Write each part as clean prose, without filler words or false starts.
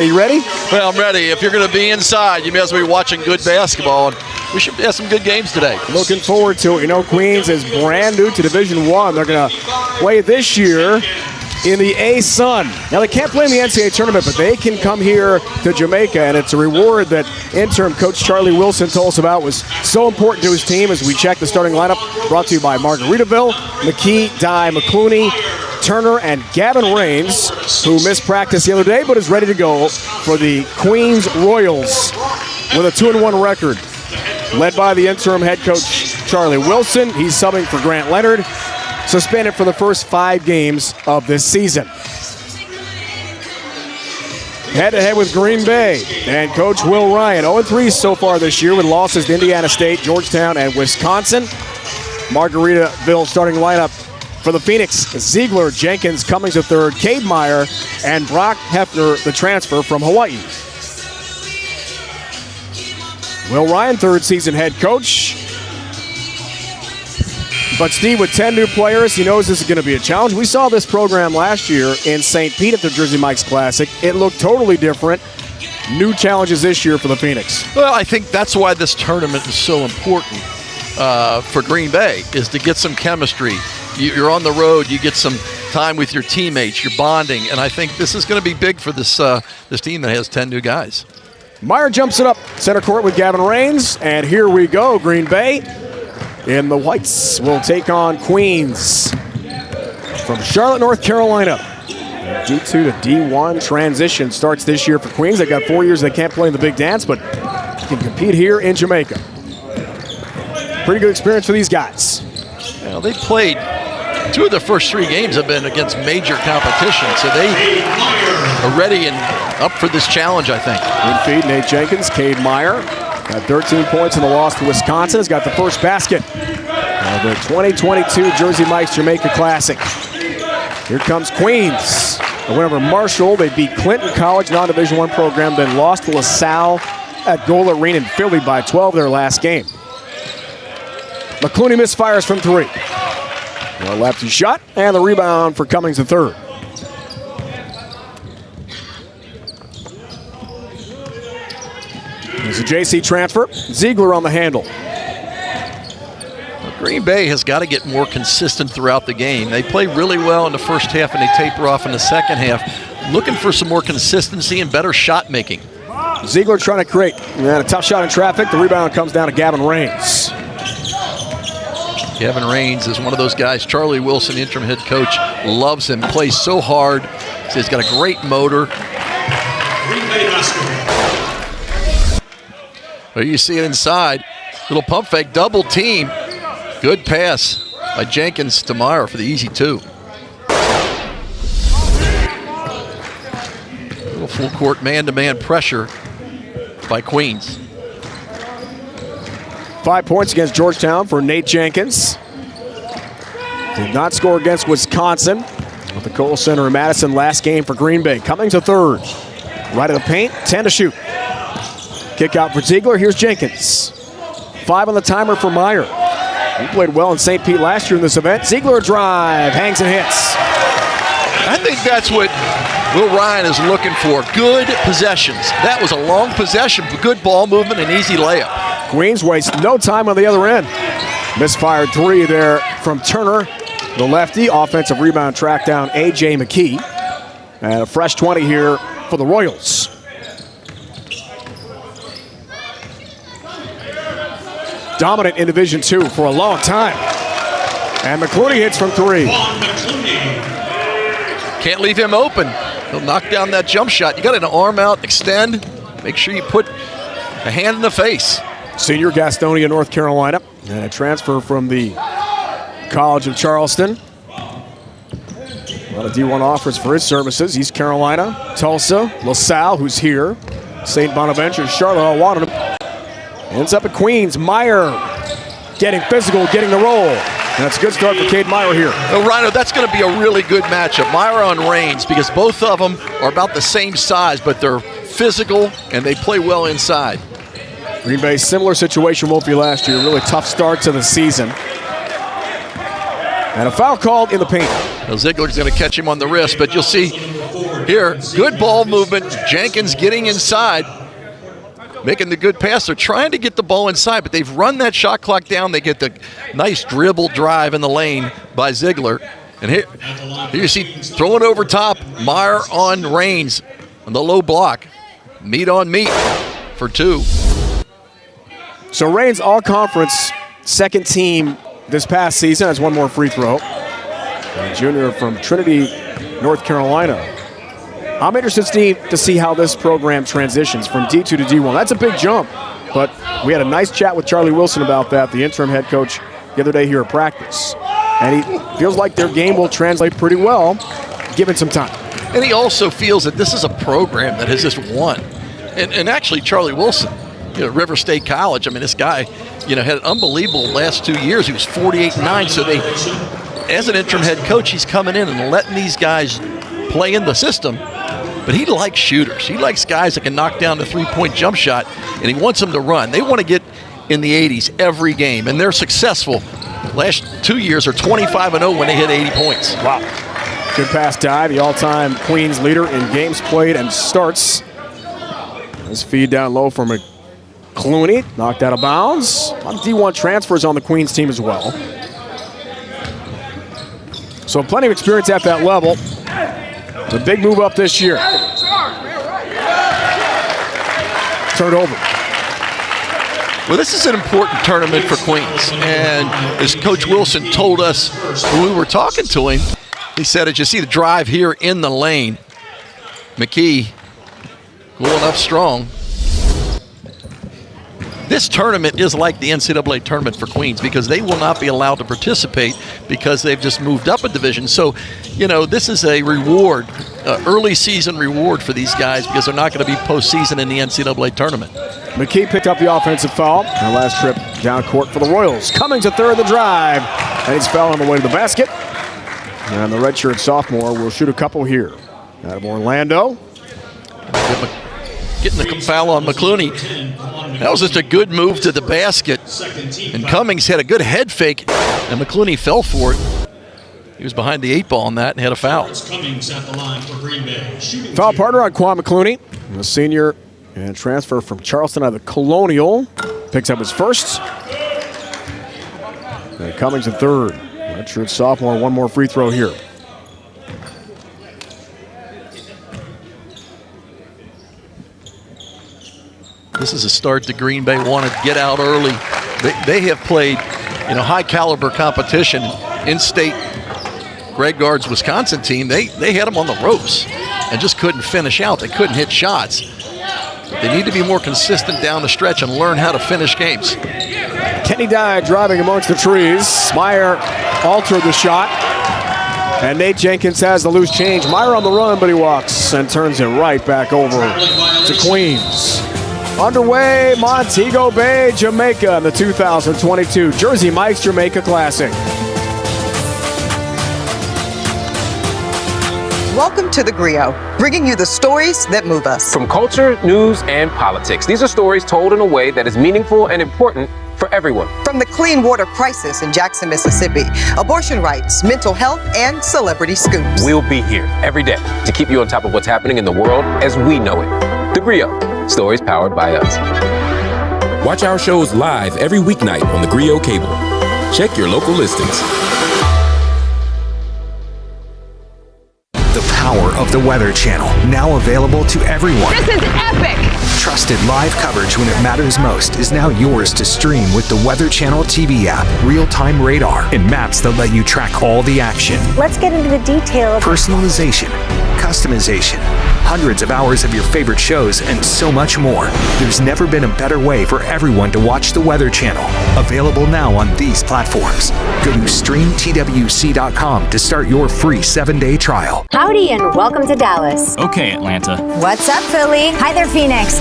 Are you ready? Well, I'm ready. If you're going to be inside, you may as well be watching good basketball. And we should have some good games today. Looking forward to it. You know, Queens is brand new to Division I. They're going to play this year in the A-Sun. Now, they can't play in the NCAA tournament, but they can come here to Jamaica, and it's a reward that interim coach Charlie Wilson told us about was so important to his team as we check the starting lineup. Brought to you by Margaritaville, McKee, Dye, McClooney, Turner, and Gavin Raines, who missed practice the other day but is ready to go for the Queens Royals with a 2-1 record. Led by the interim head coach Charlie Wilson. He's subbing for Grant Leonard, suspended for the first 5 games of this season. Head-to-head with Green Bay and Coach Will Ryan. 0-3 so far this year with losses to Indiana State, Georgetown, and Wisconsin. Margaritaville starting lineup for the Phoenix: Ziegler, Jenkins, Cummings III, Cade Meyer, and Brock Hefner, the transfer from Hawaii. Will Ryan, third season head coach. But Steve, with 10 new players, he knows this is going to be a challenge. We saw this program last year in St. Pete at the Jersey Mike's Classic. It looked totally different. New challenges this year for the Phoenix. Well, I think that's why this tournament is so important for Green Bay, is to get some chemistry. You're on the road, you get some time with your teammates, you're bonding, and I think this is going to be big for this team that has 10 new guys. Meyer jumps it up center court with Gavin Raines, and here we go. Green Bay in the whites will take on Queens from Charlotte, North Carolina. D2 to D1 transition starts this year for Queens. They got 4 years they can't play in the big dance, but can compete here in Jamaica. Pretty good experience for these guys. Well, they played 2 of the first 3 games have been against major competition, so they are ready and up for this challenge, I think. Good feed, Nate Jenkins. Cade Meyer got 13 points in the loss to Wisconsin. Has got the first basket of the 2022 Jersey Mike's Jamaica Classic. Here comes Queens. A win over Marshall. They beat Clinton College, non-Division I program, then lost to LaSalle at Goal Arena in Philly by 12 their last game. McClooney misfires from 3. A lefty shot, and the rebound for Cummings III. There's a JC transfer. Ziegler on the handle. Well, Green Bay has got to get more consistent throughout the game. They play really well in the first half and they taper off in the second half. Looking for some more consistency and better shot making. Ziegler trying to create. And a tough shot in traffic. The rebound comes down to Gavin Raines. Gavin Raines is one of those guys. Charlie Wilson, interim head coach, loves him. Plays so hard. He's got a great motor. Well, you see it inside. Little pump fake, double team. Good pass by Jenkins to Meyer for the easy 2. Little full court man-to-man pressure by Queens. 5 points against Georgetown for Nate Jenkins. Did not score against Wisconsin with the Kohl Center in Madison last game for Green Bay. Cummings III. Right of the paint, 10 to shoot. Kick out for Ziegler. Here's Jenkins. 5 on the timer for Meyer. He played well in St. Pete last year in this event. Ziegler drive, hangs and hits. I think that's what Will Ryan is looking for. Good possessions. That was a long possession, good ball movement and easy layup. Queens wastes no time on the other end. Misfired 3 there from Turner, the lefty. Offensive rebound track down A.J. McKee. And a fresh 20 here for the Royals. Dominant in Division II for a long time. And McClooney hits from 3. Can't leave him open. He'll knock down that jump shot. You got an arm out, extend. Make sure you put a hand in the face. Senior, Gastonia, North Carolina. And a transfer from the College of Charleston. A lot of D1 offers for his services. East Carolina, Tulsa, LaSalle, who's here. St. Bonaventure, Charlotte all wanted him. Ends up at Queens. Meyer getting physical, getting the roll. And that's a good start for Cade Meyer here. Well, Rhino, that's going to be a really good matchup. Meyer on Raines, because both of them are about the same size, but they're physical and they play well inside. Green Bay, similar situation won't be last year. Really tough start to the season. And a foul called in the paint. Now Ziegler's going to catch him on the wrist, but you'll see here, good ball movement. Jenkins getting inside, making the good pass. They're trying to get the ball inside, but they've run that shot clock down. They get the nice dribble drive in the lane by Ziegler. And here you see, throwing over top, Meyer on Raines on the low block. Meat on meat for 2. So Raines all-conference second team this past season has one more free throw. A junior from Trinity, North Carolina. I'm interested, Steve, to see how this program transitions from D2 to D1. That's a big jump, but we had a nice chat with Charlie Wilson about that, the interim head coach, the other day here at practice. And he feels like their game will translate pretty well, given some time. And he also feels that this is a program that has just won. And actually, Charlie Wilson, River State College, I mean, this guy, had an unbelievable last 2 years. He was 48-9, so as an interim head coach, he's coming in and letting these guys play in the system. But he likes shooters. He likes guys that can knock down the three-point jump shot, and he wants them to run. They want to get in the 80s every game, and they're successful. Last 2 years are 25-0 when they hit 80 points. Wow. Good pass dive, the all-time Queens leader in games played and starts. This feed down low from McClooney, knocked out of bounds. On D1 transfers on the Queens team as well. So plenty of experience at that level. It's a big move up this year. Turned over. Well, this is an important tournament for Queens. And as Coach Wilson told us when we were talking to him, he said, as you see the drive here in the lane, McKee going up strong. This tournament is like the NCAA tournament for Queens because they will not be allowed to participate because they've just moved up a division. So, this is a reward, early season reward for these guys because they're not going to be postseason in the NCAA tournament. McKee picked up the offensive foul. Her last trip down court for the Royals. Cummings a third of the drive. And he's fouled on the way to the basket. And the redshirt sophomore will shoot a couple here. Out of Orlando. Getting the foul on McClooney. That was just a good move to the basket. And Cummings had a good head fake, and McClooney fell for it. He was behind the 8 ball on that and had a foul. Foul partner on Quan McClooney, a senior and transfer from Charleston out of the Colonial. Picks up his first. And Cummings a third. Redshirt sophomore, one more free throw here. This is a start that Green Bay wanted to get out early. They have played, high caliber competition. In-state, Greg Gard's Wisconsin team, they had them on the ropes and just couldn't finish out. They couldn't hit shots. They need to be more consistent down the stretch and learn how to finish games. Kenny Dye driving amongst the trees. Meyer altered the shot. And Nate Jenkins has the loose change. Meyer on the run, but he walks and turns it right back over to Queens. Underway, Montego Bay, Jamaica in the 2022 Jersey Mike's Jamaica Classic. Welcome to The Griot, bringing you the stories that move us. From culture, news, and politics, these are stories told in a way that is meaningful and important for everyone. From the clean water crisis in Jackson, Mississippi, abortion rights, mental health, and celebrity scoops. We'll be here every day to keep you on top of what's happening in the world as we know it. The Griot, stories powered by us. Watch our shows live every weeknight on the Griot cable. Check your local listings. The power of the Weather Channel, now available to everyone. This is epic! Trusted live coverage when it matters most is now yours to stream with the Weather Channel TV app, real-time radar, and maps that let you track all the action. Let's get into the detail. Personalization, customization, hundreds of hours of your favorite shows, and so much more. There's never been a better way for everyone to watch the Weather Channel. Available now on these platforms. Go to streamtwc.com to start your free 7-day trial. Howdy and welcome to Dallas. Okay, Atlanta. What's up, Philly? Hi there, Phoenix.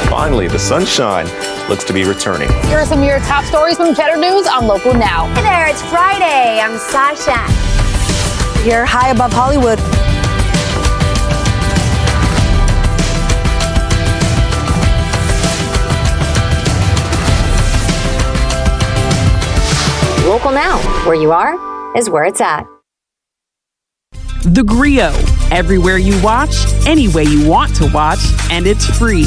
Finally, the sunshine looks to be returning. Here are some of your top stories from Cheddar News on Local Now. Hey there, it's Friday. I'm Sasha. You're high above Hollywood. Local Now, where you are, is where it's at. The Griot. Everywhere you watch, any way you want to watch, and it's free.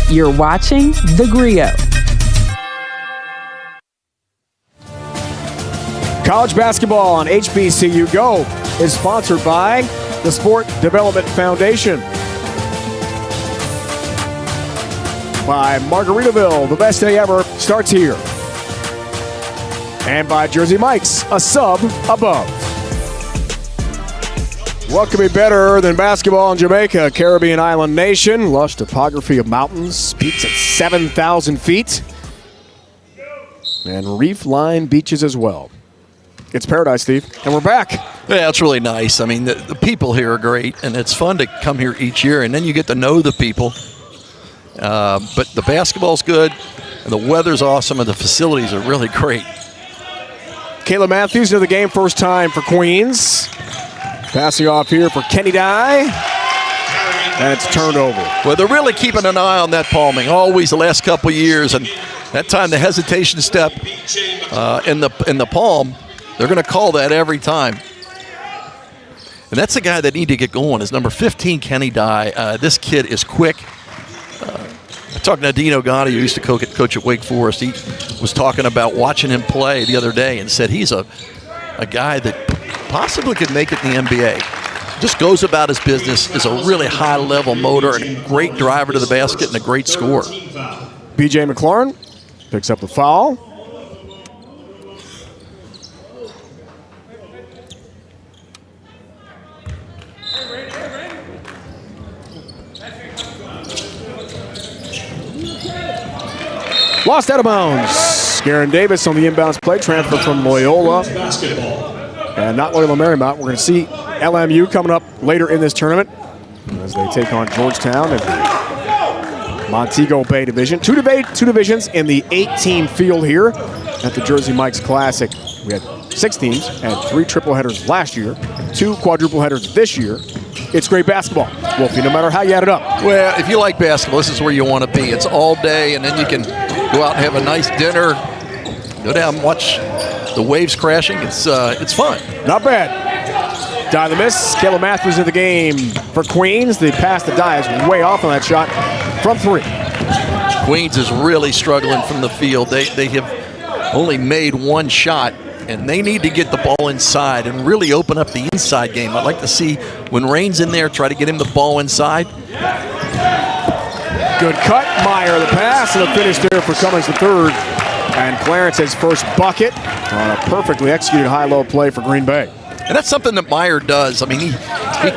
You're watching The Griot. College basketball on HBCU Go is sponsored by the Sport Development Foundation. By Margaritaville, the best day ever starts here. And by Jersey Mike's, a sub above. What could be better than basketball in Jamaica, Caribbean island nation? Lush topography of mountains, peaks at 7,000 feet, and reef-lined beaches as well. It's paradise, Steve, and we're back. Yeah, it's really nice. I mean, the people here are great, and it's fun to come here each year, and then you get to know the people. But the basketball's good, and the weather's awesome, and the facilities are really great. Caleb Matthews into the game, first time for Queens. Passing off here for Kenny Dye. And it's turned over. Well, they're really keeping an eye on that palming, always the last couple of years. And that time, the hesitation step in the palm, they're going to call that every time. And that's the guy that need to get going is number 15, Kenny Dye. This kid is quick. I'm talking to Dino Gotti, who used to coach at Wake Forest. He was talking about watching him play the other day and said he's a guy that possibly could make it in the NBA. Just goes about his business, is a really high-level motor, and a great driver to the basket and a great scorer. B.J. McLaurin picks up the foul. Lost out of bounds. Garen Davis on the inbounds play, transfer from Loyola. And not Loyola Marymount. We're going to see LMU coming up later in this tournament as they take on Georgetown in the Montego Bay Division. Two divisions in the 8-team field here at the Jersey Mike's Classic. We had 6 teams and 3 triple headers last year, 2 quadruple headers this year. It's great basketball, Wolfie, no matter how you add it up. Well, if you like basketball, this is where you want to be. It's all day, and then you can go out and have a nice dinner, go down and watch the waves crashing. It's fun. Not bad. Die the miss. Caleb Matthews in the game for Queens. The pass to Die is way off on that shot from 3. Queens is really struggling from the field. They have only made 1 shot, and they need to get the ball inside and really open up the inside game. I'd like to see when Rain's in there, try to get him the ball inside. Good cut. Meyer the pass, and a finish there for Cummings the third. And Clarence his first bucket on a perfectly executed high-low play for Green Bay. And that's something that Meyer does. I mean, he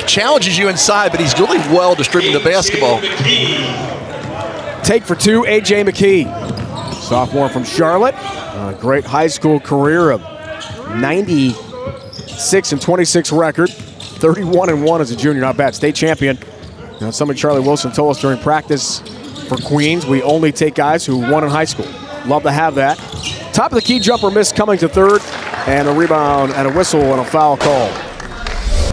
challenges you inside, but he's really well distributing the basketball. Take for 2, A.J. McKee. Sophomore from Charlotte. A great high school career of 96-26 record. 31-1 as a junior, not bad. State champion. Now, somebody Charlie Wilson told us during practice for Queens, we only take guys who won in high school. Love to have that. Top of the key jumper miss coming to third, and a rebound and a whistle and a foul call.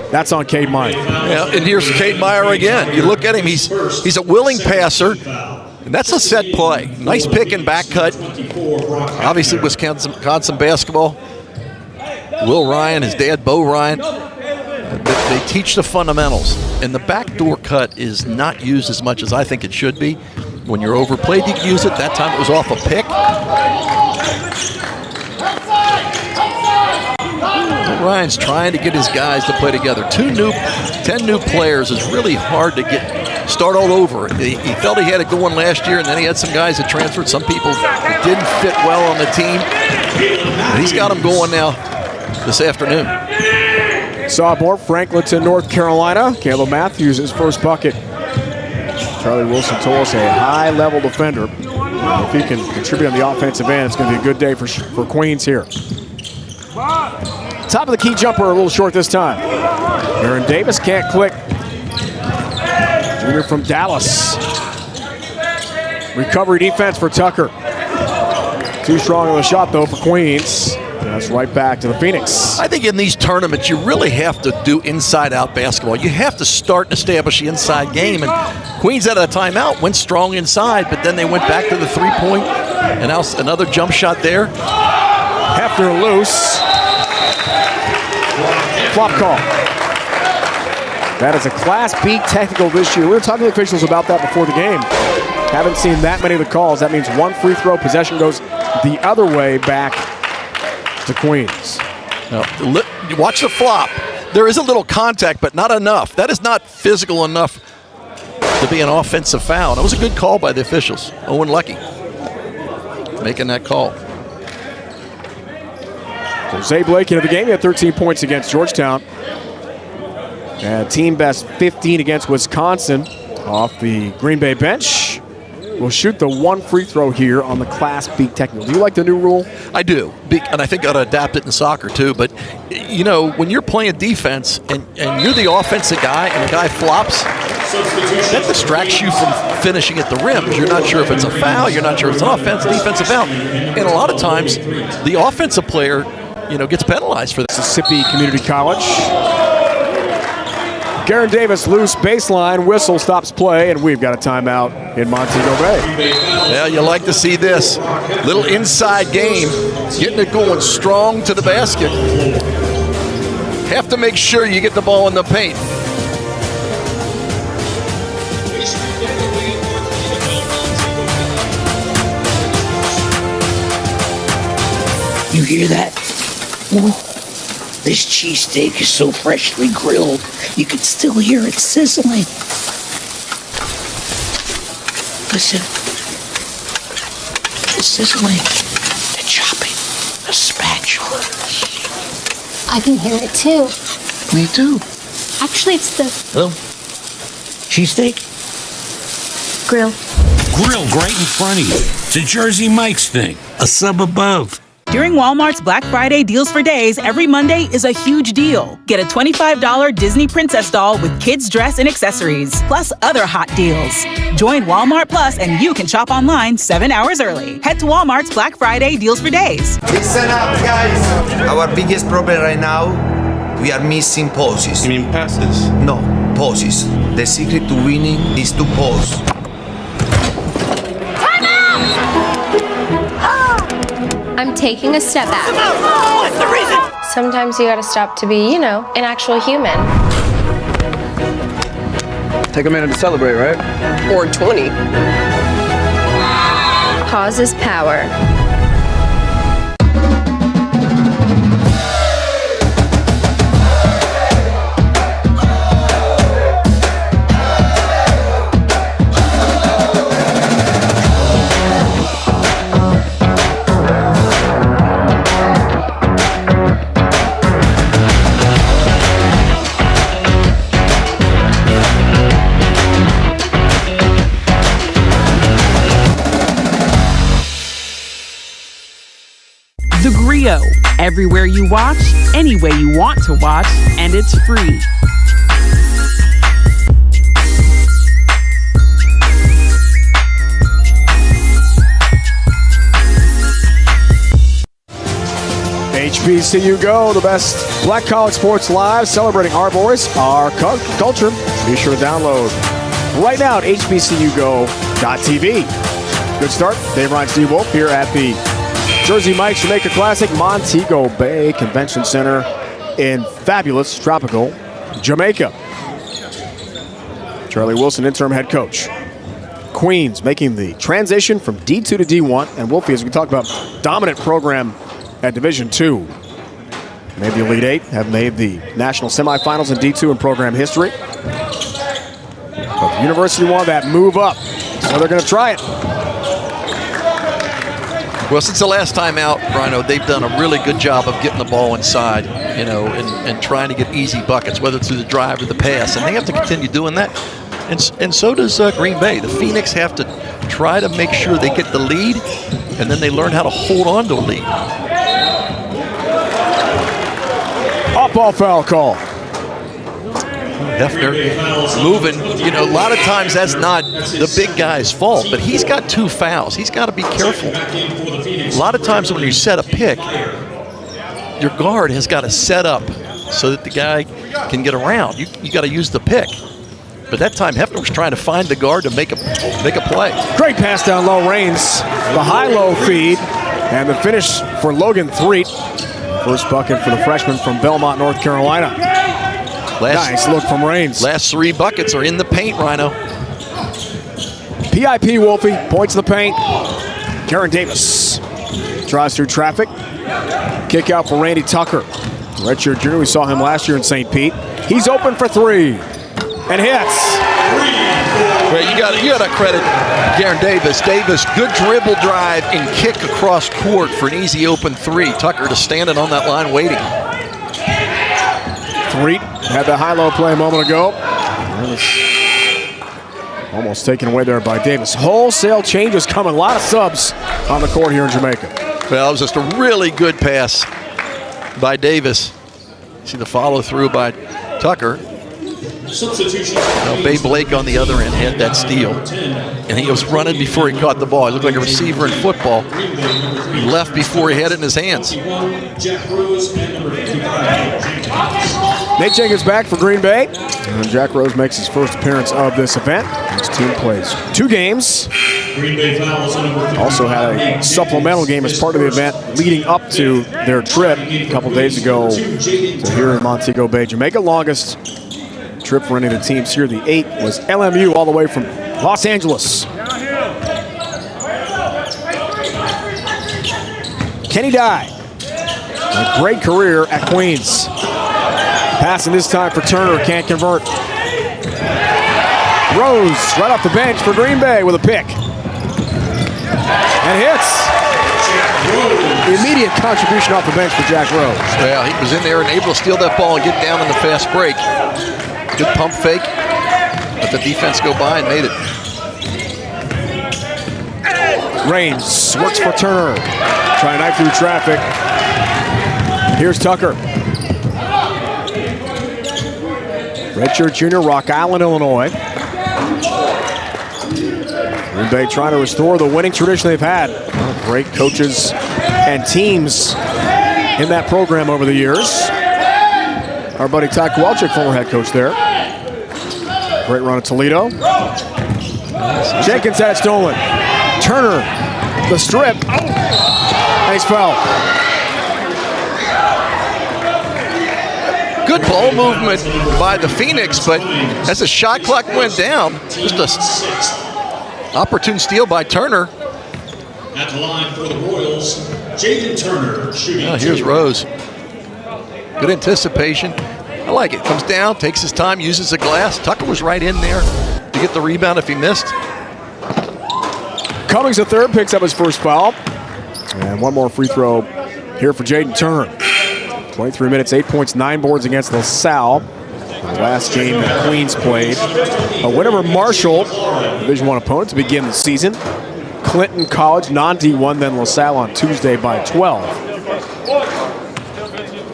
That's on Cade Meyer. Yeah, and here's Cade Meyer again. You look at him, he's a willing passer, and that's a set play. Nice pick and back cut. Obviously, Wisconsin basketball. Will Ryan, his dad, Bo Ryan, they teach the fundamentals, and the backdoor cut is not used as much as I think it should be. When you're overplayed, you can use it. That time it was off a pick. Ryan's trying to get his guys to play together. 10 new players is really hard to start all over. He felt he had it going last year, and then he had some guys that transferred. Some people that didn't fit well on the team. And he's got them going now this afternoon. Sophomore, Franklinton, North Carolina. Caleb Matthews, his first bucket. Charlie Wilson told us a high-level defender. If he can contribute on the offensive end, it's going to be a good day for Queens here. Top of the key jumper, a little short this time. Aaron Davis can't click. Junior from Dallas. Recovery defense for Tucker. Too strong on the shot, though, for Queens. That's right back to the Phoenix. I think in these tournaments, you really have to do inside-out basketball. You have to start and establish the inside game. And Queens out of the timeout went strong inside, but then they went back to the three-point. And now another jump shot there. Hefner loose. Flop call. That is a Class B technical this year. We were talking to the officials about that before the game. Haven't seen that many of the calls. That means one free throw possession goes the other way back to Queens. Now, watch the flop. There is a little contact, but not enough. That is not physical enough to be an offensive foul. That was a good call by the officials. Owen Lucky making that call. Jose Blake into the game. He had 13 points against Georgetown. And team best 15 against Wisconsin off the Green Bay bench. Will shoot the one free throw here on the Class B technical. Do you like the new rule? I do, and I think I ought to adapt it in soccer too. But, you know, when you're playing defense and you're the offensive guy and the guy flops, that distracts you from finishing at the rim. You're not sure if it's a foul. You're not sure if it's an defensive foul. And a lot of times, the offensive player, you know, gets penalized for that. Mississippi Community College. Garen Davis loose baseline, whistle stops play, and we've got a timeout in Montego Bay. Yeah, you like to see this. Little inside game, getting it going strong to the basket. Have to make sure you get the ball in the paint. You hear that? This cheesesteak is so freshly grilled, you can still hear it sizzling. Listen. The sizzling, the chopping, the spatula. I can hear it too. Me too. Actually, it's the Oh. Cheesesteak? grill. Grill right in front of you. It's a Jersey Mike's thing. A sub above. During Walmart's Black Friday Deals for Days, every Monday is a huge deal. Get a $25 Disney Princess doll with kids' dress and accessories, plus other hot deals. Join Walmart Plus and you can shop online 7 hours early. Head to Walmart's Black Friday Deals for Days. Listen up, guys. Our biggest problem right now, we are missing poses. You mean passes? No, poses. The secret to winning is to pose. I'm taking a step back. What's the reason? Sometimes you gotta stop to be, you know, an actual human. Take a minute to celebrate, right? Or 20. Pause is power. The Griot, everywhere you watch, any way you want to watch, and it's free. HBCU Go, the best Black College sports live, celebrating our voice, our culture. Be sure to download right now at hbcugo.tv. Good start. Dave Ryan, Steve Wolf here at the Jersey Mike's Jamaica Classic, Montego Bay Convention Center in fabulous, tropical Jamaica. Charlie Wilson, interim head coach. Queens making the transition from D2 to D1. And Wolfie, as we talked about, dominant program at Division II. Made the Elite Eight, have made the national semifinals in D2 in program history. But the university wanted that move up, so they're going to try it. Well, since the last time out, Rhino, they've done a really good job of getting the ball inside, you know, and trying to get easy buckets, whether through the drive or the pass. And they have to continue doing that. And so does Green Bay. The Phoenix have to try to make sure they get the lead, and then they learn how to hold on to a lead. Off-ball foul call. Hefner moving. You know, a lot of times that's not the big guy's fault, but he's got 2 fouls. He's got to be careful. A lot of times when you set a pick, your guard has got to set up so that the guy can get around. You got to use the pick. But that time, Hefner was trying to find the guard to make a play. Great pass down low, Raines. The high-low feed, and the finish for Logan Threet. First bucket for the freshman from Belmont, North Carolina. Nice look from Raines. Last 3 buckets are in the paint, Rhino. PIP Wolfie, points in the paint. Karen Davis drives through traffic. Kick out for Randy Tucker. Redshirt junior, we saw him last year in St. Pete. He's open for 3. And hits. Well, you got to credit Karen Davis. Davis, good dribble drive and kick across court for an easy open 3. Tucker just standing on that line waiting. Threet had the high-low play a moment ago. Almost taken away there by Davis. Wholesale changes coming. A lot of subs on the court here in Jamaica. Well, it was just a really good pass by Davis. See the follow through by Tucker. Substitution. Bay Blake on the other end had that steal, and he was running before he caught the ball. He looked like a receiver in football. He left before he had it in his hands. Nate Jenkins back for Green Bay, and Jack Rose makes his first appearance of this event. His team plays 2 games. Also had a supplemental game as part of the event leading up to their trip a couple days ago to here in Montego Bay, Jamaica. Longest trip for any of the teams here. The 8 was LMU all the way from Los Angeles. Kenny Dye, a great career at Queens. Passing this time for Turner, can't convert. Rose right off the bench for Green Bay with a pick. And hits. Immediate contribution off the bench for Jack Rose. Well, he was in there and able to steal that ball and get down in the fast break. Good pump fake. Let the defense go by and made it. Raines works for Turner. Trying to knife through traffic. Here's Tucker. Redshirt junior, Rock Island, Illinois. Green Bay trying to restore the winning tradition they've had. Great coaches and teams in that program over the years. Our buddy Ty Kowalczyk, former head coach there. Great run at Toledo. Jenkins had it stolen. Turner, the strip. And he's fouled. Good ball movement by the Phoenix, but as the shot clock went down, just an opportune steal by Turner. At the line for the Royals, Jaden Turner shooting. Here's Rose. Good anticipation. I like it. Comes down, takes his time, uses the glass. Tucker was right in there to get the rebound if he missed. Cummings, the third, picks up his first foul. And one more free throw here for Jaden Turner. 23 minutes, 8 points, 9 boards against LaSalle. The last game that Queens played. A win over Marshall, Division I opponent to begin the season. Clinton College, non-D1, then LaSalle on Tuesday by 12.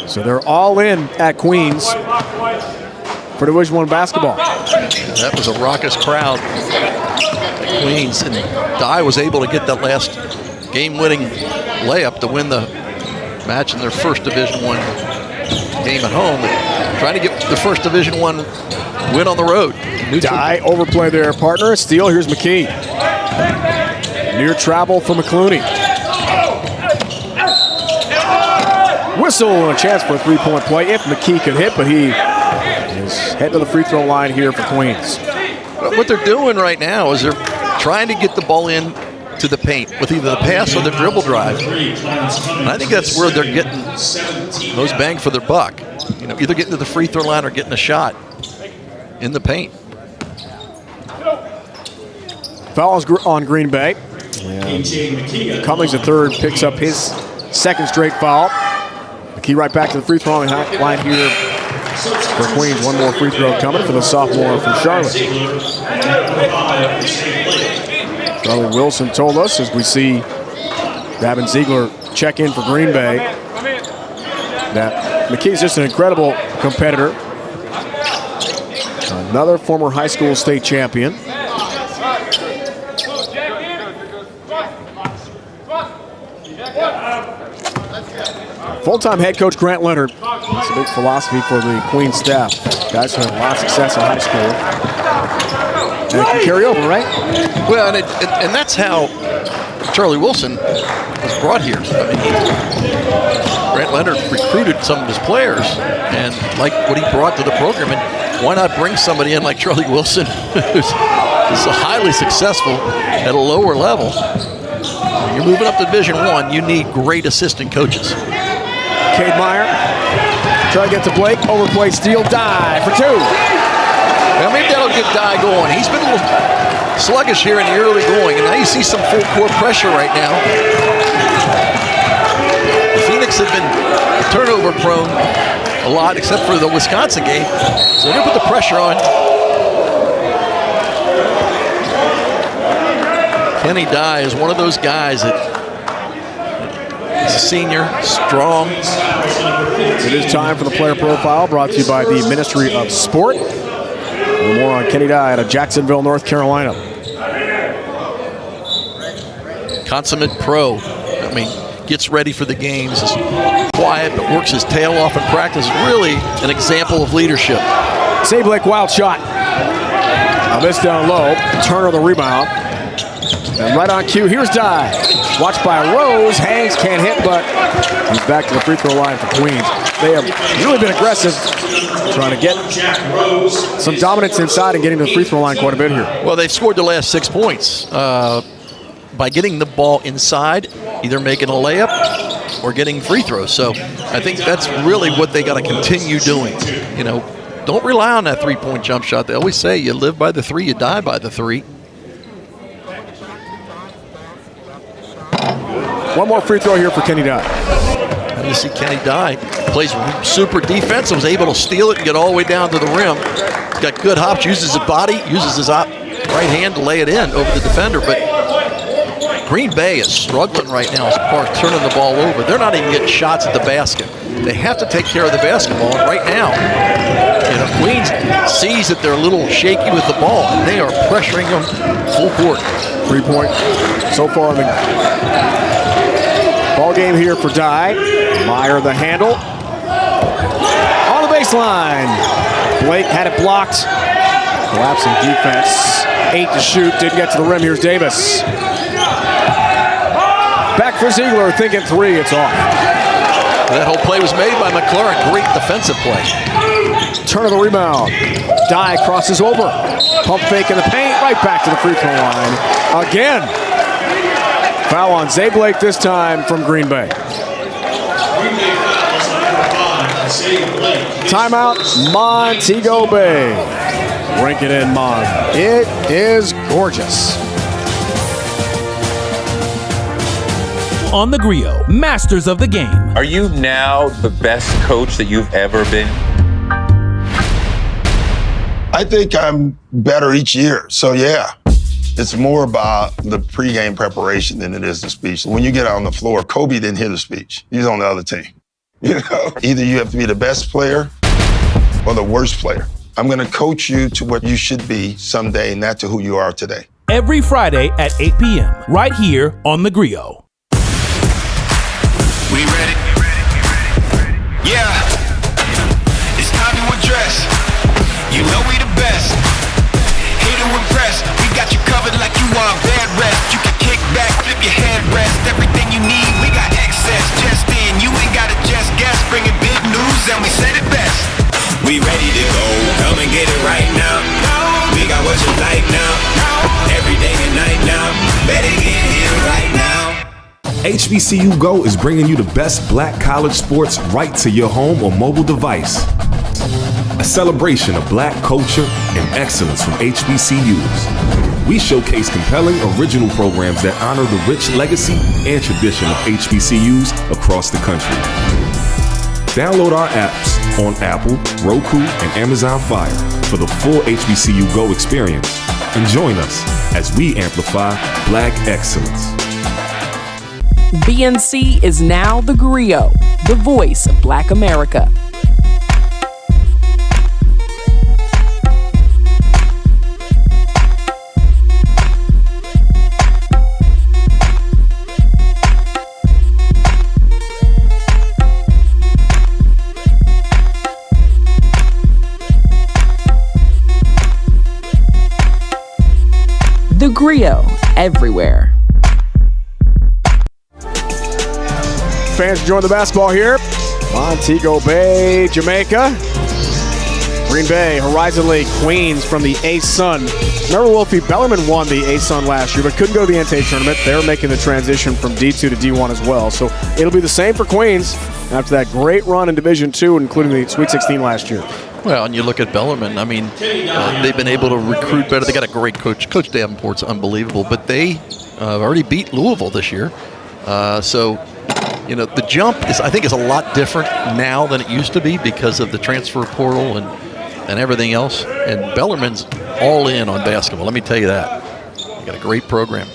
So they're all in at Queens for Division I basketball. That was a raucous crowd at Queens, and Dye was able to get that last game-winning layup to win the match in their first Division I game at home. They're trying to get the first Division I win on the road. Dye overplay their partner. Steal, here's McKee. Near travel for McClooney. Whistle and a chance for a three-point play if McKee could hit, but he is heading to the free throw line here for Queens. What they're doing right now is they're trying to get the ball in to the paint with either the pass or the dribble drive. And I think that's where they're getting most bang for their buck. You know, either getting to the free throw line or getting a shot in the paint. Fouls on Green Bay. Cummings, the third, picks up his second straight foul. McKee right back to the free throw line here for Queens. One more free throw coming for the sophomore from Charlotte. Charlie Wilson told us, as we see Davin Ziegler check in for Green Bay, that McKee's just an incredible competitor. Another former high school state champion. Full-time head coach Grant Leonard. That's a big philosophy for the Queens staff. Guys who had a lot of success in high school. And it can carry over, right? Well, and that's how Charlie Wilson was brought here. I mean, Grant Leonard recruited some of his players and liked what he brought to the program. And why not bring somebody in like Charlie Wilson, who's so highly successful at a lower level? When you're moving up to Division I, you need great assistant coaches. Cade Meyer, try to get to Blake, overplay, steal, dive for 2. Well, maybe that'll get Dye going. He's been a little sluggish here in the early going, and now you see some full court pressure right now. The Phoenix have been turnover prone a lot, except for the Wisconsin game. So they're going to put the pressure on. Kenny Dye is one of those guys that is a senior, strong. It is time for the player profile, brought to you by the Ministry of Sport. A little more on Kenny Dye out of Jacksonville, North Carolina. Consummate pro. I mean, gets ready for the games, is quiet, but works his tail off in practice. Really an example of leadership. Save Blake, wild shot. Now this down low, Turner the rebound. And right on cue, here's Dye. Watched by Rose, hangs, can't hit, but he's back to the free throw line for Queens. They have really been aggressive, trying to get some dominance inside and getting to the free throw line quite a bit here. Well, they've scored the last 6 points by getting the ball inside, either making a layup or getting free throws. So I think that's really what they got to continue doing. You know, don't rely on that three-point jump shot. They always say you live by the 3, you die by the 3. One more free throw here for Kenny Dye. And you see Kenny Dye plays super defense, was able to steal it and get all the way down to the rim. He's got good hops, uses his body, uses his right hand to lay it in over the defender. But Green Bay is struggling right now as far as turning the ball over. They're not even getting shots at the basket. They have to take care of the basketball. And right now, you know, Queens sees that they're a little shaky with the ball, and they are pressuring them full court. 3-point so far in the ball game here for Dye. Meyer the handle. On the baseline. Blake had it blocked. Collapsing defense. 8 to shoot. Didn't get to the rim. Here's Davis. Back for Ziegler. Thinking 3. It's off. That whole play was made by McLaurin. Great defensive play. Turn of the rebound. Dye crosses over. Pump fake in the paint. Right back to the free throw line. Again. Foul on Zay Blake this time from Green Bay. Timeout, Montego Bay. Rink it in, Mon. It is gorgeous. On the Griot, masters of the game. Are you now the best coach that you've ever been? I think I'm better each year. So, yeah. It's more about the pregame preparation than it is the speech. When you get out on the floor, Kobe didn't hear the speech. He's on the other team. You know, either you have to be the best player or the worst player. I'm going to coach you to what you should be someday, not to who you are today. Every Friday at 8 p.m. right here on the Griot. We ready? Yeah. It's time to address. You know we the best. Here to impress. We got you covered like you want bed rest. You can kick back, flip your head rest. Everything you need, we got excess. Just in, you ain't gotta just guess. Bringing big news and we said it best. We ready to go. Come and get it right now. We got what you like now. Every day and night now. Better get here right now. HBCU Go is bringing you the best black college sports right to your home or mobile device. A celebration of black culture and excellence from HBCUs. We showcase compelling original programs that honor the rich legacy and tradition of HBCUs across the country. Download our apps on Apple, Roku, and Amazon Fire for the full HBCU Go experience. And join us as we amplify black excellence. BNC is now the Griot, the voice of Black America. Griot, everywhere. Fans join the basketball here. Montego Bay, Jamaica. Green Bay, Horizon League, Queens from the A-Sun. Remember, Wolfie, Bellarmine won the A-Sun last year, but couldn't go to the NCAA tournament. They're making the transition from D2 to D1 as well. So it'll be the same for Queens after that great run in Division II, including the Sweet 16 last year. Well, and you look at Bellarmine, I mean, they've been able to recruit better. They got a great coach. Coach Davenport's unbelievable, but they already beat Louisville this year. So, you know, the jump I think is a lot different now than it used to be because of the transfer portal and everything else. And Bellarmine's all in on basketball, let me tell you that. They got a great program.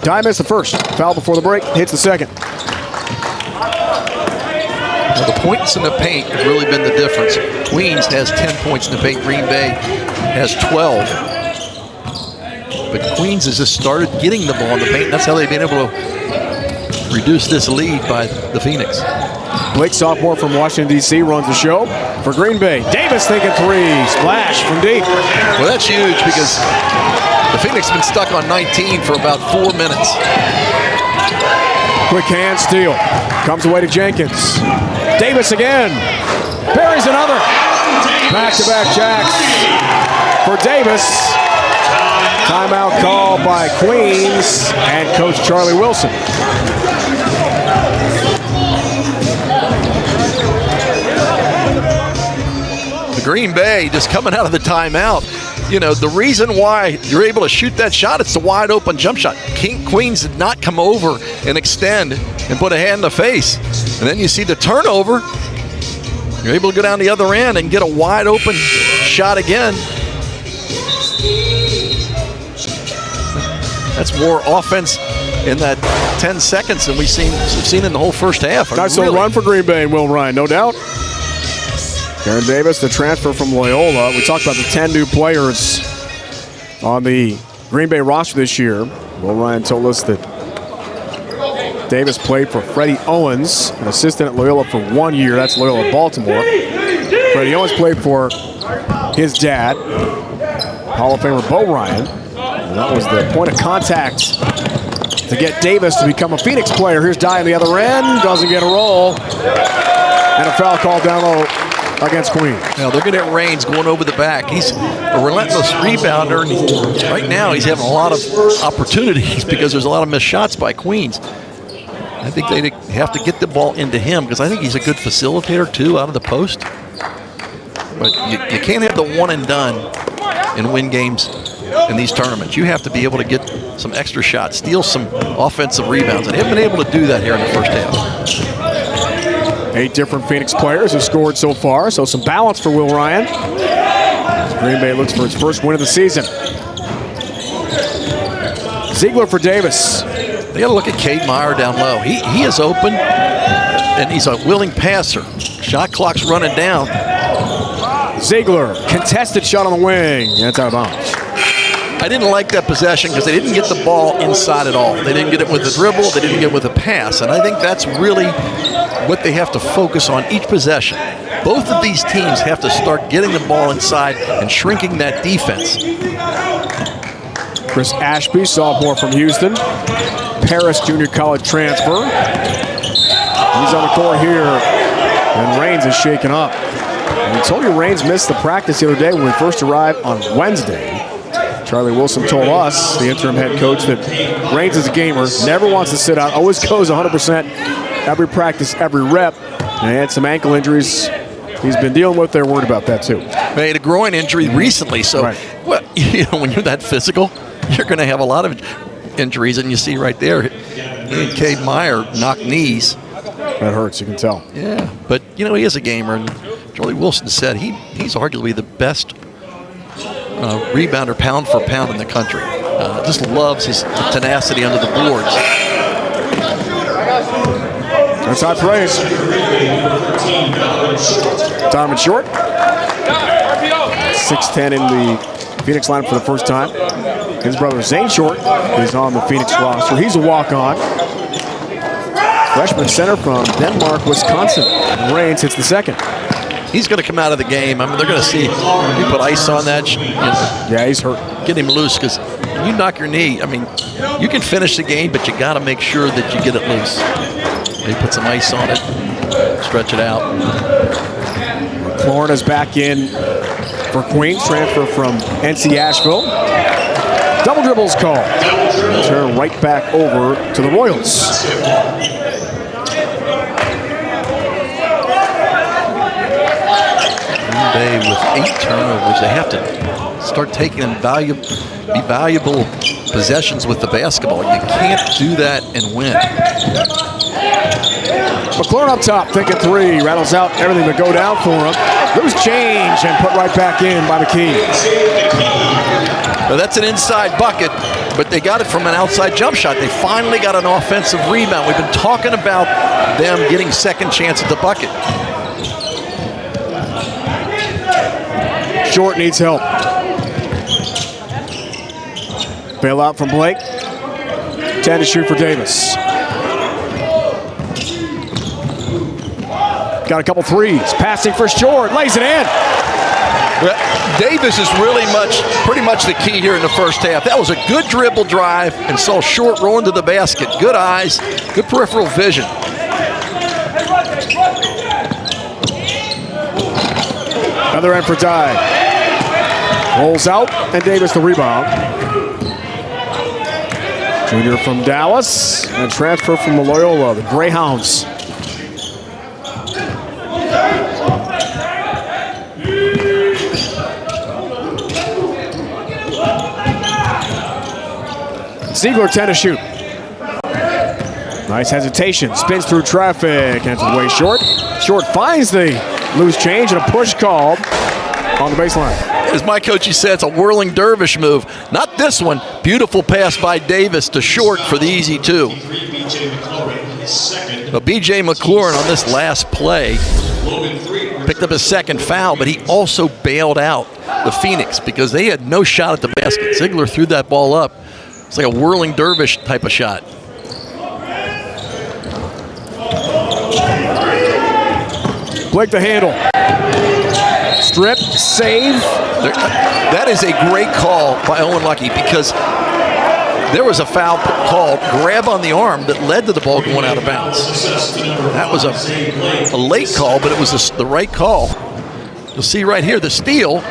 Dye missed the first. Foul before the break, hits the second. Now, the points in the paint have really been the difference. Queens has 10 points in the paint. Green Bay has 12. But Queens has just started getting the ball in the paint. That's how they've been able to reduce this lead by the Phoenix. Blake, sophomore from Washington, D.C., runs the show for Green Bay. Davis thinking three. Splash from deep. Well, that's huge because the Phoenix has been stuck on 19 for about 4 minutes. Quick hand steal. Comes away to Jenkins. Davis again. Buries another. Back-to-back jacks for Davis. Timeout called by Queens and Coach Charlie Wilson. The Green Bay just coming out of the timeout. You know, the reason why you're able to shoot that shot, it's a wide open jump shot. Queens did not come over and extend and put a hand in the face. And then you see the turnover. You're able to go down the other end and get a wide open shot again. That's more offense in that 10 seconds than we've seen in the whole first half. Nice little run for Green Bay and Will Ryan, no doubt. Aaron Davis, the transfer from Loyola. We talked about the 10 new players on the Green Bay roster this year. Will Ryan told us that Davis played for Freddie Owens, an assistant at Loyola for 1 year. That's Loyola Baltimore. Freddie Owens played for his dad, Hall of Famer Bo Ryan. And that was the point of contact to get Davis to become a Phoenix player. Here's Dye on the other end. Doesn't get a roll. And a foul called down low against Queens. Now they're going to have Raines going over the back. He's a relentless rebounder, and right now he's having a lot of opportunities because there's a lot of missed shots by Queens. I think they have to get the ball into him because I think he's a good facilitator too out of the post. But you can't have the one and done and win games in these tournaments. You have to be able to get some extra shots, steal some offensive rebounds, and they haven't been able to do that here in the first half. 8 different Phoenix players have scored so far, so some balance for Will Ryan. Green Bay looks for its first win of the season. Ziegler for Davis. They got to look at Cade Meyer down low. He is open, and he's a willing passer. Shot clock's running down. Ziegler, contested shot on the wing, and it's out of bounds. I didn't like that possession because they didn't get the ball inside at all. They didn't get it with a dribble. They didn't get it with a pass. And I think that's really what they have to focus on each possession. Both of these teams have to start getting the ball inside and shrinking that defense. Chris Ashby, sophomore from Houston. Paris junior college transfer. He's on the court here, and Raines is shaken up. And we told you Raines missed the practice the other day when we first arrived on Wednesday. Charlie Wilson told us, the interim head coach, that Raines is a gamer, never wants to sit out, always goes 100% every practice, every rep. And he had some ankle injuries he's been dealing with. They're worried about that too. He had a groin injury recently, so well, you know, when you're that physical, you're going to have a lot of injuries, and you see right there, he and Cade Meyer knocked knees. That hurts, you can tell. Yeah, but you know, he is a gamer, and Charlie Wilson said he's arguably the best rebounder pound for pound in the country. Just loves his tenacity under the boards. That's high praise. Donovan Short. 6'10" in the Phoenix lineup for the first time. His brother Zane Short is on the Phoenix roster. He's a walk-on. Freshman center from Denmark, Wisconsin. Raines hits the second. He's going to come out of the game. I mean, they're going to see he put ice on that. Yeah, he's hurt. Get him loose because when you knock your knee, I mean, you can finish the game, but you got to make sure that you get it loose. They put some ice on it, stretch it out. McLaurin is back in for Queens, transfer from NC Asheville. Double dribbles call. Turn right back over to the Royals. Green Bay with 8 turnovers. They have to start taking valuable possessions with the basketball. You can't do that and win. McLaurin up top, thinking 3, rattles out everything to go down for him. Loose change and put right back in by McKee. Well, that's an inside bucket, but they got it from an outside jump shot. They finally got an offensive rebound. We've been talking about them getting second chance at the bucket. Short needs help. Bailout from Blake. 10 to shoot for Davis. Got a couple threes. Passing for Short. Lays it in. Well, Davis is pretty much the key here in the first half. That was a good dribble drive and saw Short rolling to the basket. Good eyes, good peripheral vision. Other end for Dye. Rolls out, and Davis the rebound. Junior from Dallas, and transfer from Loyola, the Greyhounds. Ziegler 10 to shoot. Nice hesitation, spins through traffic, and it's way short. Short finds the loose change and a push called on the baseline. As my coach said, it's a whirling dervish move. Not this one. Beautiful pass by Davis to Short for the easy 2. But B.J. McLaurin on this last play picked up his second foul, but he also bailed out the Phoenix because they had no shot at the basket. Ziegler threw that ball up. It's like a whirling dervish type of shot. Blake the handle. Strip, save. That is a great call by Owen Lucky because there was a foul called, grab on the arm, that led to the ball going out of bounds. That was a late call, but it was the right call. You'll see right here the steal,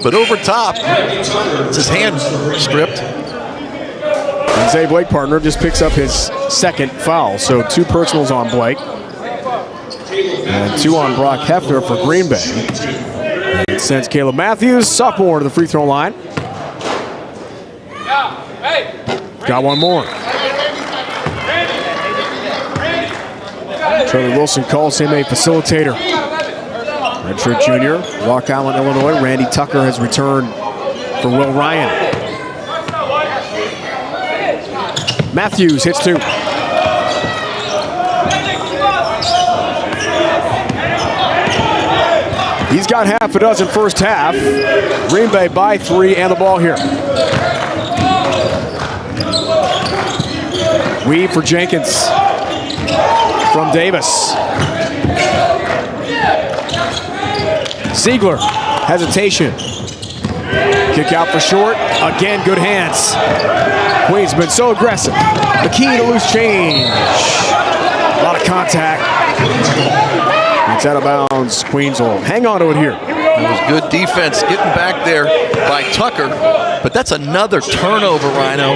but over top, it's his hand stripped. And Zay Blake, partner, just picks up his second foul. So 2 personals on Blake. And 2 on Brock Hefner for Green Bay. And sends Caleb Matthews, sophomore, to the free throw line. Got one more. Charlie Wilson calls him a facilitator. Redshirt junior, Rock Island, Illinois. Randy Tucker has returned for Will Ryan. Matthews hits 2. He's got half a dozen first half. Green Bay by 3 and the ball here. Weave for Jenkins from Davis. Ziegler, hesitation. Kick out for Short. Again, good hands. Queens been so aggressive. The key to loose change. A lot of contact. It's out of bounds. Queens will hang on to it here. It was good defense getting back there by Tucker, but that's another turnover, Rhino,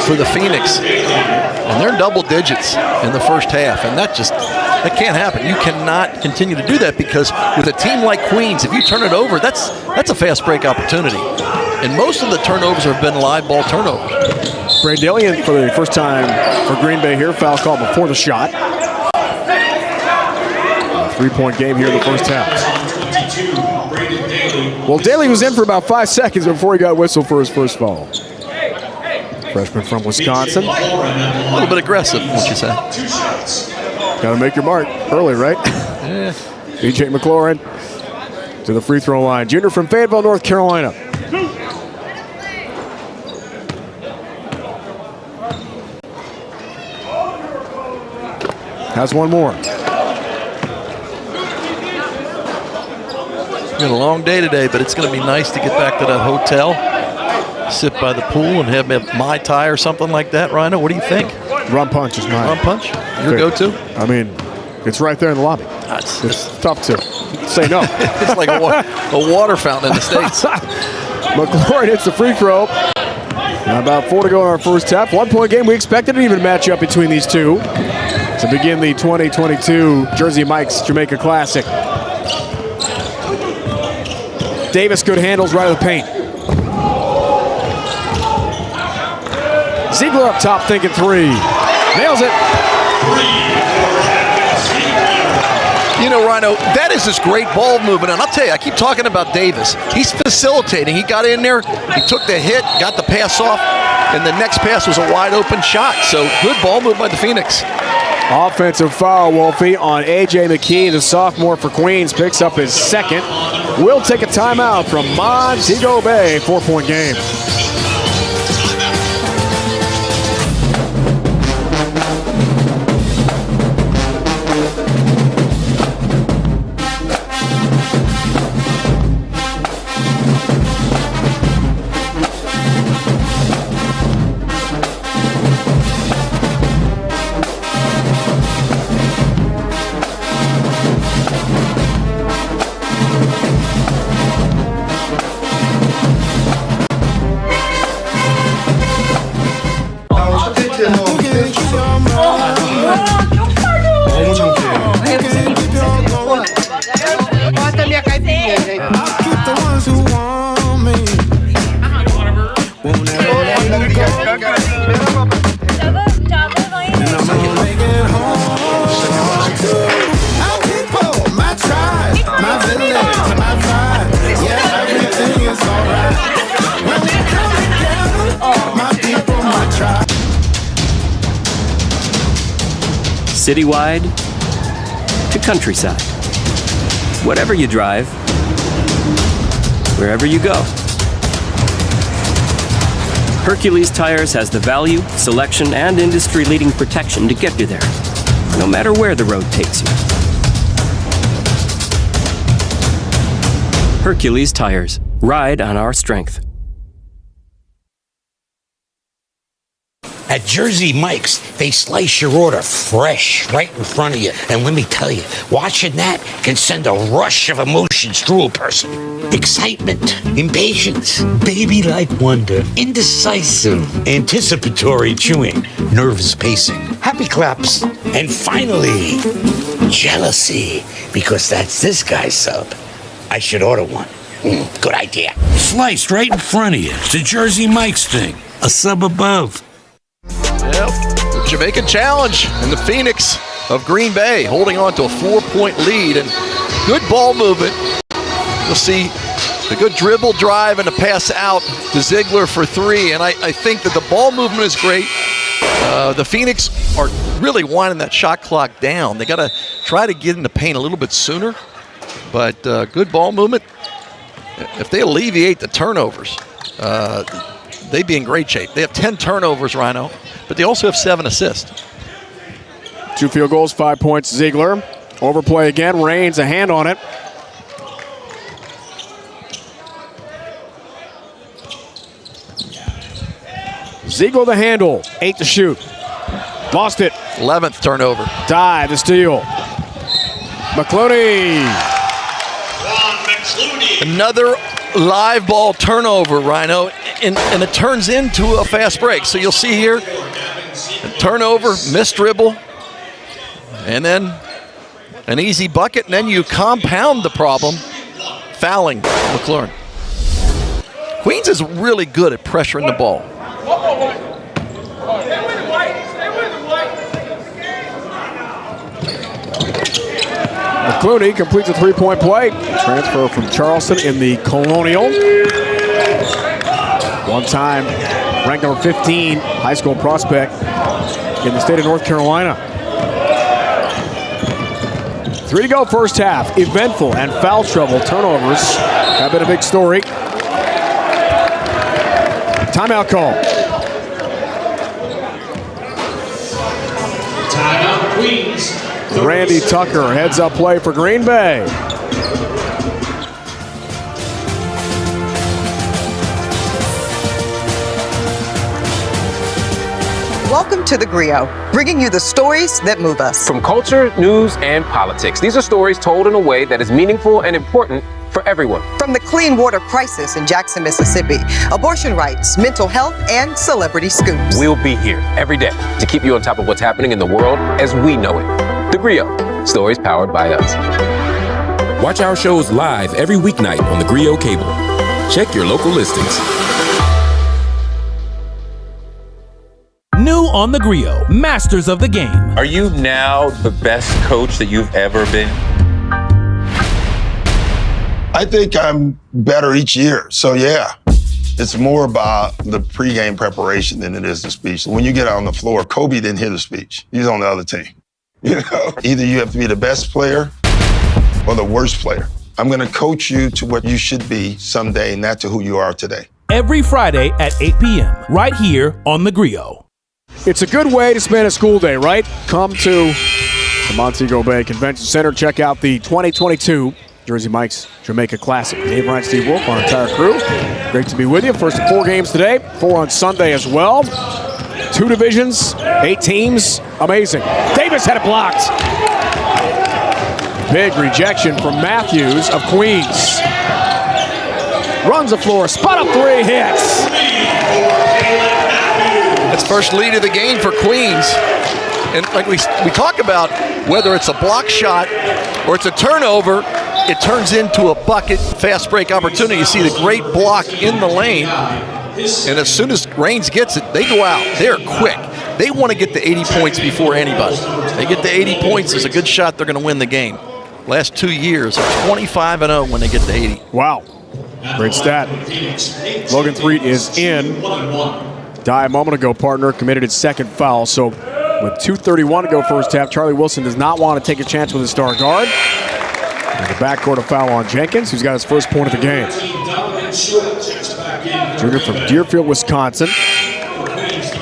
for the Phoenix. And they're double digits in the first half, and that can't happen. You cannot continue to do that because with a team like Queens, if you turn it over, that's a fast break opportunity. And most of the turnovers have been live ball turnovers. Brandelian for the first time for Green Bay here. Foul call before the shot. 3-point game here in the first half. Well, Daly was in for about 5 seconds before he got whistled for his first foul. Freshman from Wisconsin. A little bit aggressive, won't you say? Got to make your mark early, right? Yeah. B.J. McLaurin to the free throw line. Junior from Fayetteville, North Carolina. Has one more. It's been a long day today, but it's going to be nice to get back to that hotel sit by the pool and have a Mai Tai or something like that, Rhino? What do you think? Rum punch is mine. Rum punch? Your go-to? I mean, it's right there in the lobby. It's tough to say no. It's like a water fountain in the States. McLaurin hits the free throw. Now about 4 to go in our first half. 1 point game. We expected an even matchup between these two to begin the 2022 Jersey Mike's Jamaica Classic. Davis, good handles right of the paint. Ziegler up top thinking three. Nails it. You know, Rhino, that is this great ball movement. And I'll tell you, I keep talking about Davis. He's facilitating. He got in there, he took the hit, got the pass off, and the next pass was a wide open shot. So good ball move by the Phoenix. Offensive foul, Wolfie, on A.J. McKee, the sophomore for Queens, picks up his second. We'll take a timeout from Montego Bay, 4-point game. Citywide to countryside. Whatever you drive, wherever you go. Hercules Tires has the value, selection, and industry-leading protection to get you there, no matter where the road takes you. Hercules Tires. Ride on our strength. At Jersey Mike's, they slice your order fresh right in front of you. And let me tell you, watching that can send a rush of emotions through a person. Excitement, impatience, baby-like wonder, indecisive, anticipatory chewing, nervous pacing, happy claps, and finally, jealousy, because that's this guy's sub. I should order one. Good idea. Sliced right in front of you. It's the Jersey Mike's thing. A sub above. Yep, the Jamaican Challenge and the Phoenix of Green Bay holding on to a 4-point lead and good ball movement. You'll see the good dribble drive and a pass out to Ziegler for three, and I think that the ball movement is great. The Phoenix are really winding that shot clock down. They got to try to get in the paint a little bit sooner, but good ball movement. If they alleviate the turnovers, they'd be in great shape. They have 10 turnovers, Rhino, but they also have 7 assists. 2 field goals, 5 points. Ziegler. Overplay again. Rains a hand on it. Ziegler the handle. 8 to shoot. Lost it. 11th turnover. Dive, the steal. McClooney. Another live ball turnover, Rhino, and it turns into a fast break. So you'll see here, a turnover, missed dribble, and then an easy bucket, and then you compound the problem, fouling McLaurin. Queens is really good at pressuring the ball. McClooney completes a 3-point play. Transfer from Charleston in the Colonial. One-time ranked number 15 high school prospect in the state of North Carolina. 3 to go first half. Eventful and foul trouble. Turnovers have been a big story. Timeout call. Timeout, Queens. Randy Tucker heads up play for Green Bay. Welcome to The Griot, bringing you the stories that move us. From culture, news, and politics, these are stories told in a way that is meaningful and important for everyone. From the clean water crisis in Jackson, Mississippi, abortion rights, mental health, and celebrity scoops. We'll be here every day to keep you on top of what's happening in the world as we know it. The Griot, stories powered by us. Watch our shows live every weeknight on the Griot cable. Check your local listings. New on the Griot, Masters of the Game. Are you now the best coach that you've ever been? I think I'm better each year. So, yeah, it's more about the pregame preparation than it is the speech. When you get out on the floor, Kobe didn't hear the speech. He was on the other team. Either you have to be the best player or the worst player. I'm going to coach you to what you should be someday, not to who you are today. Every Friday at 8 p.m., right here on the Griot. It's a good way to spend a school day, right? Come to the Montego Bay Convention Center. Check out the 2022 Jersey Mike's Jamaica Classic. Dave Ryan, Steve Wolf, our entire crew. Great to be with you. First of 4 games today, 4 on Sunday as well. 2 divisions, 8 teams. Amazing. Davis had it blocked. Big rejection from Matthews of Queens. Runs the floor, spot up 3, hits. That's first lead of the game for Queens. And like we talk about, whether it's a block shot or it's a turnover, it turns into a bucket fast break opportunity. You see the great block in the lane. And as soon as Reigns gets it, they go out. They're quick. They want to get the 80 points before anybody. They get the 80 points, there's a good shot they're going to win the game. Last 2 years, 25-0 when they get to 80. Wow. Great stat. Logan Threet is in. Die a moment ago, partner, committed his second foul. So with 2:31 to go first half, Charlie Wilson does not want to take a chance with his star guard. And the backcourt a foul on Jenkins, who's got his first point of the game. Junior from Deerfield, Wisconsin.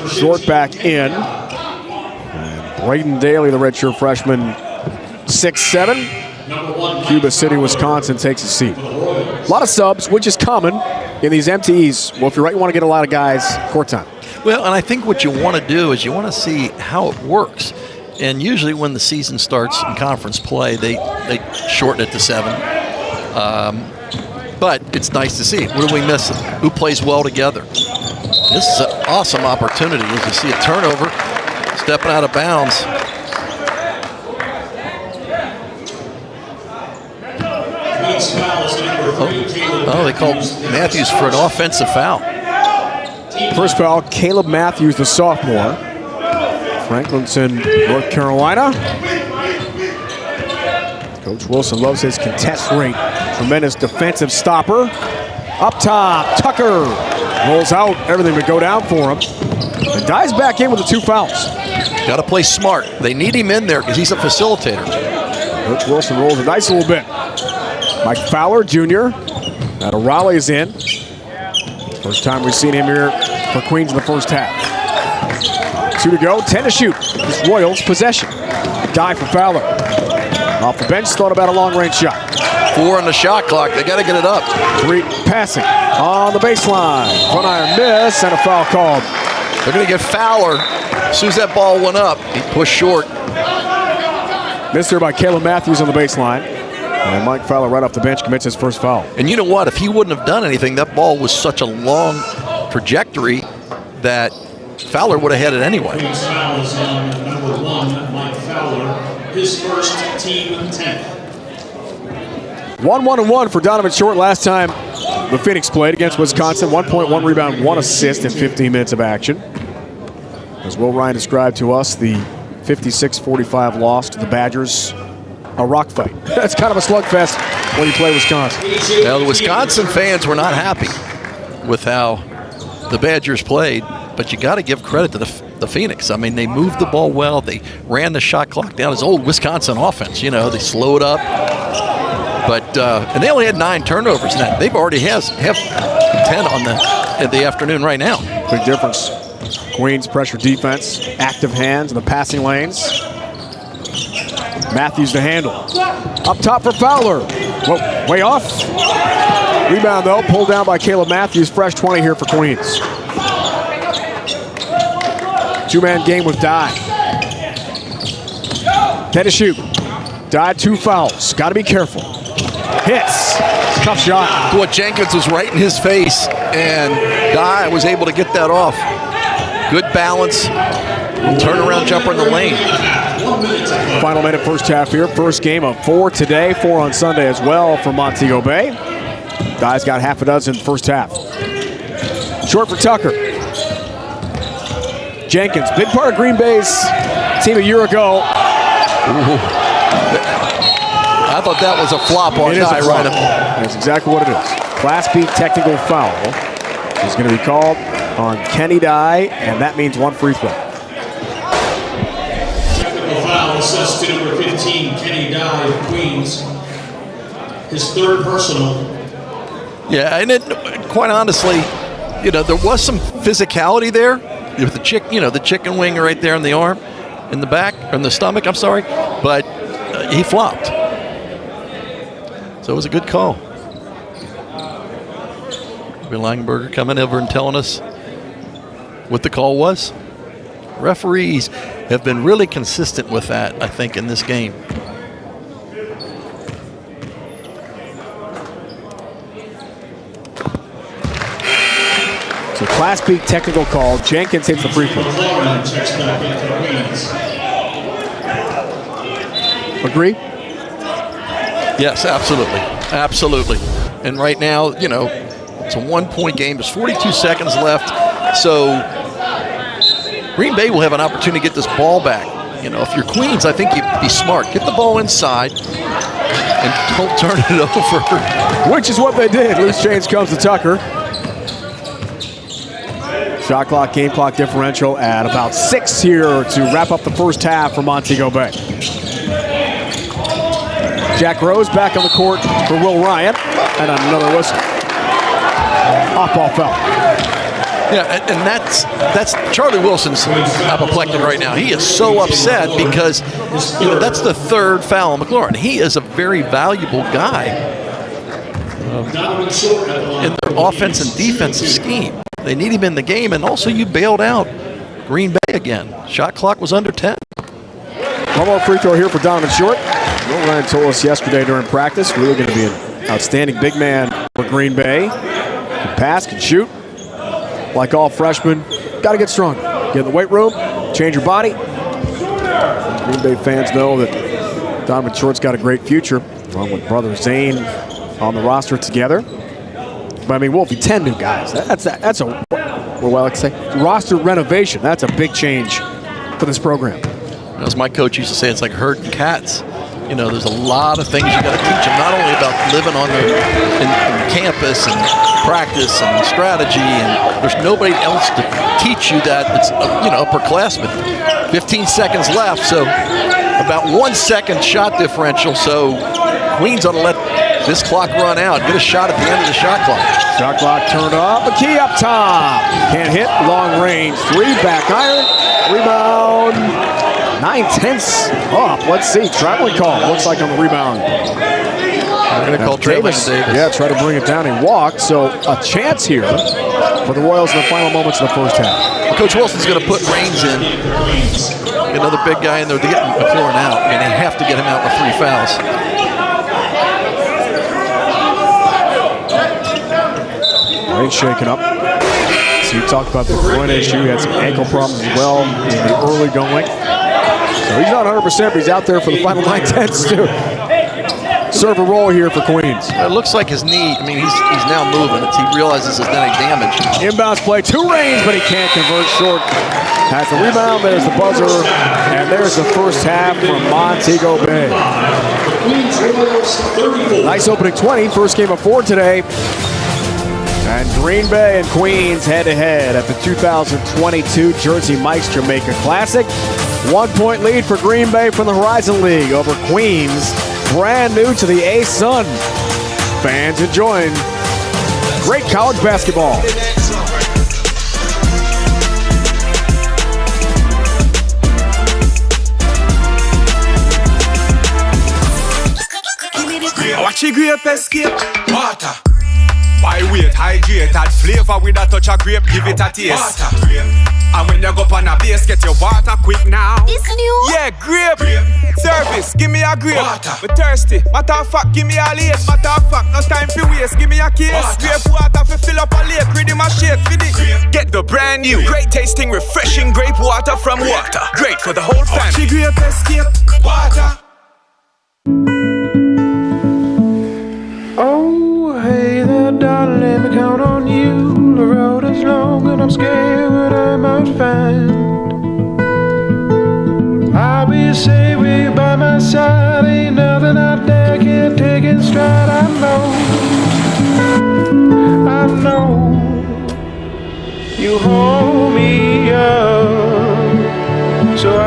Short back in. And Braden Daly, the redshirt freshman, 6'7". Cuba City, Wisconsin takes a seat. A lot of subs, which is common in these MTEs. Well, if you're right, you want to get a lot of guys court time. Well, and I think what you want to do is you want to see how it works. And usually when the season starts in conference play, they shorten it to 7. But it's nice to see. What are we missing? Who plays well together? This is an awesome opportunity as you see a turnover, stepping out of bounds. Oh, they called Matthews for an offensive foul. First foul, Caleb Matthews, the sophomore. Franklinton, North Carolina. Coach Wilson loves his contest rate. Tremendous defensive stopper. Up top, Tucker rolls out. Everything would go down for him. And dives back in with the 2 fouls. Got to play smart. They need him in there because he's a facilitator. Coach Wilson rolls a nice little bit. Mike Fowler, Jr. out of Raleigh is in. First time we've seen him here for Queens in the first half. 2 to go, 10 to shoot. It's Royals possession. Dive for Fowler. Off the bench, thought about a long-range shot. 4 on the shot clock. They got to get it up. 3 passing on the baseline. Front iron miss and a foul called. They're going to get Fowler. As soon as that ball went up, he pushed short. Missed there by Caleb Matthews on the baseline. And Mike Fowler right off the bench commits his first foul. And you know what? If he wouldn't have done anything, that ball was such a long trajectory that Fowler would have had it anyway. Fouls on number 1, Mike Fowler, his first team 10th. 1-1-1 for Donovan Short last time the Phoenix played against Wisconsin. 1 point, 1 rebound, 1 assist in 15 minutes of action. As Will Ryan described to us, the 56-45 loss to the Badgers, a rock fight. That's kind of a slugfest when you play Wisconsin. Now, the Wisconsin fans were not happy with how the Badgers played, but you got to give credit to the Phoenix. I mean, they moved the ball well. They ran the shot clock down. It's old Wisconsin offense. You know, they slowed up. But and they only had 9 turnovers now. They've already have 10 on the afternoon right now. Big difference. Queens pressure defense, active hands in the passing lanes. Matthews to handle. Up top for Fowler. Whoa, way off. Rebound though, pulled down by Caleb Matthews. Fresh 20 here for Queens. Two-man game with Dye. 10 to shoot. Dye 2 fouls. Got to be careful. Hits. Tough shot. Boy, Jenkins was right in his face, and Dye was able to get that off. Good balance. Turnaround jumper in the lane. Final minute first half here. First game of 4 today. 4 on Sunday as well for Montego Bay. Dye's got half a dozen first half. Short for Tucker. Jenkins, big part of Green Bay's team a year ago. I thought that was a flop on Dye, right? That's exactly what it is. Class B technical foul is going to be called on Kenny Dye, and that means 1 free throw. Technical foul assessed to number 15, Kenny Dye of Queens. His 3rd personal. Yeah, and quite honestly, there was some physicality there with the the chicken wing right there in the arm, in the back, or in the stomach, I'm sorry, but he flopped. So it was a good call. Bill Langenberger coming over and telling us what the call was. Referees have been really consistent with that, I think, in this game. So Class B technical call. Jenkins hits the free throw. Agree? Yes, absolutely. Absolutely. And right now, it's a 1-point game. There's 42 seconds left. So Green Bay will have an opportunity to get this ball back. If you're Queens, I think you'd be smart. Get the ball inside and don't turn it over. Which is what they did. Loose change comes to Tucker. Shot clock, game clock differential at about 6 here to wrap up the first half for Montego Bay. Jack Rose back on the court for Will Ryan, and another whistle. Off-ball foul. Yeah, and that's Charlie Wilson's apoplectic right now. He is so upset because that's the 3rd foul on McLaurin. He is a very valuable guy in their offense and defensive scheme. They need him in the game, and also you bailed out Green Bay again. Shot clock was under 10. One more free throw here for Donovan Short. Will Ryan told us yesterday during practice, really going to be an outstanding big man for Green Bay. Can pass, can shoot. Like all freshmen, got to get stronger. Get in the weight room, change your body. Green Bay fans know that Donovan Short's got a great future, along with brother Zane on the roster together. But I mean, Wolfie, 10 new guys. That's a, what do I like to say? Roster renovation. That's a big change for this program. As my coach used to say, it's like herding cats. There's a lot of things you got to teach them, not only about living on in campus and practice and strategy, and there's nobody else to teach you that. It's upperclassmen. 15 seconds left, so about 1 second shot differential. So Queens ought to let this clock run out. Get a shot at the end of the shot clock. Shot clock turned off. McKee up top. Can't hit. Long range. 3 back iron. Rebound. 9/10 up. Let's see. Traveling call. Looks like on the rebound. They're going to call Davis. Yeah, try to bring it down. He walked. So a chance here for the Royals in the final moments of the first half. Well, Coach Wilson's going to put Raines in. Another big guy in there to get McLaurin out. I mean, they have to get him out with 3 fouls. Raines shaking up. So you talked about the groin issue. He had some ankle problems as well in the early going. So he's not 100%, but he's out there for the final 9/10 too. Serve a roll here for Queens. It looks like his knee, he's now moving. He realizes there's any damage. Inbounds play to Raines, but he can't convert. Short has the rebound. There's the buzzer. And there's the first half from Montego Bay. Nice opening 20. First game of 4 today. And Green Bay and Queens head-to-head at the 2022 Jersey Mike's Jamaica Classic. 1-point lead for Green Bay from the Horizon League over Queens. Brand new to the A-Sun. Fans enjoying great college basketball. Watch your grape escape. Water. Why wait? Hydrate. Add flavor with a touch of grape. Give it a taste. Water. And when you go on a base, get your water quick now. It's new. Yeah, grape. Service, give me a grape. Water. Me thirsty. Matter of fact, give me a late. Matter of fact, no time for waste. Give me a case. Grape water for fill up a lake. Ready my shake for this. Get the brand new, great tasting, refreshing grape water from Water. Great for the whole family. Grape escape. Water. Oh, hey there, darling, let me count on you. The road is long and I'm scared what I might find. I'll be safe with you by my side. Ain't nothing out there can take it stride. I know you hold me up so I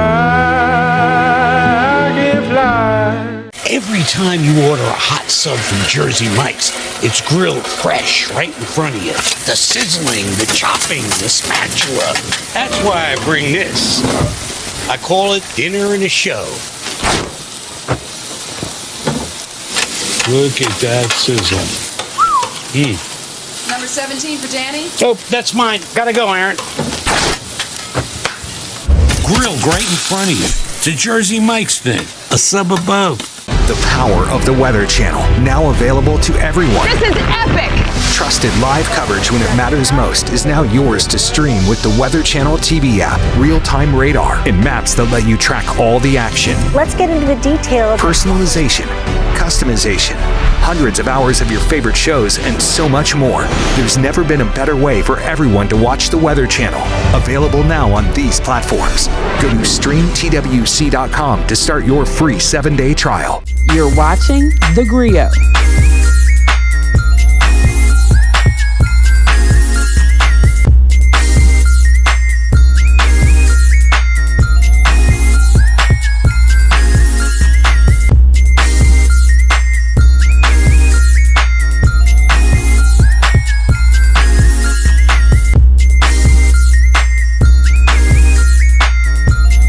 can fly. Every time you order a hot sub from Jersey Mike's, it's grilled fresh right in front of you. The sizzling, the chopping, the spatula. That's why I bring this. I call it dinner and a show. Look at that sizzle. Number 17 for Danny. Oh, that's mine. Gotta go, Aaron. Grilled right in front of you. It's a Jersey Mike's thing. A sub above. The power of the Weather Channel, now available to everyone. This is epic! Trusted live coverage when it matters most is now yours to stream with the Weather Channel TV app, real-time radar, and maps that let you track all the action. Let's get into the detail. Personalization, customization, hundreds of hours of your favorite shows, and so much more. There's never been a better way for everyone to watch the Weather Channel. Available now on these platforms. Go to streamtwc.com to start your free 7-day trial. You're watching The Griot.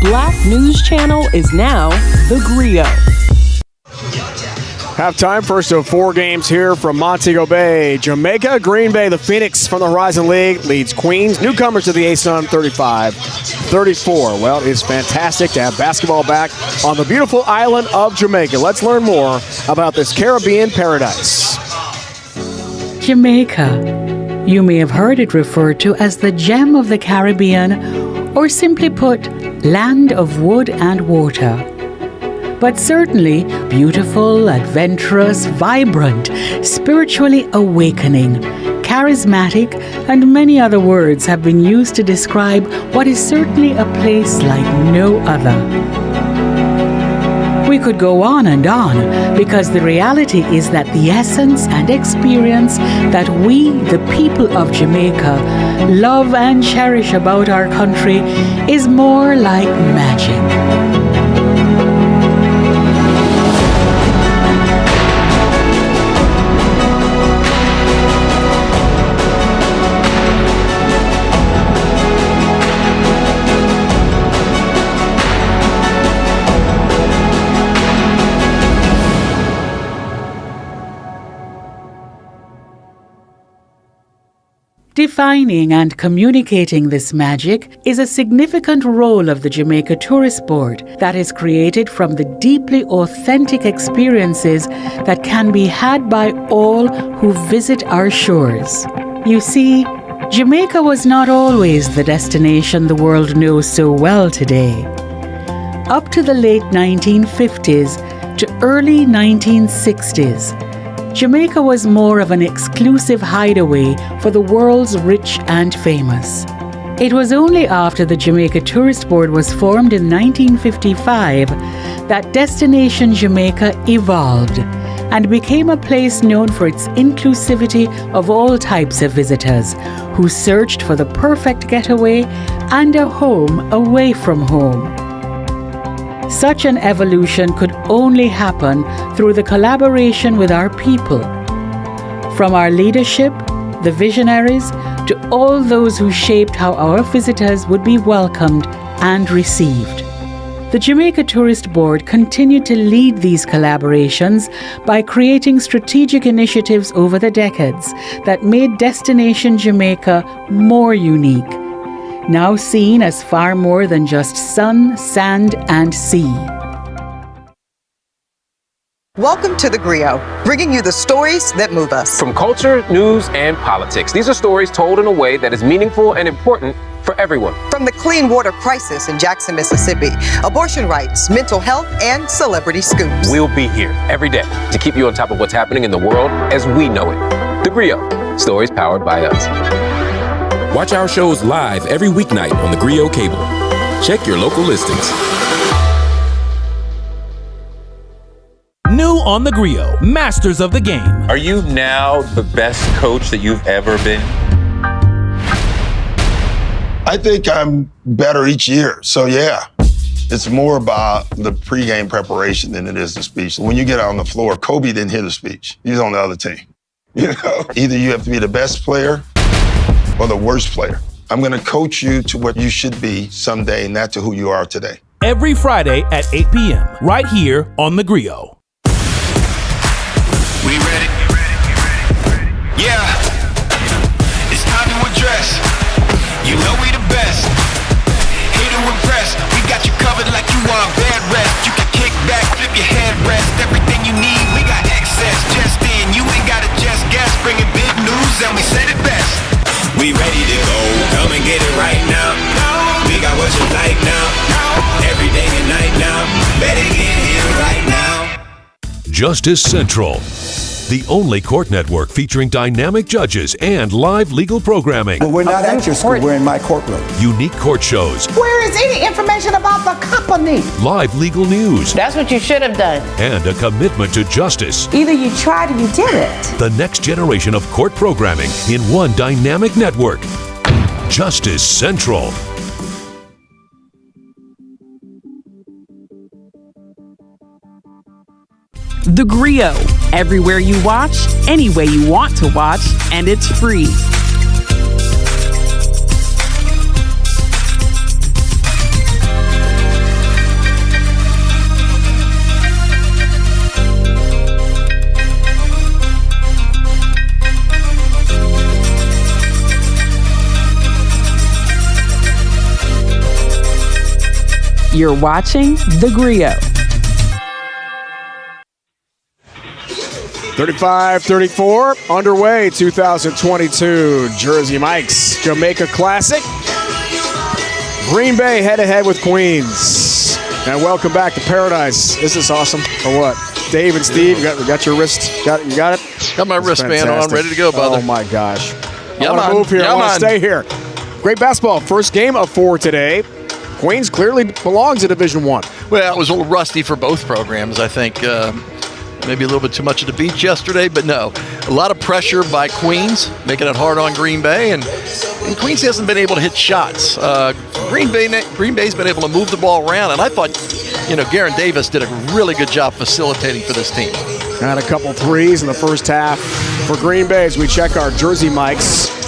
Black News Channel is now The Griot. Halftime, first of 4 games here from Montego Bay. Jamaica, Green Bay, the Phoenix from the Horizon League leads Queens. Newcomers to the A-Sun 35-34. Well, it's fantastic to have basketball back on the beautiful island of Jamaica. Let's learn more about this Caribbean paradise. Jamaica. You may have heard it referred to as the gem of the Caribbean, or simply put, land of wood and water. But certainly beautiful, adventurous, vibrant, spiritually awakening, charismatic, and many other words have been used to describe what is certainly a place like no other. We could go on and on, because the reality is that the essence and experience that we, the people of Jamaica, love and cherish about our country is more like magic. Defining and communicating this magic is a significant role of the Jamaica Tourist Board that is created from the deeply authentic experiences that can be had by all who visit our shores. You see, Jamaica was not always the destination the world knows so well today. Up to the late 1950s to early 1960s, Jamaica was more of an exclusive hideaway for the world's rich and famous. It was only after the Jamaica Tourist Board was formed in 1955 that Destination Jamaica evolved and became a place known for its inclusivity of all types of visitors who searched for the perfect getaway and a home away from home. Such an evolution could only happen through the collaboration with our people. From our leadership, the visionaries, to all those who shaped how our visitors would be welcomed and received. The Jamaica Tourist Board continued to lead these collaborations by creating strategic initiatives over the decades that made Destination Jamaica more unique, now seen as far more than just sun, sand, and sea. Welcome to The Griot, bringing you the stories that move us. From culture, news, and politics, these are stories told in a way that is meaningful and important for everyone. From the clean water crisis in Jackson, Mississippi, abortion rights, mental health, and celebrity scoops. We'll be here every day to keep you on top of what's happening in the world as we know it. The Griot, stories powered by us. Watch our shows live every weeknight on the Griot cable. Check your local listings. New on the Griot, Masters of the Game. Are you now the best coach that you've ever been? I think I'm better each year. So, yeah, it's more about the pregame preparation than it is the speech. When you get out on the floor, Kobe didn't hear the speech. He was on the other team. You know, either you have to be the best player or the worst player. I'm going to coach you to what you should be someday, not to who you are today. Every Friday at 8 p.m., right here on the Griot. We ready? Yeah. It's time to address. You know we the best. Here to impress. We got you covered like you on bed rest. You can kick back, flip your headrest. Everything you need, we got excess. Just in, you ain't gotta just guess. Bringing big news and we said it best. We ready to go. Come and get it right now. We got what you like now. Every day and night now. Better get here right now. Justice Central, the only court network featuring dynamic judges and live legal programming. Well, we're not at your school, we're in my courtroom. Unique court shows. Where is any information about the company? Live legal news. That's what you should have done. And a commitment to justice. Either you tried or you did it. The next generation of court programming in one dynamic network. Justice Central. The Griot, everywhere you watch, any way you want to watch, and it's free. You're watching The Griot. 35-34, underway 2022 Jersey Mike's Jamaica Classic. Green Bay head-to-head with Queens. And welcome back to Paradise. This is awesome. Or what? Dave and Steve, you got your wrist, you got it? Got my wristband on, ready to go, brother. Oh, my gosh. Yeah, I want to move here. I want to stay here. Great basketball. First game of 4 today. Queens clearly belongs in Division I. Well, it was a little rusty for both programs, I think. Maybe a little bit too much at the beach yesterday, but no. A lot of pressure by Queens, making it hard on Green Bay, and Queens hasn't been able to hit shots. Green Bay's been able to move the ball around, and I thought, Garen Davis did a really good job facilitating for this team. Got a couple threes in the first half for Green Bay as we check our Jersey Mike's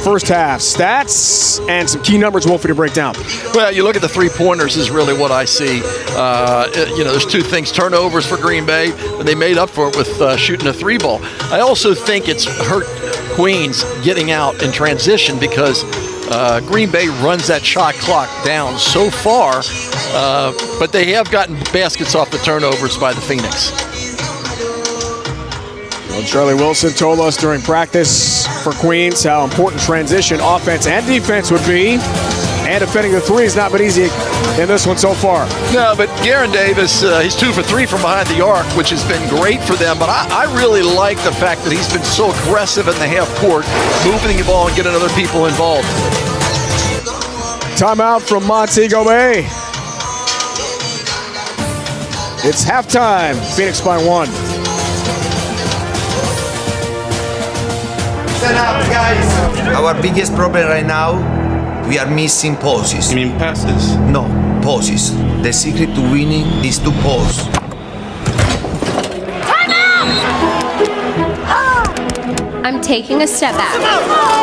first half stats and some key numbers, Wolfie, to break down. Well, you look at the three-pointers is really what I see. There's two things. Turnovers for Green Bay, but they made up for it with shooting a three ball. I also think it's hurt Queens getting out in transition because Green Bay runs that shot clock down so far, but they have gotten baskets off the turnovers by the Phoenix. Well, Charlie Wilson told us during practice for Queens how important transition offense and defense would be. And defending the three has not been easy in this one so far. No, but Garen Davis, he's 2 for 3 from behind the arc, which has been great for them. But I really like the fact that he's been so aggressive in the half court, moving the ball and getting other people involved. Timeout from Montego Bay. It's halftime. Phoenix by 1. Stand up, guys. Our biggest problem right now, we are missing pauses. You mean passes? No, pauses. The secret to winning is to pause. Time out! I'm taking a step back.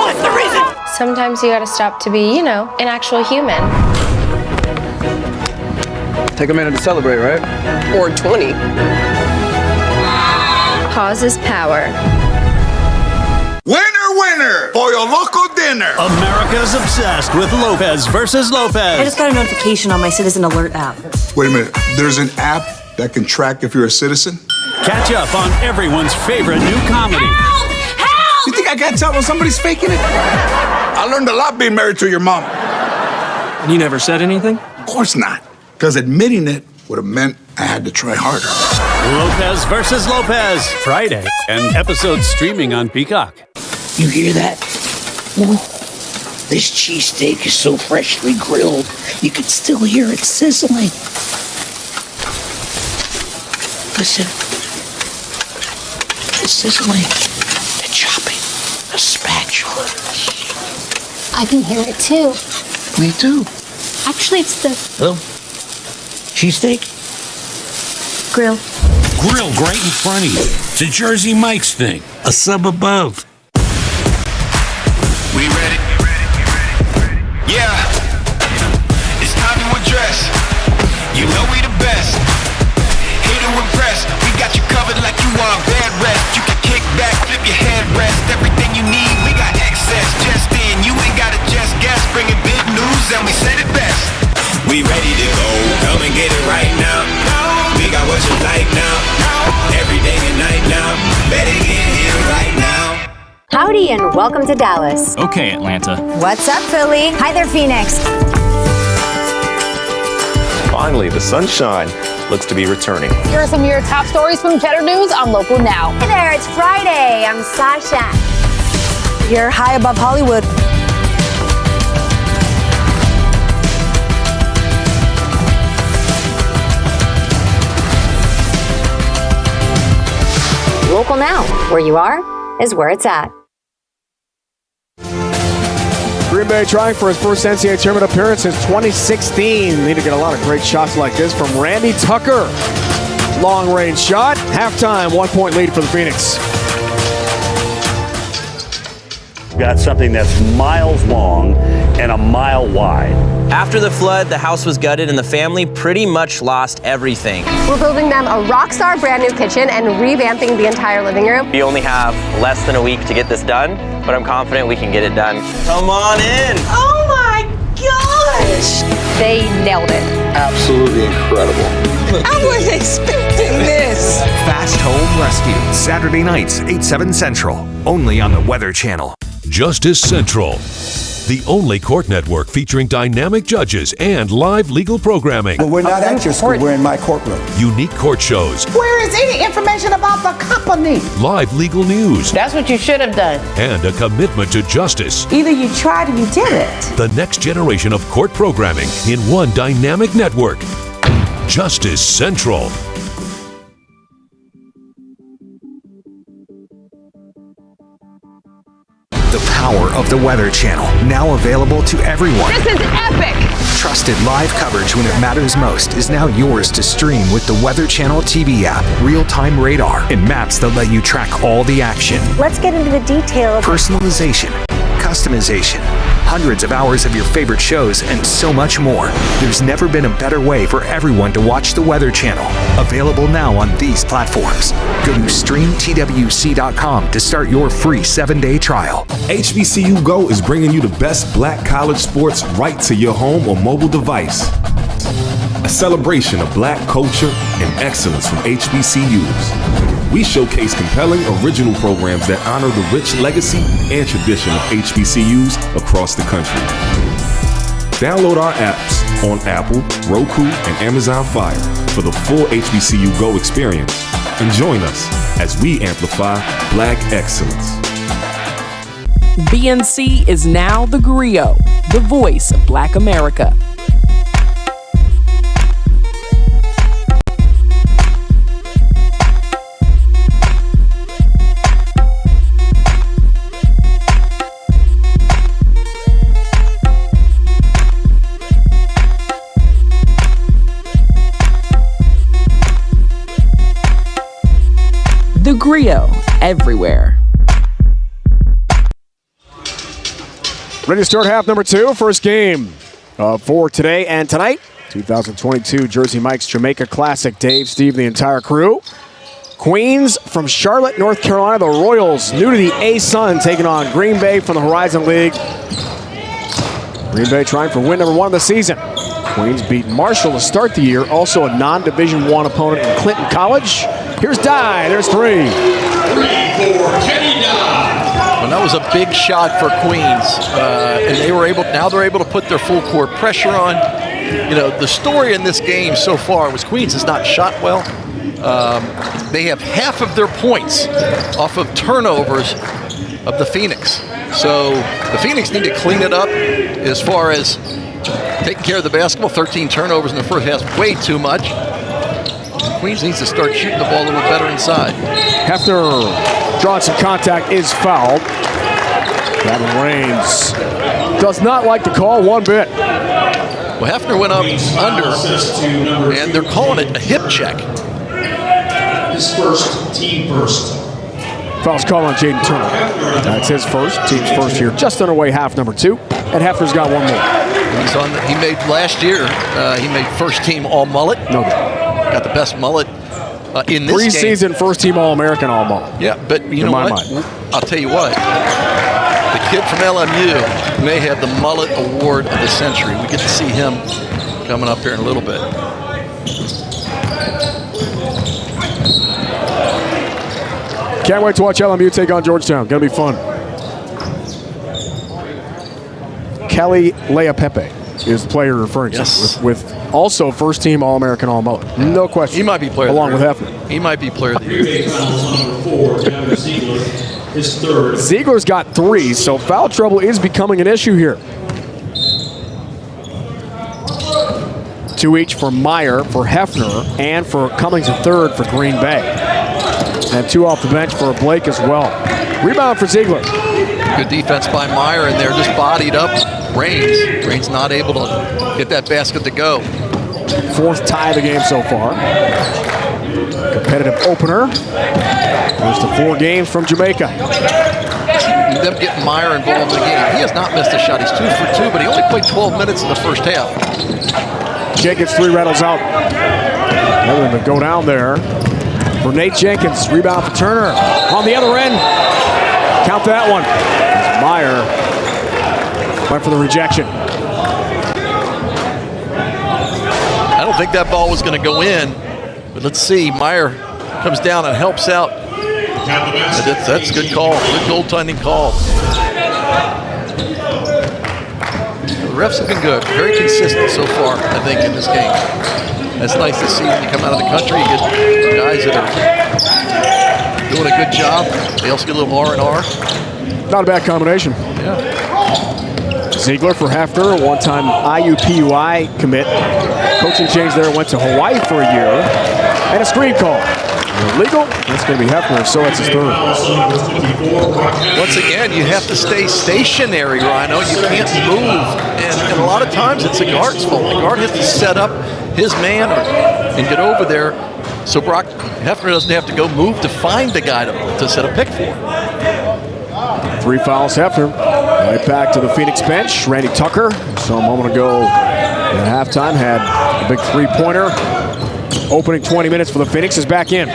What's the reason? Sometimes you gotta stop to be, an actual human. Take a minute to celebrate, right? Or 20. Pause is power. Winner, winner, Pollo Loco Day. in there. America's obsessed with Lopez versus Lopez. I just got a notification on my Citizen Alert app. Wait a minute. There's an app that can track if you're a citizen? Catch up on everyone's favorite new comedy. Help! Help! You think I can't tell when somebody's faking it? I learned a lot being married to your mom. And you never said anything? Of course not. Because admitting it would have meant I had to try harder. Lopez versus Lopez. Friday. And episodes streaming on Peacock. You hear that? This cheesesteak is so freshly grilled, you can still hear it sizzling. Listen. The sizzling, the chopping, the spatula. I can hear it too. Me too. Actually, it's the Well, cheesesteak? grill. Grill right in front of you. It's a Jersey Mike's thing. A sub above. We ready? Yeah. It's time to address. You know we the best. Here to impress. We got you covered like you on bed rest. You can kick back, flip your headrest. Everything you need, we got access. Just in, you ain't gotta just guess. Bringing big news and we said it best. We ready to go. Come and get it right now. We got what you like now. Every day and night now. Better get here right now. Howdy and welcome to Dallas. Okay, Atlanta. What's up, Philly? Hi there, Phoenix. Finally, the sunshine looks to be returning. Here are some of your top stories from Cheddar News on Local Now. Hey there, it's Friday. I'm Sasha. You're high above Hollywood. Local Now, where you are is where it's at. Green Bay trying for his first NCAA tournament appearance since 2016. Need to get a lot of great shots like this from Randy Tucker. Long range shot. Halftime, 1 point lead for the Phoenix. Got something that's miles long and a mile wide. After the flood, the house was gutted and the family pretty much lost everything. We're building them a rock-star brand new kitchen and revamping the entire living room. We only have less than a week to get this done, but I'm confident we can get it done. Come on in. Oh my gosh! They nailed it. Absolutely incredible. I wasn't expecting this. Fast Home Rescue, Saturday nights, 8/7 Central, only on the Weather Channel. Justice Central, the only court network featuring dynamic judges and live legal programming. Well, we're not at your school, we're in my courtroom. Unique court shows, Where is any information about the company? live legal news, That's what you should have done. and a commitment to justice. Either you tried or you did it. The next generation of court programming in one dynamic network. Justice Central. The power of the Weather Channel, now available to everyone. This is epic! Trusted live coverage when it matters most is now yours to stream with the Weather Channel TV app, real-time radar, and maps that let you track all the action. Let's get into the detail. Personalization, customization, hundreds of hours of your favorite shows, and so much more. There's never been a better way for everyone to watch the Weather Channel. Available now on these platforms. Go to streamtwc.com to start your free 7-day trial. HBCU Go is bringing you the best black college sports right to your home or mobile device. A celebration of black culture and excellence from HBCUs. We showcase compelling original programs that honor the rich legacy and tradition of HBCUs across the country. Download our apps on Apple, Roku, and Amazon Fire for the full HBCU Go experience and join us as we amplify black excellence. BNC is now the griot, the voice of Black America. The griot, everywhere. Ready to start half number 2. First game for today and tonight. 2022 Jersey Mike's Jamaica Classic. Dave, Steve, the entire crew. Queens from Charlotte, North Carolina. The Royals, new to the A-Sun, taking on Green Bay from the Horizon League. Green Bay trying for win number 1 of the season. Queens beat Marshall to start the year, also a non-Division I opponent in Clinton College. Here's Dye, there's 3. 3 for Kenny Dye. And that was a big shot for Queens, and they're able to put their full court pressure on. You know, the story in this game so far was Queens has not shot well. They have half of their points off of turnovers of the Phoenix. So the Phoenix need to clean it up as far as taking care of the basketball. 13 turnovers in the first half, way too much. Queens needs to start shooting the ball a little better inside. Hefner drawing some contact, is fouled. Gavin Raines does not like the call one bit. Well, Hefner went up under, and they're calling it a hip check. His first, team first. Foul's call on Jaden Turner. That's his first, team's first here. Just underway half number 2, and Hefner's got one more. He made last year, he made first team all-mullet. No good. Got the best mullet in this game. Preseason first team All-American all-mullet. Yeah, but you know what? I'll tell you what. The kid from LMU may have the mullet award of the century. We get to see him coming up here in a little bit. Can't wait to watch LMU take on Georgetown. Gonna be fun. Kelly Leapepe is the player referring to, with also first team All-American All-Mullet. No question. He might be player along with Hefner. He might be player of the year. His third. Ziegler's got 3, so foul trouble is becoming an issue here. 2 each for Meyer, for Hefner, and for Cummings a third for Green Bay. And 2 off the bench for Blake as well. Rebound for Ziegler. Good defense by Meyer, and they're just bodied up Raines. Raines not able to get that basket to go. 4th tie of the game so far. Competitive opener. First of 4 games from Jamaica. Them getting Meyer involved in the game. He has not missed a shot. He's 2 for 2, but he only played 12 minutes in the first half. Jenkins 3 rattles out. Another to go down there for Nate Jenkins. Rebound for Turner. On the other end. Count that one. As Meyer went for the rejection. I don't think that ball was going to go in, but let's see. Meyer comes down and helps out. That's a good call. Good goaltending call. The refs have been good. Very consistent so far, I think, in this game. That's nice to see when you come out of the country. You get guys that are doing a good job. They also get a little R&R. Not a bad combination. Yeah. Ziegler for Hefner, a one-time IUPUI commit. Coaching change there, went to Hawaii for a year. And a screen call. Illegal. That's going to be Hefner, so it's his third. Once again, you have to stay stationary, Rhino. You can't move. And a lot of times it's the guard's fault. The guard has to set up his man and get over there so Brock Hefner doesn't have to go move to find the guy to set a pick for. 3 fouls, Hefner. Right back to the Phoenix bench. Randy Tucker, so a moment ago at halftime, had a big 3-pointer. Opening 20 minutes for the Phoenix is back in.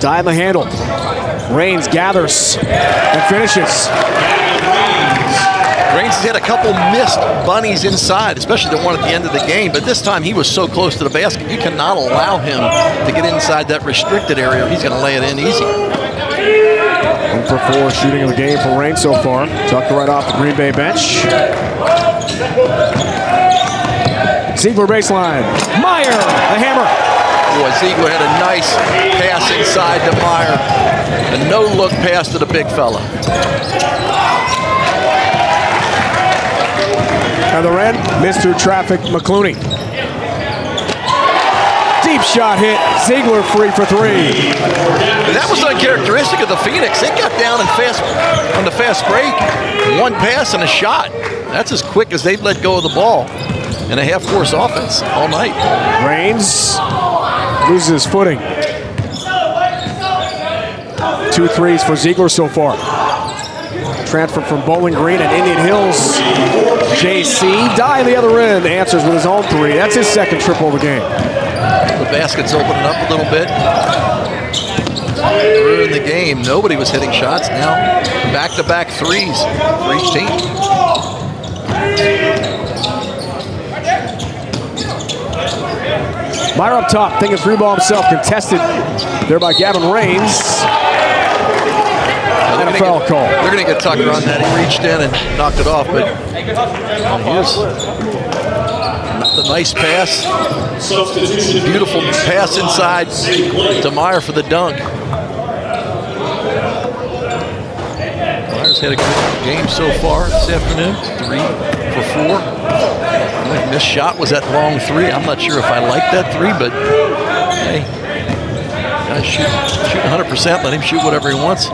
Die in the handle. Raines gathers and finishes. Raines has had a couple missed bunnies inside, especially the one at the end of the game, but this time he was so close to the basket, you cannot allow him to get inside that restricted area. He's going to lay it in easy. 1 for 4 shooting in the game for Raines so far. Tucker right off the Green Bay bench. Ziegler baseline. Meyer, the hammer. Boy, Ziegler had a nice pass inside to Meyer. A no-look pass to the big fella. Other end, Mr. Traffic McClooney. Deep shot hit. Ziegler free for 3. That was uncharacteristic of the Phoenix. They got down and on the fast break. 1 pass and a shot. That's as quick as they've let go of the ball in a half-course offense all night. Raines loses his footing. 2 threes for Ziegler so far. Transfer from Bowling Green and Indian Hills. JC, Die on the other end, answers with his own 3. That's his second triple of the game. The basket's opening up a little bit. Early in the game, nobody was hitting shots. Now, back-to-back threes for each team. Meyer up top, thinking three ball himself, contested there by Gavin Raines. And a foul call. They're going to get Tucker on that. He reached in and knocked it off, but here's the nice pass. Beautiful pass inside to Meyer for the dunk. Meyer's had a good game so far this afternoon. 3 for 4. The only missed shot was that long three. I'm not sure if I like that three, but hey, guys shoot 100%. Let him shoot whatever he wants.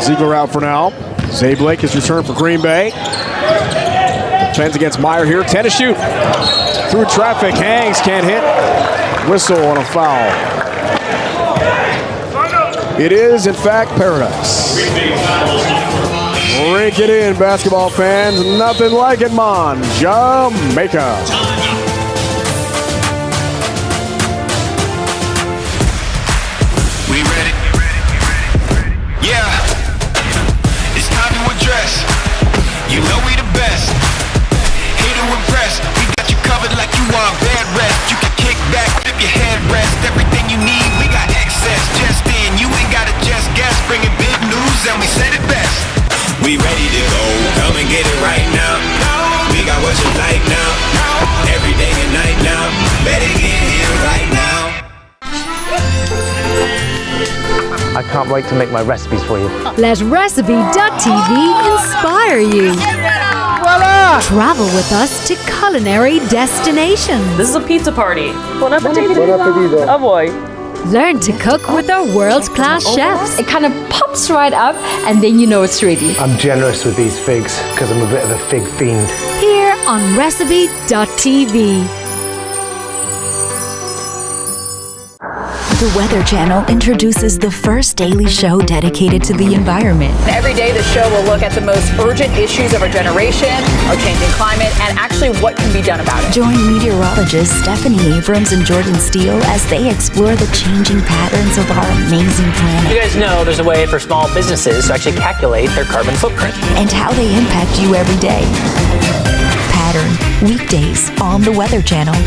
Ziegler out for now. Zay Blake has returned for Green Bay. Defends against Meyer here. 10 to shoot. Through traffic. Hangs, can't hit. Whistle on a foul. It is, in fact, Paradise. Rink it in, basketball fans. Nothing like it, Mon. Jamaica. We ready? Yeah. It's time to address. You know we the best. Here to impress. We got you covered like you want bed rest. You can kick back, flip your head rest. Everything you need, we got excess. Just in, you ain't gotta just guess. Bringing big news and we said it best. We ready to go, come and get it right now. We got what you like now. Every day and night now. Better get here right now. I can't wait to make my recipes for you. Let Recipe.tv inspire you. Voila! Travel with us to culinary destinations. This is a pizza party. Bon appetito. Bon appetito. Oh boy. Learn to cook with our world-class chefs. It kind of pops right up, and then you know it's ready. I'm generous with these figs because I'm a bit of a fig fiend. Here on Recipe.tv. The Weather Channel introduces the first daily show dedicated to the environment. Every day, the show will look at the most urgent issues of our generation, our changing climate, and actually what can be done about it. Join meteorologists Stephanie Abrams and Jordan Steele as they explore the changing patterns of our amazing planet. You guys know there's a way for small businesses to actually calculate their carbon footprint. And how they impact you every day. Pattern, weekdays on the Weather Channel.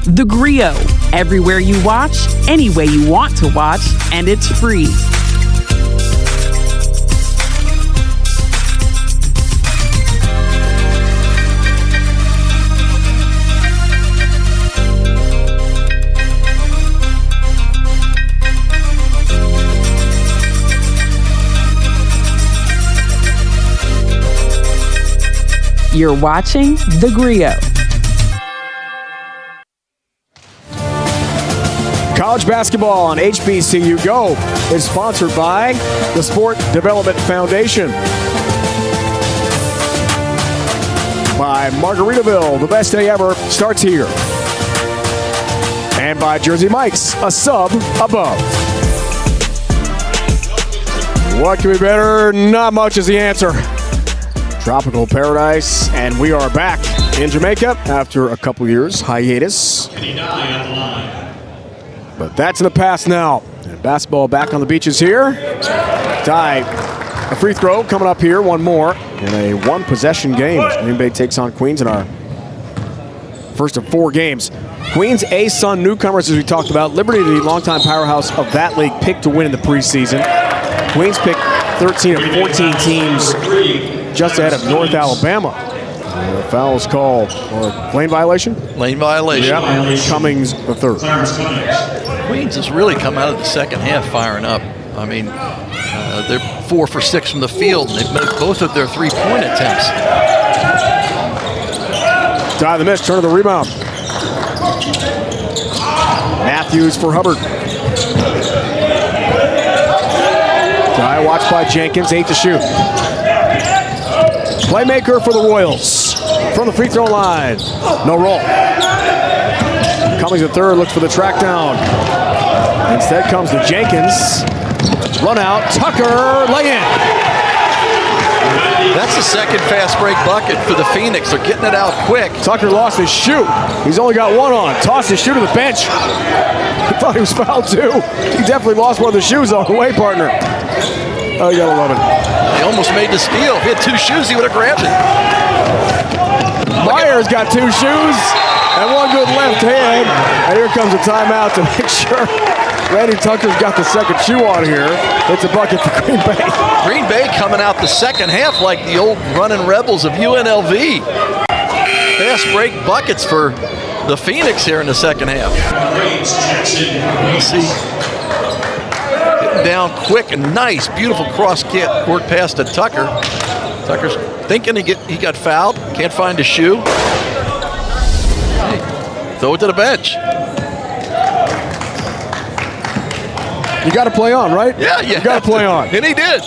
The Griot, everywhere you watch, any way you want to watch, and it's free. You're watching The Griot. College basketball on HBCU Go is sponsored by the Sport Development Foundation. By Margaritaville, the best day ever starts here. And by Jersey Mike's, a sub above. What can be better? Not much is the answer. Tropical paradise, and we are back in Jamaica after a couple years hiatus. But that's in the past now. And basketball back on the beaches here. Ty, a free throw coming up here, one more in a one-possession game as Green Bay takes on Queens in our first of 4 games. Queens A-Sun newcomers, as we talked about. Liberty, the longtime powerhouse of that league, picked to win in the preseason. Queens picked 13 of 14 teams just ahead of North Alabama. The foul is called, or lane violation? Lane violation. Yeah, Cummings the third. Queens has really come out of the second half firing up. I mean, they're 4 for 6 from the field, and they've made both of their three-point attempts. Tie the miss, turn of the rebound. Matthews for Hubbard. Tie watched by Jenkins, 8 to shoot. Playmaker for the Royals from the free throw line. No roll. Cummings the third, looks for the track down. Instead comes to Jenkins. Run out, Tucker, lay in. That's the second fast break bucket for the Phoenix. They're getting it out quick. Tucker lost his shoe. He's only got one on. Tossed his shoe to the bench. He thought he was fouled too. He definitely lost one of the shoes on the way, partner. Oh, you gotta love it. He almost made the steal. If he had 2 shoes, he would have grabbed it. Myers got 2 shoes and one good left hand. And here comes a timeout to make sure Randy Tucker's got the second shoe on here. It's a bucket for Green Bay. Green Bay coming out the second half like the old running Rebels of UNLV. Fast break buckets for the Phoenix here in the second half. You see, getting down quick and nice, beautiful cross-court pass to Tucker. Tucker's thinking he got fouled, can't find a shoe. Hey, throw it to the bench. You got to play on, right? Yeah, you got to play on. And he did.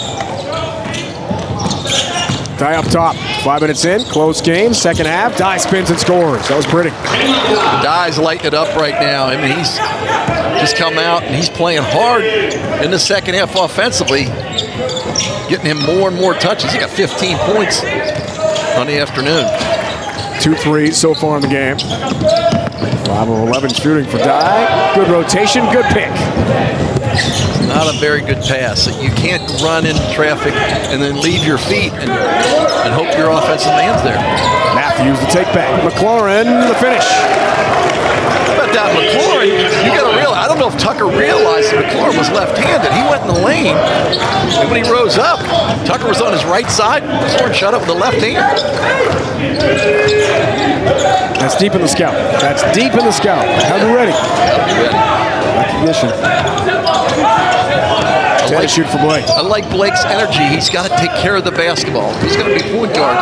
Dye up top. 5 minutes in, close game, second half. Dye spins and scores. That was pretty. Dye's lighting it up right now. I mean, he's just come out and he's playing hard in the second half offensively, getting him more and more touches. He got 15 points on the afternoon. 2 threes so far in the game. 5 of 11 shooting for Dye. Good rotation, good pick. Not a very good pass. You can't run in traffic and then leave your feet and hope your offensive man's there. Matthews the take back. McLaurin the finish. How about that? McLaurin, you got to realize, I don't know if Tucker realized that McLaurin was left-handed. He went in the lane, and when he rose up, Tucker was on his right side. McLaurin shut up with the left hand. That's deep in the scout. That's deep in the scout. Have you ready? Recognition. Shoot for Blake. I like Blake's energy. He's got to take care of the basketball. He's going to be point guard.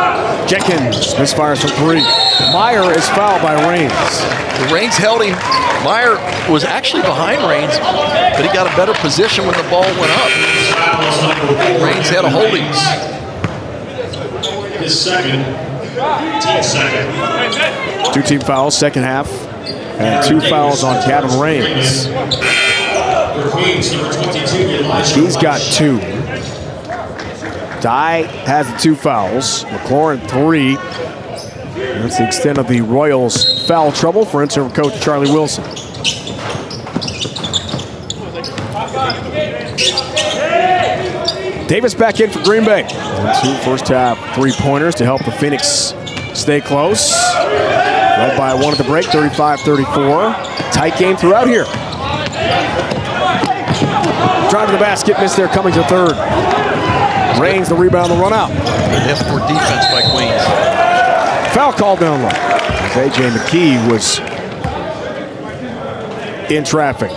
Jenkins misfires from 3. Meyer is fouled by Raines. Raines held him. Meyer was actually behind Raines, but he got a better position when the ball went up. Raines had a holding. His second. Team second. 2 team fouls, second half. And 2 fouls on Gavin Raines. He's got 2. Dye has the 2 fouls. McLaurin 3. That's the extent of the Royals' foul trouble for interim coach Charlie Wilson. Davis back in for Green Bay. And 2 first half 3-pointers to help the Phoenix stay close. Led by 1 at the break, 35-34. Tight game throughout here. Drive to the basket, missed there, coming to third. Raines the rebound, the run out. Half-court defense by Queens. Foul called down low. A.J. McKee was in traffic.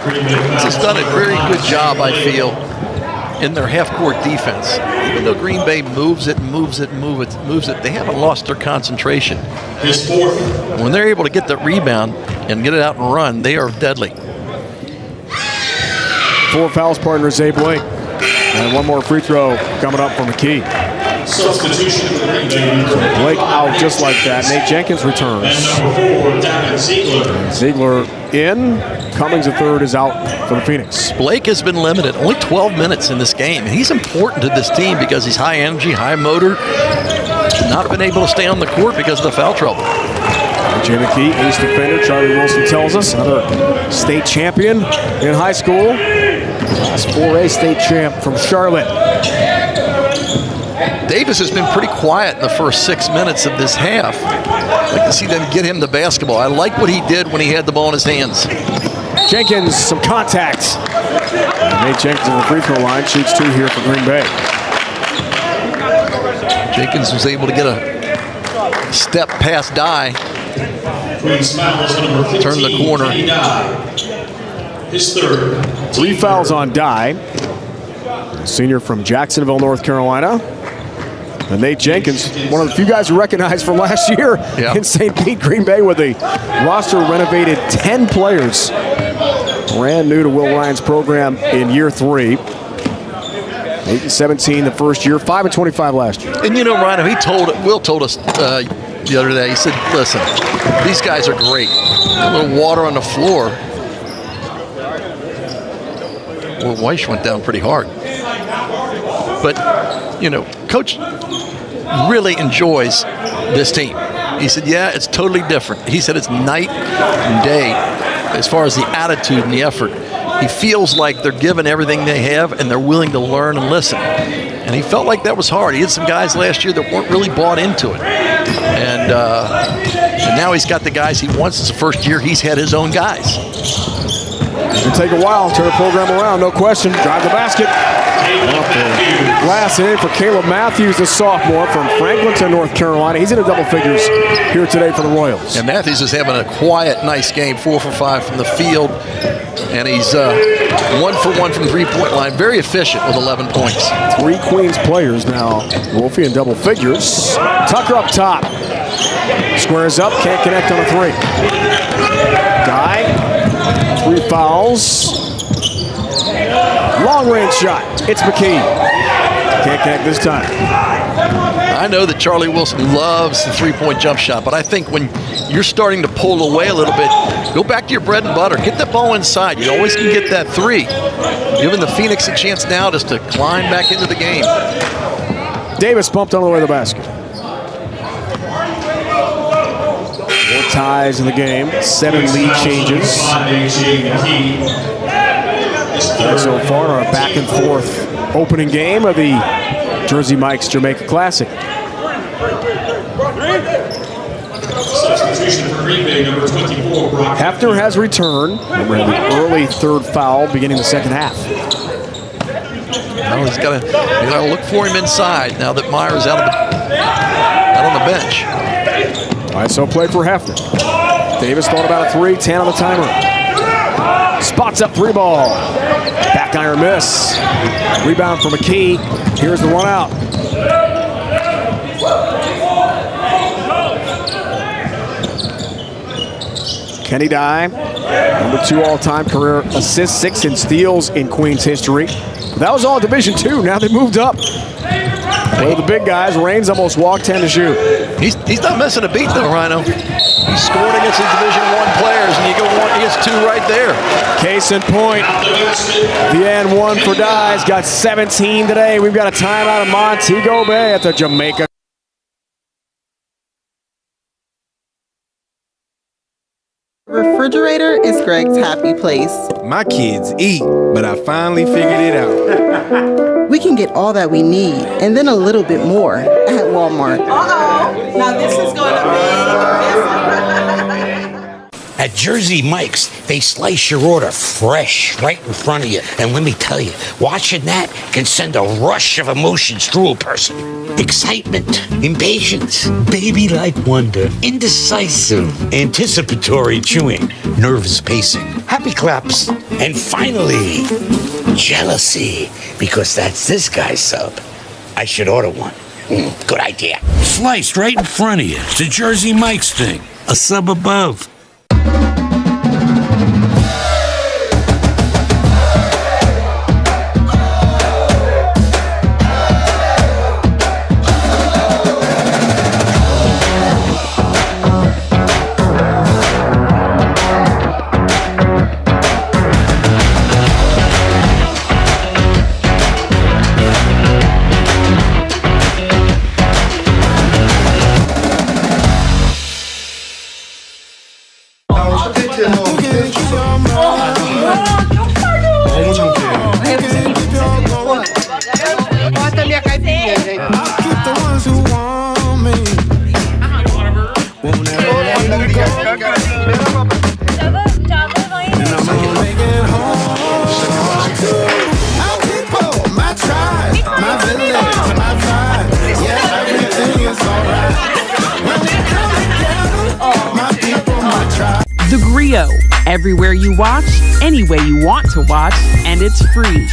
He's just done a very good job, I feel, in their half-court defense. Even though Green Bay moves it, they haven't lost their concentration. His fourth. When they're able to get that rebound and get it out and run, they are deadly. 4 fouls, partner, Zay Blake. And 1 more free throw coming up from McKee. Substitution for Green Bay. Blake out just like that. Nate Jenkins returns. And Ziegler in. Cummings at third is out for the Phoenix. Blake has been limited, only 12 minutes in this game. And he's important to this team because he's high energy, high motor. Not been able to stay on the court because of the foul trouble. A.J. McKee, ace defender, Charlie Wilson tells us. Another state champion in high school. Class 4A state champ from Charlotte. Davis has been pretty quiet in the first 6 minutes of this half. I'd like to see them get him the basketball. I like what he did when he had the ball in his hands. Jenkins, some contact. Nate Jenkins on the free throw line, shoots 2 here for Green Bay. Jenkins was able to get a step past Dye. Turn the corner. His third. 3 fouls on Dye. Senior from Jacksonville, North Carolina. And Nate Jenkins, one of the few guys who recognized from last year in St. Pete, Green Bay, with a roster renovated 10 players. Brand new to Will Ryan's program in year 3. 8-17 the first year, 5-25 last year. And you know, Rhino, Will told us the other day, he said, listen, these guys are great. A little water on the floor. Well, Weiss went down pretty hard. But, Coach really enjoys this team. He said, yeah, it's totally different. He said it's night and day as far as the attitude and the effort. He feels like they're giving everything they have and they're willing to learn and listen. And he felt like that was hard. He had some guys last year that weren't really bought into it. And now he's got the guys he wants. It's the first year he's had his own guys. It'll take a while to turn the program around, no question. Drive the basket. Glass in for Caleb Matthews, the sophomore from Franklinton, North Carolina. He's in the double figures here today for the Royals. And Matthews is having a quiet, nice game, 4 for 5 from the field. And he's 1 for 1 from the three-point line. Very efficient with 11 points. 3 Queens players now. Wolfie in double figures. Tucker up top. Squares up, can't connect on a 3. Guy, 3 fouls. Long range shot. It's McKee. Can't connect this time. I know that Charlie Wilson loves the three-point jump shot, but I think when you're starting to pull away a little bit, go back to your bread and butter. Get the ball inside. You always can get that 3. Giving the Phoenix a chance now just to climb back into the game. Davis bumped on the way to the basket. 4 ties in the game. 7 lead changes. So far, our back and forth opening game of the Jersey Mike's Jamaica Classic. Substitution for Green Bay, number 24, Brock. Hefner has returned. Remember, the early 3rd foul beginning the second half. Now he's got to look for him inside now that Meyer's out on the bench. ISO play for Hefner. Davis thought about a 3, 10 on the timer. Spots up 3 ball. Back iron miss. Rebound for McKee. Here's the run out. Kenny Dye, number 2 all-time career assists, 6 in steals in Queens history. That was all Division II. Now they moved up. One of the big guys. Reigns almost walked 10 to shoot. He's not missing a beat though, Rhino. He scored against the Division I players, and you go 1 against 2 right there. Case in point. The and 1 for Dye's. Got 17 today. We've got a timeout of Montego Bay at the Jamaica. Refrigerator is Greg's happy place. My kids eat, but I finally figured it out. We can get all that we need and then a little bit more at Walmart. Uh-oh. Now this is going to be At Jersey Mike's, they slice your order fresh right in front of you. And let me tell you, watching that can send a rush of emotions through a person. Excitement, impatience, baby-like wonder, indecisive, anticipatory chewing, nervous pacing, happy claps, and finally, jealousy, because that's this guy's sub. I should order one. Good idea. Sliced right in front of you. It's a Jersey Mike's thing. A sub above. The Griot, everywhere you watch, any way you want to watch, and it's free.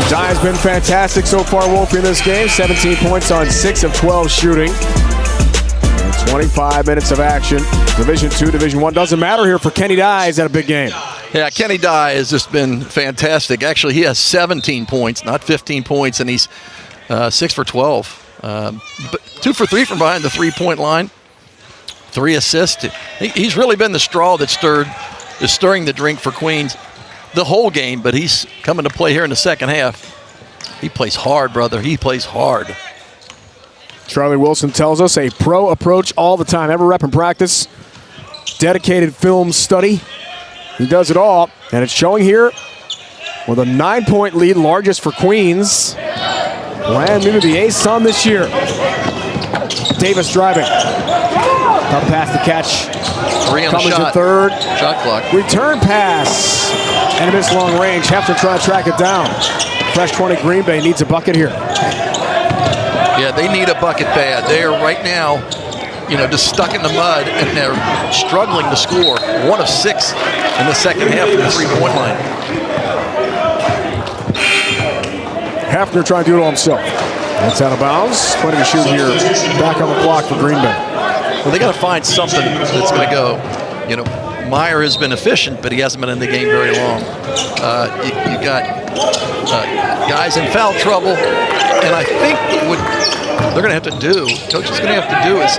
Dye's been fantastic so far, Wolfie, in this game. 17 points on 6 of 12 shooting. It's 25 minutes of action. Division II, Division I. Doesn't matter here for Kenny Dye. He's had a big game. Yeah, Kenny Dye has just been fantastic. Actually, he has 17 points, not 15 points, and he's 6 for 12. But 2 for 3 from behind the three-point line. 3 assists. He's really been the straw that is stirring the drink for Queens the whole game, but he's coming to play here in the second half. He plays hard, brother. He plays hard. Charlie Wilson tells us a pro approach all the time. Every rep in practice. Dedicated film study. He does it all, and it's showing here with a 9-point lead, largest for Queens. Brand new to the A-Sun this year. Davis driving. Up past the catch. 3 on the shot. To third. Shot clock. Return pass. And a miss long range. Hefner trying to track it down. Fresh 20 Green Bay needs a bucket here. Yeah, they need a bucket bad. They are right now, just stuck in the mud, and they're struggling to score. 1 of 6 in the second half from the three-point line. Hefner trying to do it all himself. That's out of bounds. 20 to shoot here. Back on the clock for Green Bay. Well, they got to find something that's going to go. Meyer has been efficient, but he hasn't been in the game very long. You got guys in foul trouble, and I think what they're going to have to do, coach is going to have to do is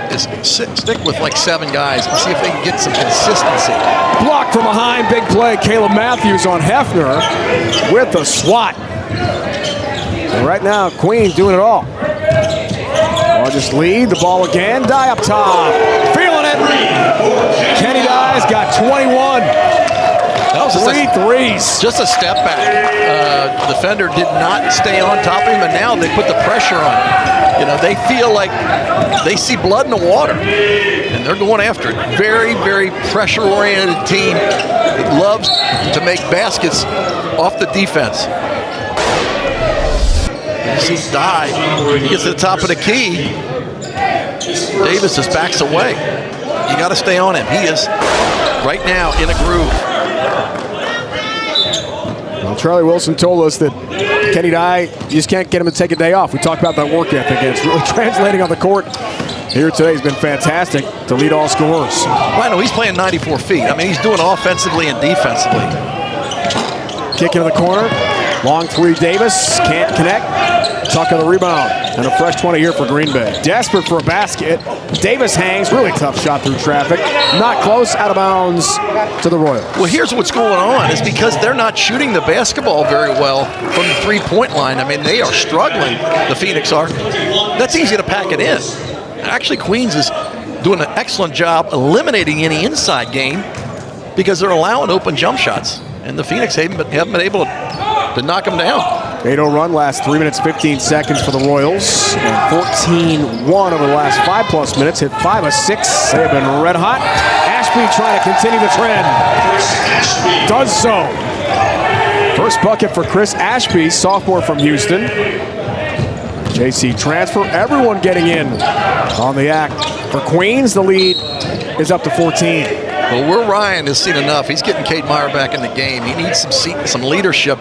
stick with like 7 guys and see if they can get some consistency. Block from behind, big play. Caleb Matthews on Hefner with the swat. And right now, Queens doing it all. Largest lead, the ball again. Dye up top. Feeling it. Kenny Dye's got 21. That was 3 threes. Just a step back. The defender did not stay on top of him, and now they put the pressure on. They feel like they see blood in the water, and they're going after it. Very, very pressure-oriented team that loves to make baskets off the defense. You see Dye, he gets to the top of the key. Davis just backs away. You got to stay on him. He is right now in a groove. Well, Charlie Wilson told us that Kenny Dye, you just can't get him to take a day off. We talked about that work ethic, and it's really translating on the court. Here today, he's been fantastic to lead all scorers. I know he's playing 94 feet. I mean, he's doing offensively and defensively. Kick into the corner. Long 3, Davis can't connect. Tuck on the rebound. And a fresh 20 here for Green Bay. Desperate for a basket. Davis hangs. Really tough shot through traffic. Not close. Out of bounds to the Royals. Well, here's what's going on. Is because they're not shooting the basketball very well from the three-point line. I mean, they are struggling. The Phoenix are. That's easy to pack it in. Actually, Queens is doing an excellent job eliminating any inside game because they're allowing open jump shots. And the Phoenix haven't been able to knock them down. 8-0 run, last 3 minutes, 15 seconds for the Royals. And 14-1 over the last 5+ minutes. Hit 5 of 6. They have been red hot. Ashby trying to continue the trend. Does so. First bucket for Chris Ashby, sophomore from Houston. JC transfer. Everyone getting in on the act. For Queens, the lead is up to 14. Well, Will Ryan has seen enough. He's getting Cade Meyer back in the game. He needs some leadership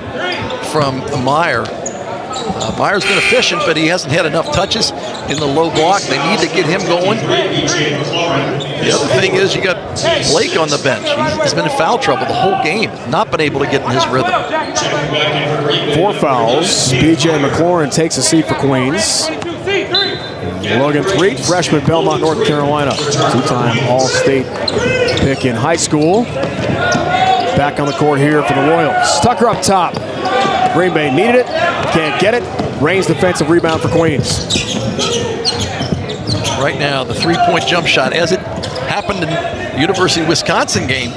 from Meyer. Meyer's been efficient, but he hasn't had enough touches in the low block. They need to get him going. The other thing is you got Blake on the bench. He's been in foul trouble the whole game, not been able to get in his rhythm. 4 fouls. B.J. McLaurin takes a seat for Queens. Logan Threet, freshman, Belmont, North Carolina. 2-time All-State pick in high school. Back on the court here for the Royals. Tucker up top. Green Bay needed it. Can't get it. Raines defensive rebound for Queens. Right now, the three-point jump shot, as it happened in the University of Wisconsin game,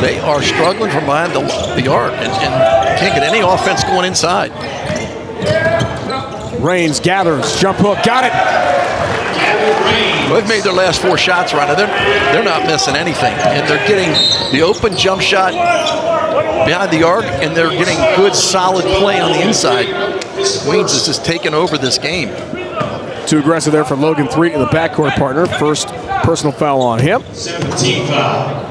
they are struggling from behind the arc and can't get any offense going inside. Raines gathers, jump hook, got it. Well, they've made their last 4 shots, Rhino. They're not missing anything, and they're getting the open jump shot behind the arc, and they're getting good, solid play on the inside. Queens is just taking over this game. Too aggressive there for Logan Threet and the backcourt partner. First personal foul on him. 17 foul.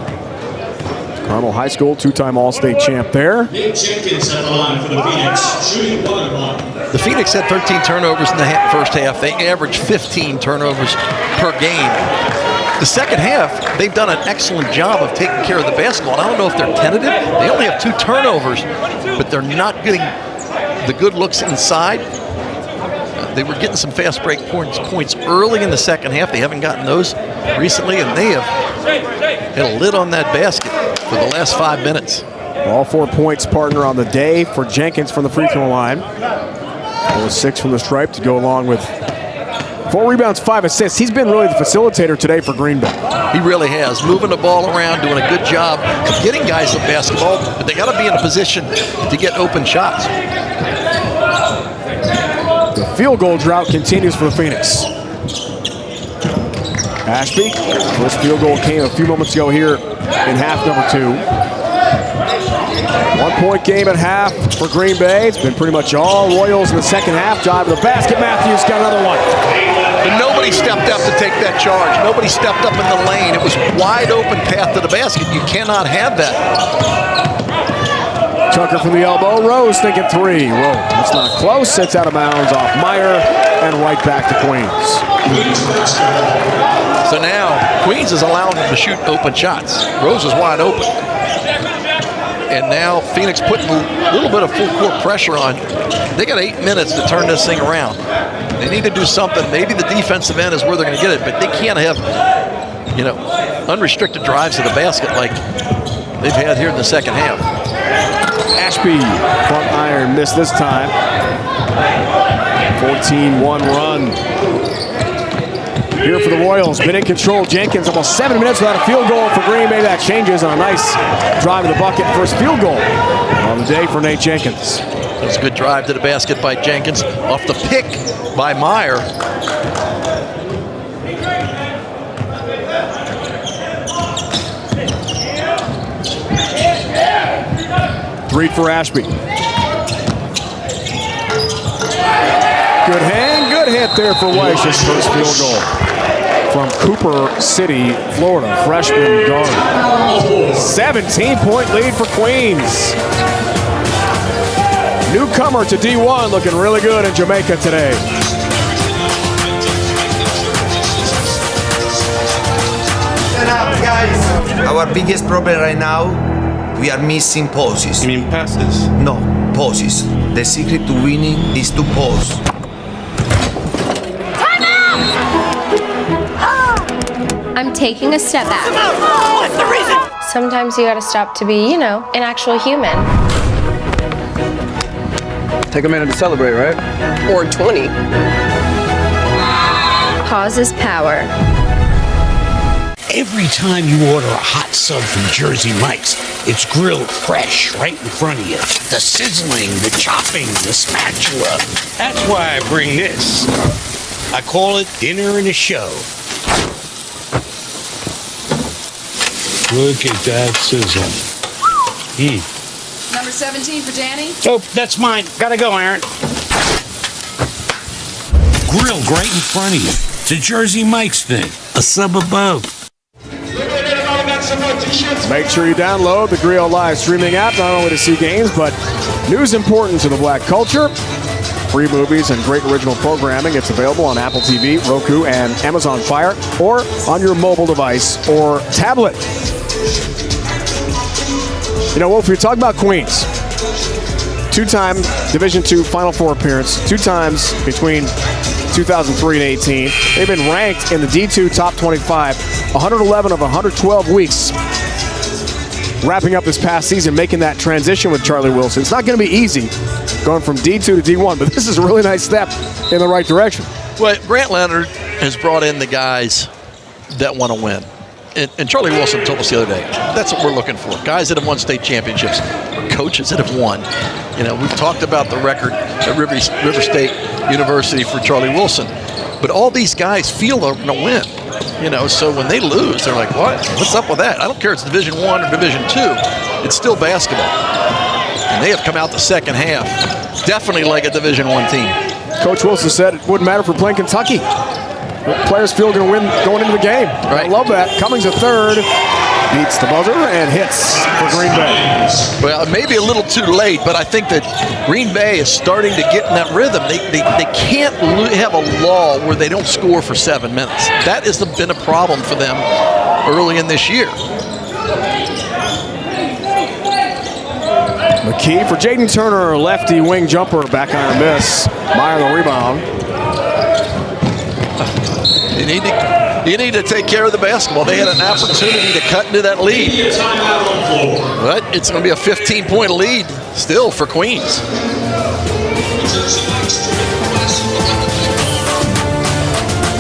Carmel High School, 2-time All-State champ there. Nick Jenkins at the line for the Phoenix, shooting 1 of 1. The Phoenix had 13 turnovers in the first half. They averaged 15 turnovers per game. The second half, they've done an excellent job of taking care of the basketball. And I don't know if they're tentative. They only have 2 turnovers, but they're not getting the good looks inside. They were getting some fast break points early in the second half. They haven't gotten those recently, and they have had a lid on that basket for the last 5 minutes. All 4 points partner on the day for Jenkins from the free throw line. 6 from the stripe to go along with 4 rebounds, 5 assists. He's been really the facilitator today for Green Bay. He really has. Moving the ball around, doing a good job of getting guys the basketball, but they got to be in a position to get open shots. The field goal drought continues for the Phoenix. Ashby, first field goal came a few moments ago here in half number 2. 1-point game at half for Green Bay. It's been pretty much all Royals in the second half. Drive to the basket. Matthews got another one. But nobody stepped up to take that charge. Nobody stepped up in the lane. It was wide open path to the basket. You cannot have that. Tucker from the elbow. Rose thinking 3. Whoa, that's not close. It's out of bounds off Meyer and right back to Queens. So now Queens is allowing them to shoot open shots. Rose is wide open. And now Phoenix putting a little bit of full court pressure on. They got 8 minutes to turn this thing around. They need to do something. Maybe the defensive end is where they're going to get it, but they can't have, unrestricted drives to the basket like they've had here in the second half. Ashby, front iron, missed this time. 14-1 run. Here for the Royals, been in control. Jenkins almost 7 minutes without a field goal for Green Bay. That changes on a nice drive to the bucket. First field goal on the day for Nate Jenkins. That's a good drive to the basket by Jenkins. Off the pick by Meyer. Three for Ashby. Good hand, good hit there for Weiss. His first field goal from Cooper City, Florida. Freshman guard. 17-point lead for Queens. Newcomer to D1 looking really good in Jamaica today. Guys, our biggest problem right now, we are missing poses. You mean passes? No, poses. The secret to winning is to pose. I'm taking a step back. What's the reason? Sometimes you gotta stop to be, an actual human. Take a minute to celebrate, right? Or 20. Pause is power. Every time you order a hot sub from Jersey Mike's, it's grilled fresh right in front of you. The sizzling, the chopping, the spatula. That's why I bring this. I call it dinner and a show. Look at that sizzle. Number 17 for Danny. Oh, that's mine. Gotta go, Aaron. Grilled right in front of you. It's a Jersey Mike's thing. A sub above. Make sure you download the Griot Live streaming app, not only to see games, but news important to the black culture. Free movies and great original programming. It's available on Apple TV, Roku, and Amazon Fire, or on your mobile device or tablet. Wolf, you're talking about Queens. 2-time Division II Final Four appearance, 2 times between 2003 and 18. They've been ranked in the D2 top 25, 111 of 112 weeks. Wrapping up this past season, making that transition with Charlie Wilson. It's not going to be easy going from D2 to D1, but this is a really nice step in the right direction. Well, Grant Leonard has brought in the guys that want to win. And Charlie Wilson told us the other day, that's what we're looking for. Guys that have won state championships, coaches that have won. We've talked about the record at River State University for Charlie Wilson. But all these guys feel they're going to win. So when they lose, they're like, what? What's up with that? I don't care if it's Division I or Division II. It's still basketball. And they have come out the second half, definitely like a Division I team. Coach Wilson said it wouldn't matter if we're playing Kentucky. The players feel going to win going into the game. Right. I love that. Cummings a third. beats the buzzer and hits for Green Bay. Well, it may be a little too late, but I think that Green Bay is starting to get in that rhythm. They can't have a lull where they don't score for 7 minutes. That has been a problem for them early in this year. McKee for Jaden Turner, lefty wing jumper, back on a miss. Meyer the rebound. You need to take care of the basketball. They had an opportunity to cut into that lead. But it's going to be a 15-point lead still for Queens.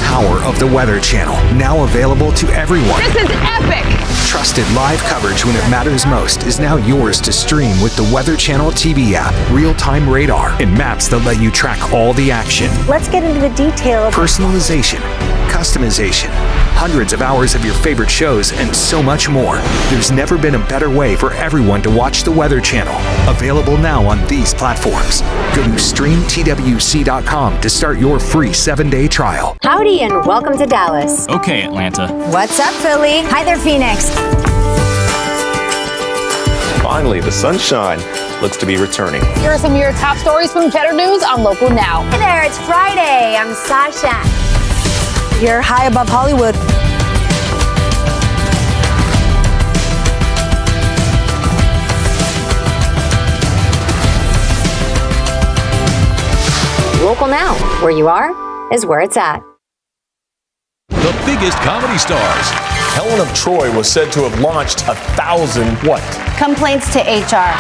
Power of the Weather Channel, now available to everyone. This is epic! Trusted live coverage when it matters most is now yours to stream with the Weather Channel TV app, real-time radar, and maps that let you track all the action. Let's get into the detail of Personalization, customization, hundreds of hours of your favorite shows, and so much more. There's never been a better way for everyone to watch the Weather Channel. Available now on these platforms. Go to streamtwc.com to start your free 7-day trial. Howdy and welcome to Dallas. Okay, Atlanta. What's up, Philly? Hi there, Phoenix. Finally, the sunshine looks to be returning. Here are some of your top stories from Cheddar News on Local Now. Hey there, it's Friday. I'm Sasha. You're high above Hollywood. Local Now, where you are is where it's at. The biggest comedy stars. Helen of Troy was said to have launched 1,000 what? Complaints to HR.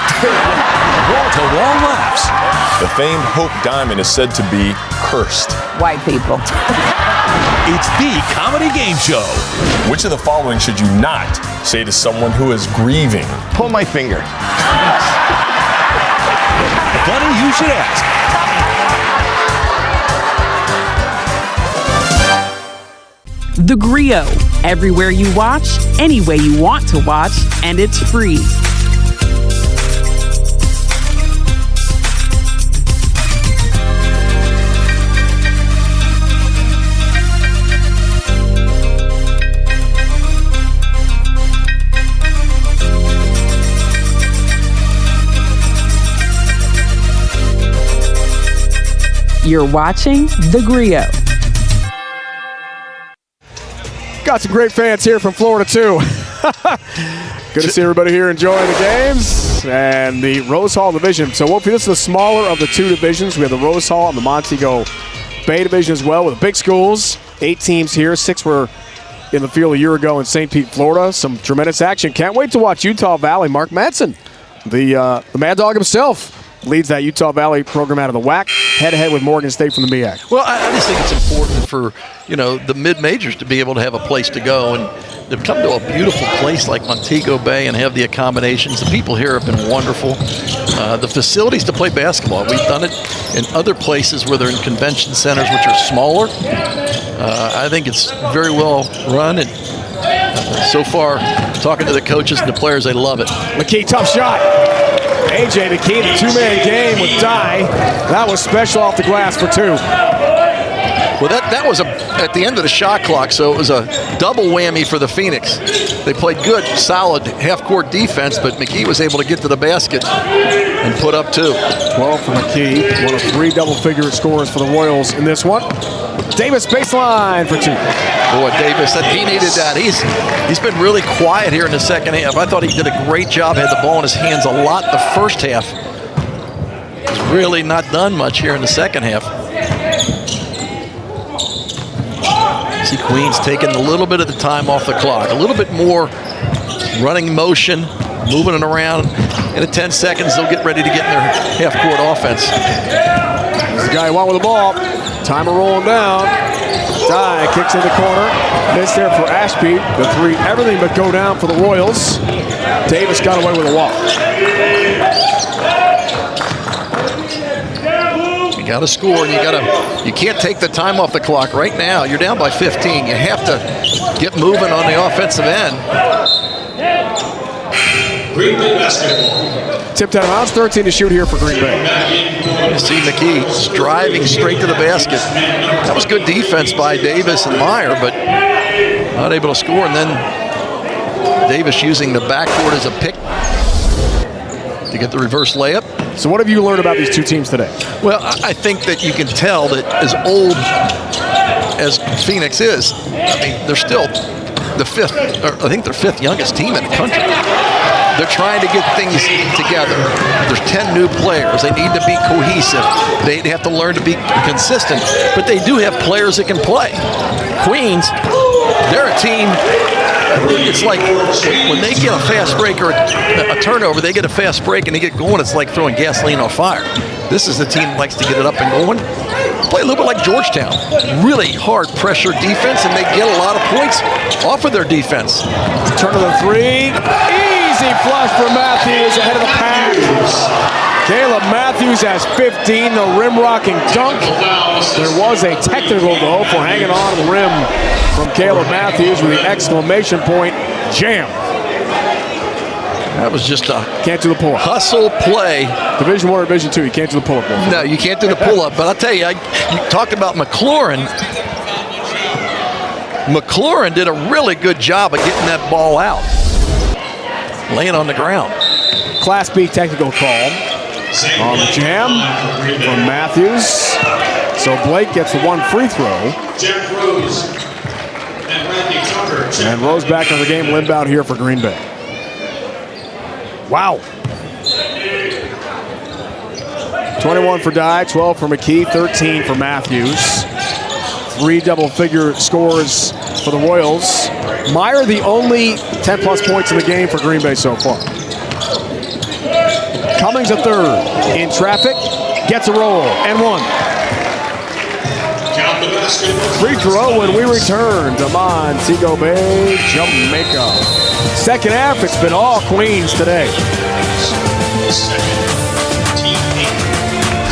Wall-to-wall laughs. The famed Hope Diamond is said to be cursed. White people. It's the comedy game show. Which of the following should you not say to someone who is grieving? Pull my finger. Funny you should ask. The Griot, everywhere you watch, any way you want to watch, and it's free. You're watching The Griot. Got some great fans here from Florida, too. Good to see everybody here enjoying the games and the Rose Hall division. So, Wolfie, this is the smaller of the two divisions. We have the Rose Hall and the Montego Bay division as well with the big schools. 8 teams here. 6 were in the field a year ago in St. Pete, Florida. Some tremendous action. Can't wait to watch Utah Valley. Mark Madsen, the Mad Dog himself, leads that Utah Valley program out of the WAC, head-to-head with Morgan State from the MEAC. Well, I just think it's important for, the mid-majors to be able to have a place to go. And they've come to a beautiful place like Montego Bay and have the accommodations. The people here have been wonderful. The facilities to play basketball, we've done it in other places where they're in convention centers, which are smaller. I think it's very well run. And so far, talking to the coaches and the players, they love it. McKee, tough shot. AJ McKee, the 2-man game with Dye. That was special off the glass for 2. Well, that was at the end of the shot clock, so it was a double whammy for the Phoenix. They played good, solid half-court defense, but McKee was able to get to the basket and put up 2. 12 for McKee, one of 3 double-figure scores for the Royals in this one. Davis baseline for 2. Boy, Davis, he needed that. He's been really quiet here in the second half. I thought he did a great job, had the ball in his hands a lot the first half. He's really not done much here in the second half. See Queens taking a little bit of the time off the clock, a little bit more running motion, moving it around. In 10 seconds, they'll get ready to get in their half-court offense. This guy won with the ball. Timer rolling down. Dye kicks in the corner. Missed there for Ashby. The 3, everything but go down for the Royals. Davis got away with a walk. You got to score, and you can't take the time off the clock right now. You're down by 15. You have to get moving on the offensive end. Green Bay basketball. Tipped out of bounds, 13 to shoot here for Green Bay. You see McKee driving straight to the basket. That was good defense by Davis and Meyer, but not able to score. And then Davis using the backboard as a pick to get the reverse layup. So what have you learned about these two teams today? Well, I think that you can tell that as old as Phoenix is, I mean, they're still the fifth, or I think they're fifth youngest team in the country. They're trying to get things together. There's 10 new players. They need to be cohesive. They have to learn to be consistent, but they do have players that can play. Queens, they're a team. It's like when they get a fast break or a turnover, they get a fast break and they get going, it's like throwing gasoline on fire. This is the team that likes to get it up and going. Play a little bit like Georgetown. Really hard pressure defense, and they get a lot of points off of their defense. Turn to the three. Easy flush for Matthews ahead of the pack. Caleb Matthews has 15, the rim rocking dunk. There was a technical, though, for hanging on to the rim from Caleb Matthews with the exclamation point, jam. That was just a can't do the pull-up. Hustle play. Division I or Division II, you can't do the pull-up. No, you can't do the pull-up. But I'll tell you, you talk about McLaurin. McLaurin did a really good job of getting that ball out. Laying on the ground. Class B technical call on the jam from Matthews. So Blake gets the one free throw. Jack Rose and Randy Tucker. And Rose back in the game, inbound here for Green Bay. Wow. 21 for Dye, 12 for McKee, 13 for Matthews. 3 double-figure scores for the Royals. Meyer, the only 10-plus points in the game for Green Bay so far. Cummings a third. In traffic, gets a roll, and one. Free throw when we return to Montego Bay, Jamaica. Second half, it's been all Queens today.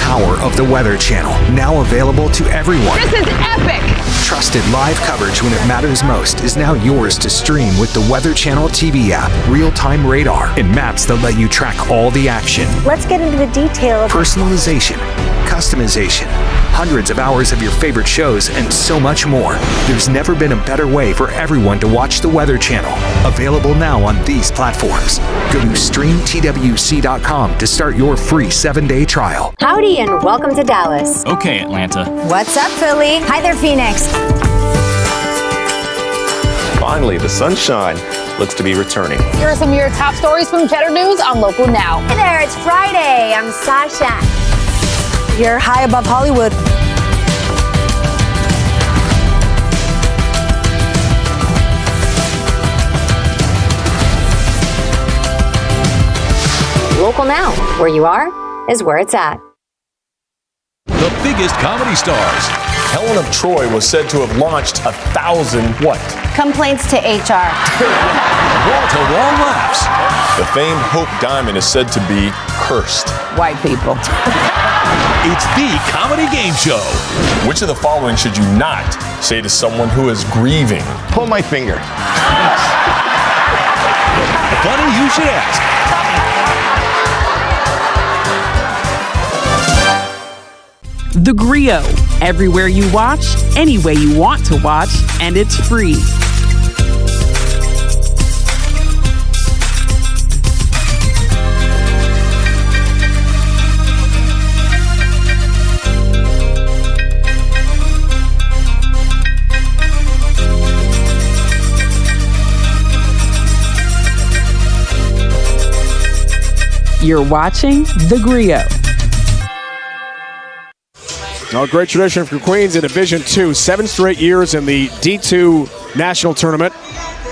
Power of the Weather Channel, now available to everyone. This is epic! Trusted live coverage when it matters most is now yours to stream with the Weather Channel TV app, real-time radar, and maps that let you track all the action. Let's get into the detail of Personalization, customization, hundreds of hours of your favorite shows, and so much more. There's never been a better way for everyone to watch the Weather Channel. Available now on these platforms. Go to streamtwc.com to start your free 7-day trial. Howdy and welcome to Dallas. Okay, Atlanta. What's up, Philly? Hi there, Phoenix. Finally, the sunshine looks to be returning. Here are some of your top stories from Cheddar News on Local Now. Hey there, it's Friday. I'm Sasha. You're high above Hollywood. Local Now, where you are is where it's at. The biggest comedy stars. Helen of Troy was said to have launched 1,000 what? Complaints to HR. Wall-to-wall laughs. The famed Hope Diamond is said to be cursed. White people. It's the comedy game show. Which of the following should you not say to someone who is grieving? Pull my finger. Funny you should ask. The Griot, everywhere you watch, any way you want to watch, and it's free. You're watching The Griot. A great tradition for Queens in Division II. 7 straight years in the D2 National Tournament.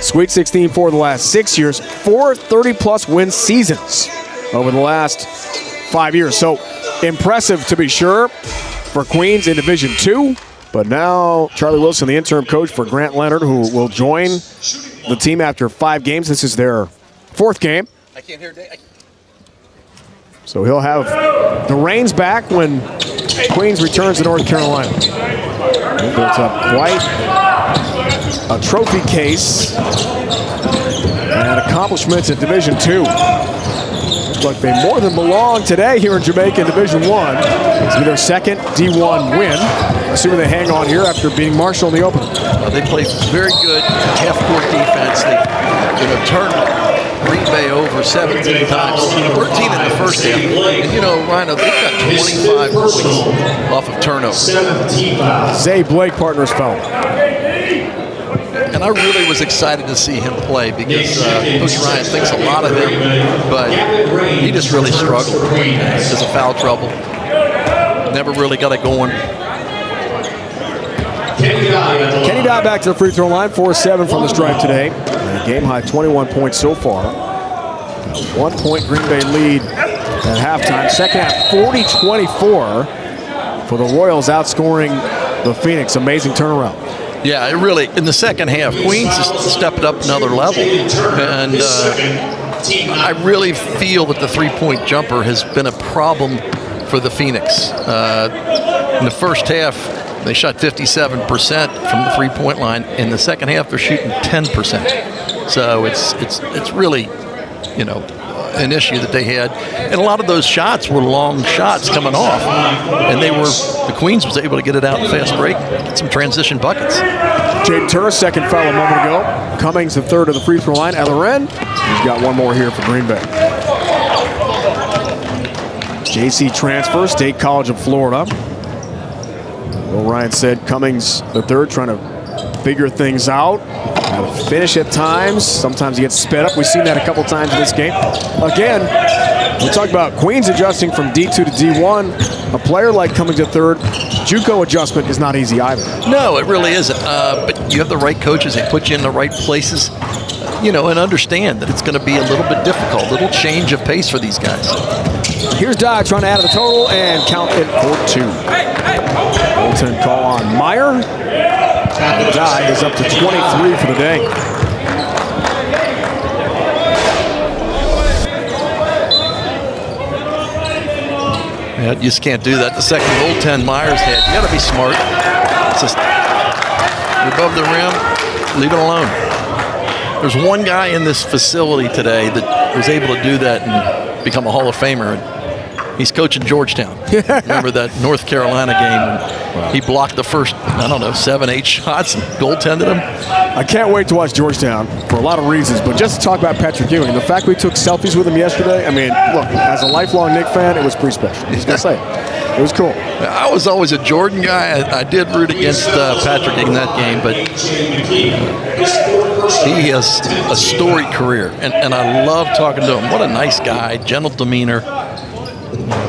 Sweet 16 for the last 6 years. 4 30-plus win seasons over the last 5 years. So impressive to be sure for Queens in Division II. But now Charlie Wilson, the interim coach for Grant Leonard, who will join the team after 5 games. This is their 4th game. I can't hear Dave. So he'll have the reins back when Queens returns to North Carolina. He built up quite a trophy case and accomplishments in Division II. look like they more than belong today here in Jamaica in Division One. It's their second D1 win, assuming they hang on here after beating Marshall in the opener. They played very good half-court defense. They turned Green Bay over 17 times, 13 in the first half. And Rhino, they've got 25 points off of turnovers. Zay Blake, partners foul. And I really was excited to see him play because Coach Ryan thinks a lot of him, but he just really struggled because of foul trouble. Never really got it going. Kenny Dye back to the free throw line, 4-7 from the stripe today. A game high 21 points so far. 1 point Green Bay lead at halftime. Second half 40-24 for the Royals, outscoring the Phoenix. Amazing turnaround. Yeah, it really, in the second half, Queens has stepped up another level. And I really feel that the three-point jumper has been a problem for the Phoenix. In the first half, they shot 57% from the three-point line. In the second half, they're shooting 10%. So it's really, an issue that they had. And a lot of those shots were long shots coming off. And the Queens was able to get it out in fast break, get some transition buckets. Jaden Turner, second foul a moment ago. Cummings, the third of the free throw line. At the end, he's got one more here for Green Bay. JC transfer, State College of Florida. Will Ryan said Cummings, the third, trying to figure things out. How to finish at times. Sometimes he gets sped up. We've seen that a couple times in this game. Again, we talk about Queens adjusting from D2 to D1. A player like Cummings at third, JUCO adjustment is not easy either. No, it really isn't. But you have the right coaches. They put you in the right places, and understand that it's going to be a little bit difficult. A little change of pace for these guys. Here's Dye trying to add to the total and count it for 2. Bolton call on Meyer. Dye is up to 23 for the day. Yeah, you just can't do that. The second goaltend Myers had. You got to be smart. It's just, you're above the rim, leave it alone. There's one guy in this facility today that was able to do that and become a Hall of Famer. He's coaching Georgetown. Remember that North Carolina game? He blocked the first, 7, 8 shots and goaltended him. I can't wait to watch Georgetown for a lot of reasons, but just to talk about Patrick Ewing, the fact we took selfies with him yesterday, look, as a lifelong Knick fan, it was pretty special. Just gonna say it. It was cool. I was always a Jordan guy. I did root against Patrick in that game, but he has a storied career, and I love talking to him. What a nice guy, gentle demeanor.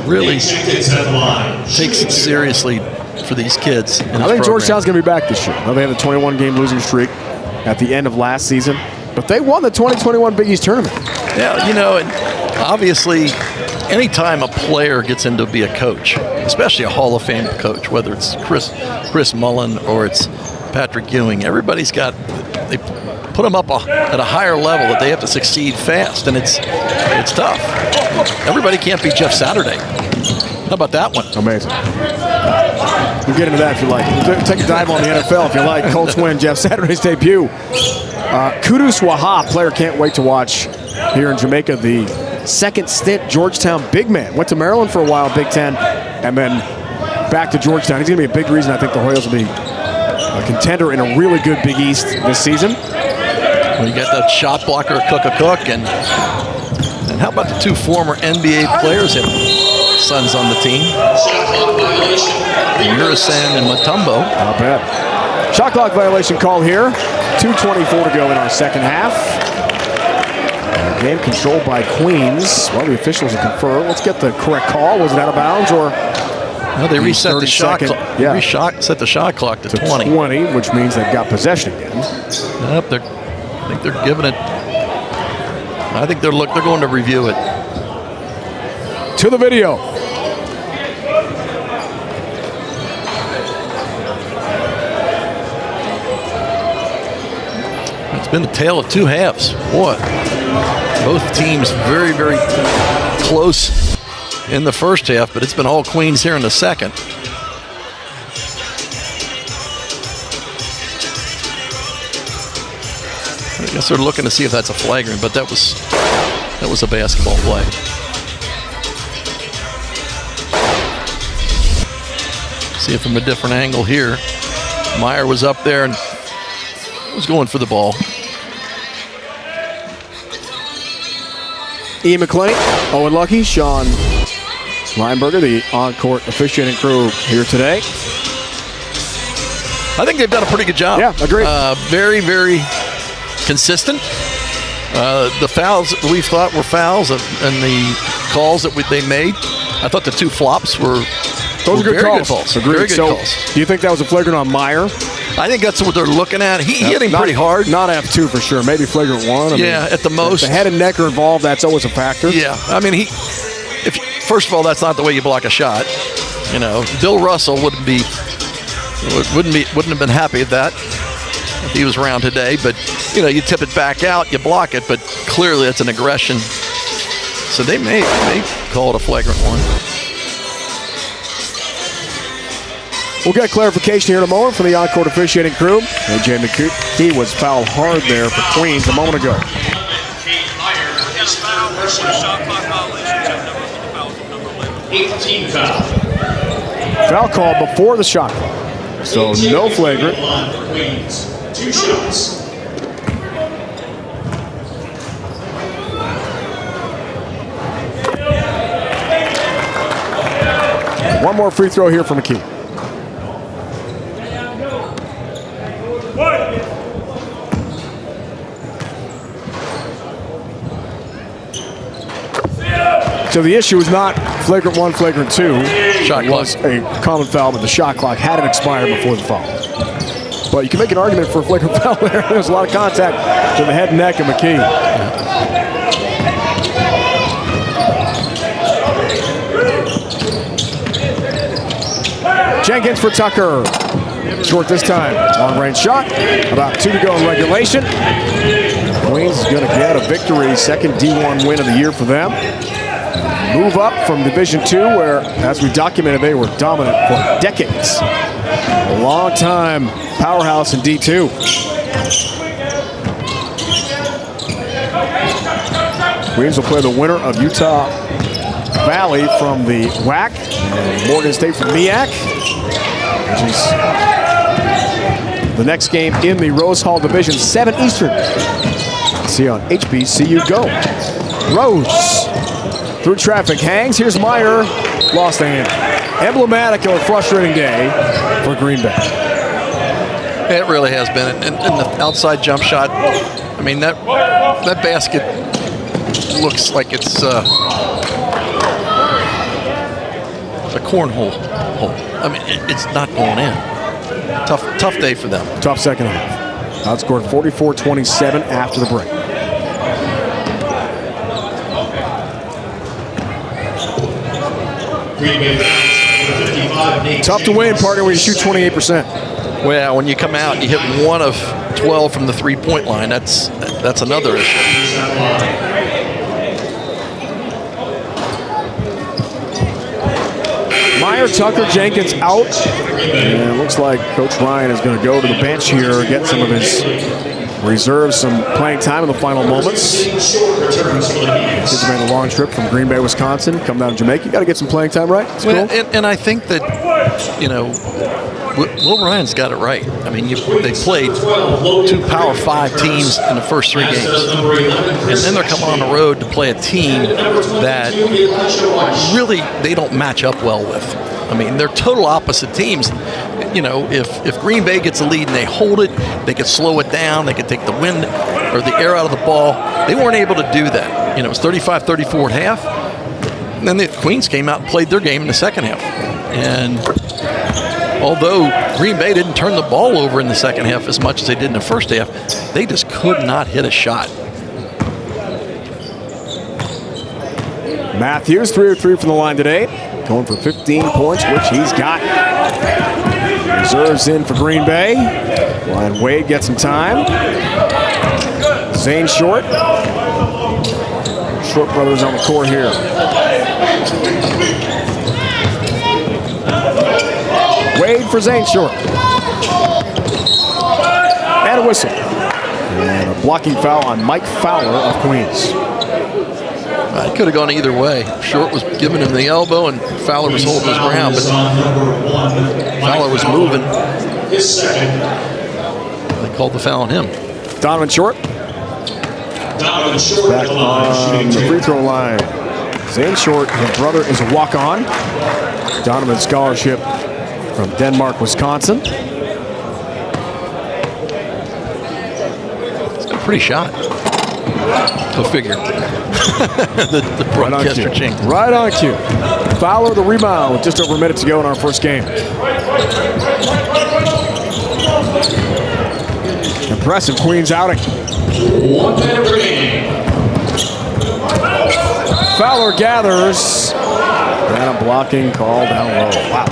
Really takes it seriously for these kids. I think Georgetown's going to be back this year. They had a 21-game losing streak at the end of last season, but they won the 2021 Big East tournament. Yeah, and obviously, anytime a player gets into be a coach, especially a Hall of Fame coach, whether it's Chris Mullen or it's Patrick Ewing, everybody's got, they put them up at a higher level that they have to succeed fast, and it's tough. Everybody can't be Jeff Saturday. How about that one? Amazing. We'll get into that if you like. Take a dive on the NFL if you like. Colts win Jeff Saturday's debut. Kudus Wahab, player can't wait to watch here in Jamaica. The second stint Georgetown big man. Went to Maryland for a while, Big Ten, and then back to Georgetown. He's going to be a big reason I think the Royals will be a contender in a really good Big East this season. Well, you got that shot blocker, Cook, and how about the 2 former NBA players have sons on the team? Urisan and Mutombo. Not bad. Shot clock violation call here. 2:24 to go in our second half. Game controlled by Queens. Well, the officials will confer. Let's get the correct call. Was it out of bounds or? No, they reset the shot clock. Yeah. Set the shot clock to 20. 20, which means they've got possession again. Nope, I think they're giving it. I think they're going to review it. To the video. It's been a tale of 2 halves. Boy, both teams very, very close in the first half, but it's been all Queens here in the second. I guess they're looking to see if that's a flagrant, but that was a basketball play. See it from a different angle here. Meyer was up there and was going for the ball. Ian McClain, Owen Lucky, Sean Lineberger, the on-court officiating crew here today. I think they've done a pretty good job. Yeah, agreed. Very, very consistent. The fouls that we thought were fouls and the calls that they made, I thought the 2 flops were those are good very calls. good calls. Agreed. Very good So, calls. do you think that was a flagrant on Meyer? I think that's what they're looking at. He hit him pretty hard. Not F2 for sure. Maybe flagrant 1. I mean, at the most. If the head and neck are involved, that's always a factor. Yeah, I mean, first of all, that's not the way you block a shot. You know, Bill Russell wouldn't have been happy at that if he was around today. But you know, you tip it back out, you block it, but clearly it's an aggression. So they may call it a flagrant 1. We'll get clarification here in a moment from the on-court officiating crew. A.J. McKee was fouled hard there for Queens a moment ago. Foul call before the shot clock. So no flagrant. 2 shots. One more free throw here for McKee. So the issue is not flagrant 1, flagrant 2. Shot it was a common foul, but the shot clock hadn't expired before the foul. But you can make an argument for a flagrant foul there. There's a lot of contact to the head and neck of McKee. Jenkins for Tucker. Short this time. Long range shot. About 2 to go in regulation. Queens is going to get a victory. Second D1 win of the year for them. Move up from Division II, where, as we documented, they were dominant for decades. A long time powerhouse in D2. Queens will play the winner of Utah Valley from the WAC and Morgan State from MEAC, which is the next game in the Rose Hall Division 7 Eastern. See on HBCU Go. Rose through traffic, hangs. Here's Meyer, lost the hand. Emblematic of a frustrating day for Green Bay. It really has been, and the outside jump shot. I mean, that basket looks like it's a cornhole hole. I mean, it's not going in. Tough day for them. Tough second half. Outscored 44-27 after the break. Tough to win, partner, when you shoot 28%. Well, when you come out and you hit 1 of 12 from the three-point line, that's another issue. Meyer, Tucker, Jenkins out. And it looks like Coach Ryan is going to go to the bench here and get some of his reserves some playing time in the final moments. Kids made a long trip from Green Bay, Wisconsin, come down to Jamaica. You got to get some playing time, right? It's well, cool. And I think that, you know, Will Ryan's got it right. I mean, they played 2 Power 5 teams in the first 3 games. And then they're coming on the road to play a team that really they don't match up well with. I mean, they're total opposite teams. You know, if Green Bay gets a lead and they hold it, they could slow it down, they could take the wind or the air out of the ball. They weren't able to do that. You know, it was 35-34 at half. And then the Queens came out and played their game in the second half. And although Green Bay didn't turn the ball over in the second half as much as they did in the first half, they just could not hit a shot. Matthews, 3 of 3 from the line today. Going for 15 points, which he's got. Reserves in for Green Bay. Ryan Wade gets some time. Zane Short. Short brothers on the court here. Wade for Zane Short. And a whistle. And a blocking foul on Mike Fowler of Queens. It could have gone either way. Short was giving him the elbow, and Fowler was holding his ground, but Fowler was moving. His second. They called the foul on him. Donovan Short. Donovan Short Back on the free throw line. Zane Short, his brother, is a walk-on. Donovan scholarship from Denmark, Wisconsin. It's got a pretty shot. Go figure. the broadcaster changed. Right on cue. Fowler the rebound with just over a minute to go in our first game. Impressive Queens outing. 1 minute remaining. Fowler gathers. And a blocking call down low. Wow.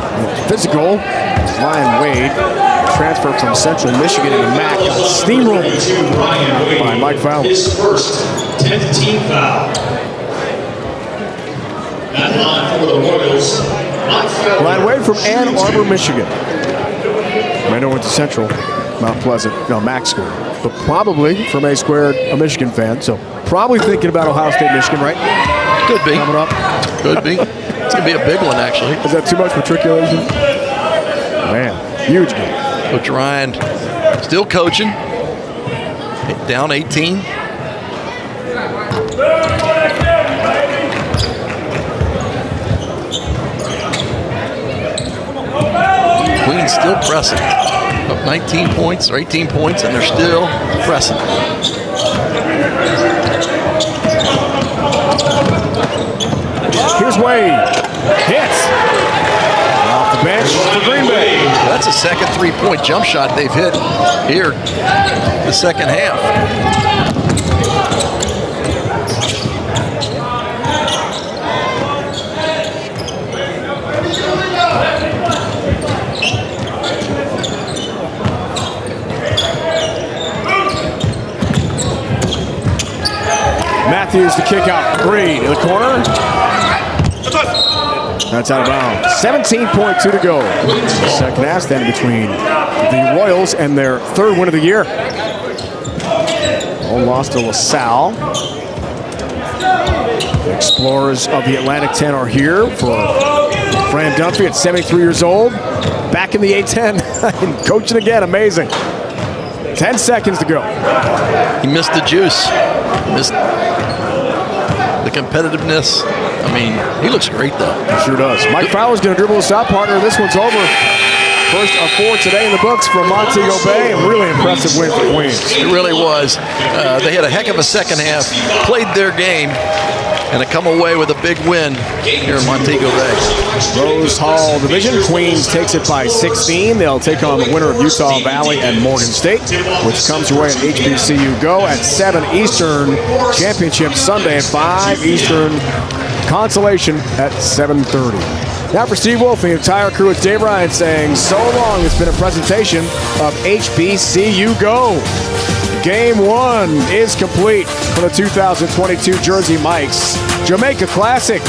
Physical. Ryan Wade, transfer from Central Michigan into MAC, got steamrolled by Mike Fowler. His first 10th team foul. That line for the Royals. Mike Fowler. Ryan Wade from Ann Arbor, Michigan. Randall went to Central, Mount Pleasant, MAC school, but probably from A Squared, a Michigan fan. So probably thinking about Ohio State, Michigan, right? Could be. Coming up. Could be. It's going to be a big one, actually. Is that too much matriculation? Man, huge game. Coach Ryan still coaching. Down 18. Queens still pressing. Up 19 points or 18 points, and they're still pressing. Here's Wade. Hits. Off the bench for Green Bay. That's a second three-point jump shot they've hit here the second half. Matthews the kick out. Reed in the corner. That's out of bounds. 17.2 to go. Second half standing between the Royals and their third win of the year. One loss to LaSalle. The Explorers of the Atlantic 10 are here for Fran Dunphy at 73 years old. Back in the A-10 and coaching again. Amazing. 10 seconds to go. He missed the juice. Missed the competitiveness. I mean, he looks great, though. He sure does. Mike Fowler's going to dribble this out, partner. This one's over. First of 4 today in the books from Montego Bay. A really impressive win for Queens. It really was. They had a heck of a second half, played their game, and to come away with a big win here in Montego Bay. Rose Hall Division. Queens takes it by 16. They'll take on the winner of Utah Valley and Morgan State, which comes your way at HBCU Go at 7 Eastern. Championship Sunday at 5 Eastern. Consolation at 7:30. Now for Steve Wolf and the entire crew, it's Dave Ryan saying so long. It's been a presentation of HBCU Go. Game 1 is complete for the 2022 Jersey Mikes Jamaica Classic.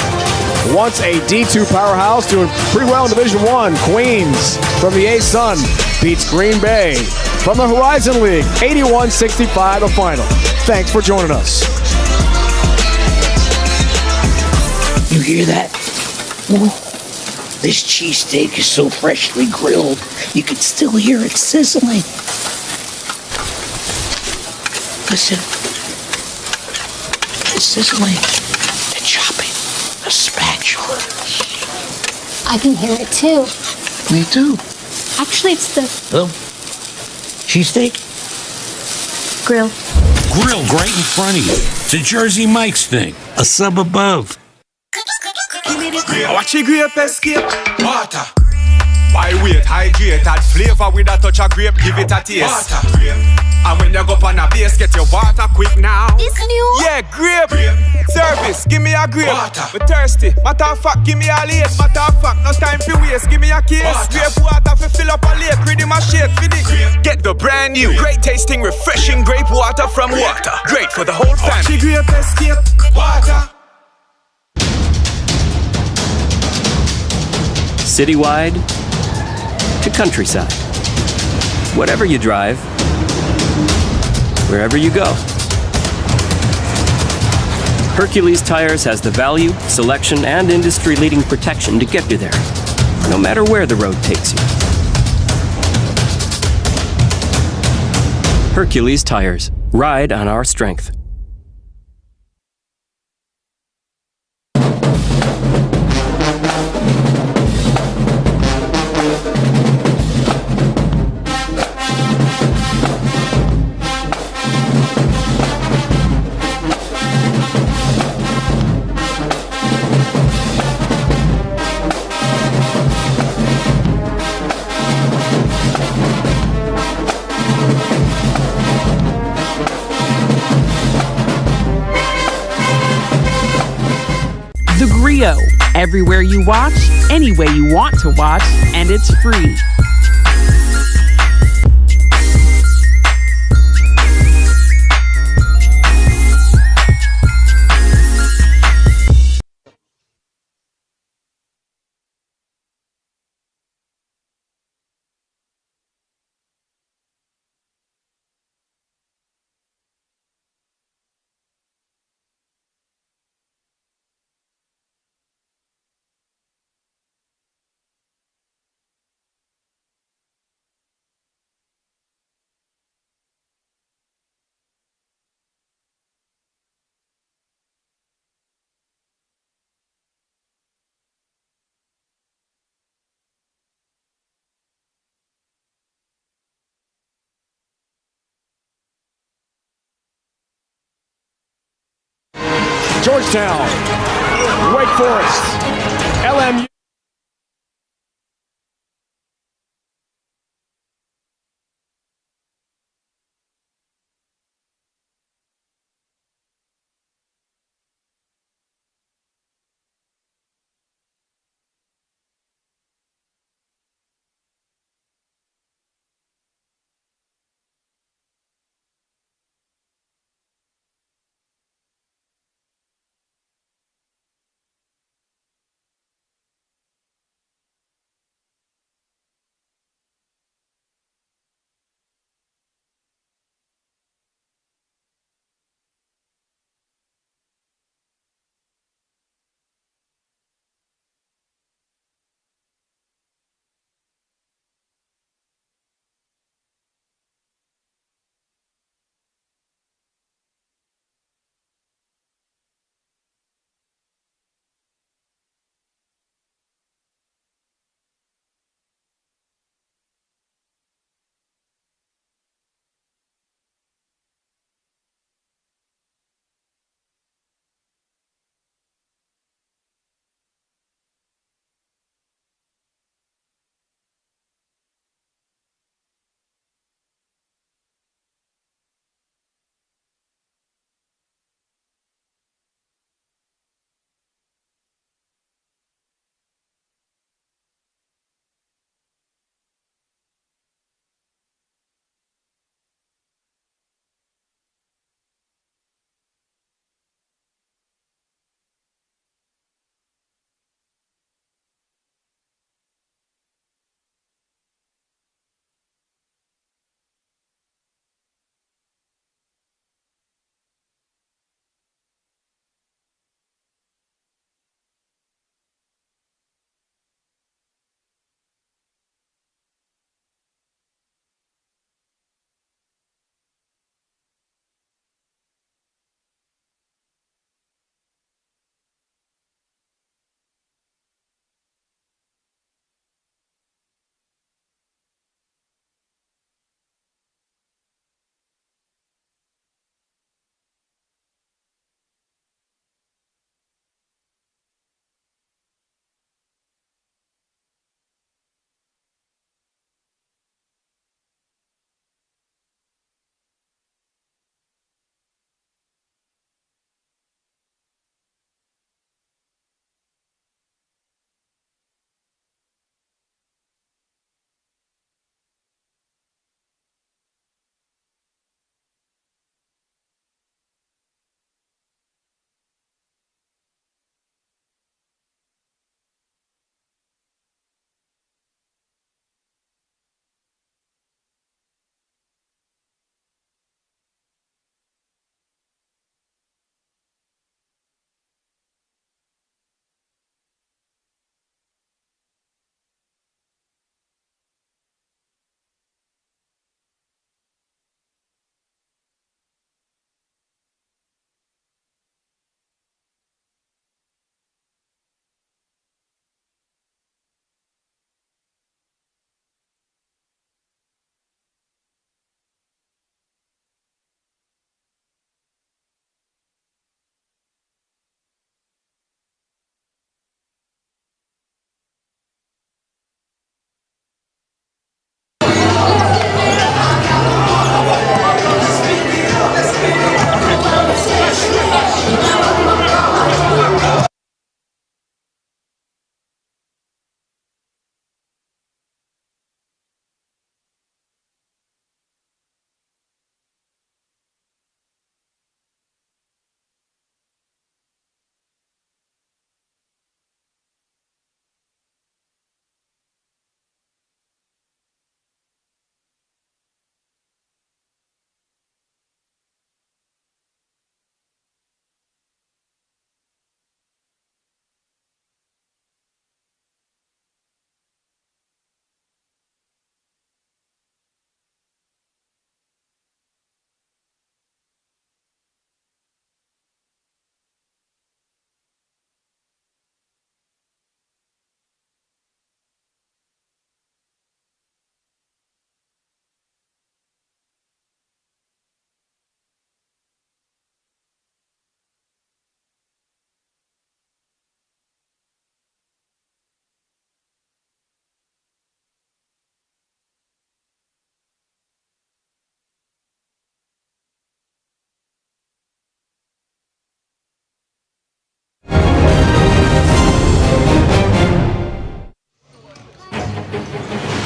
Once a D2 powerhouse, doing pretty well in Division 1. Queens from the A-Sun beats Green Bay from the Horizon League. 81-65 the final. Thanks for joining us. You hear that? This cheesesteak is so freshly grilled, you can still hear it sizzling. Listen. The sizzling, the chopping, the spatula. I can hear it too. Me too. Actually, it's the Cheesesteak? grill. Grill right in front of you. It's a Jersey Mike's thing. A sub above. Watch it grape escape. Water. Why wait? Hydrate. Add flavor with a touch of grape. Give it a taste. Water. And when you go on a base, get your water quick now. It's new. Yeah, grape. Service, give me a grape. Water. We're thirsty. Matter of fact, give me a late. Matter of fact, no time for waste. Give me a case. Water. Grape water for fill up a lake. Ready my shade for the grape. Get the brand new, great tasting, refreshing grape water from Water. Great for the whole family. Watch it grape escape. Water. Citywide to countryside. Whatever you drive, wherever you go. Hercules Tires has the value, selection, and industry-leading protection to get you there, no matter where the road takes you. Hercules Tires. Ride on our strength. The Griot. Everywhere you watch, any way you want to watch, and it's free. Georgetown, Wake Forest, LMU.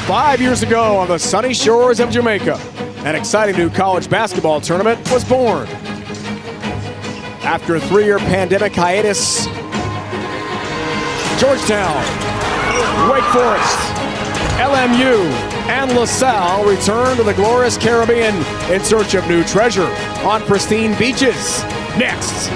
5 years ago on the sunny shores of Jamaica, an exciting new college basketball tournament was born. After a 3-year pandemic hiatus, Georgetown, Wake Forest, LMU, and LaSalle return to the glorious Caribbean in search of new treasure on pristine beaches. Next.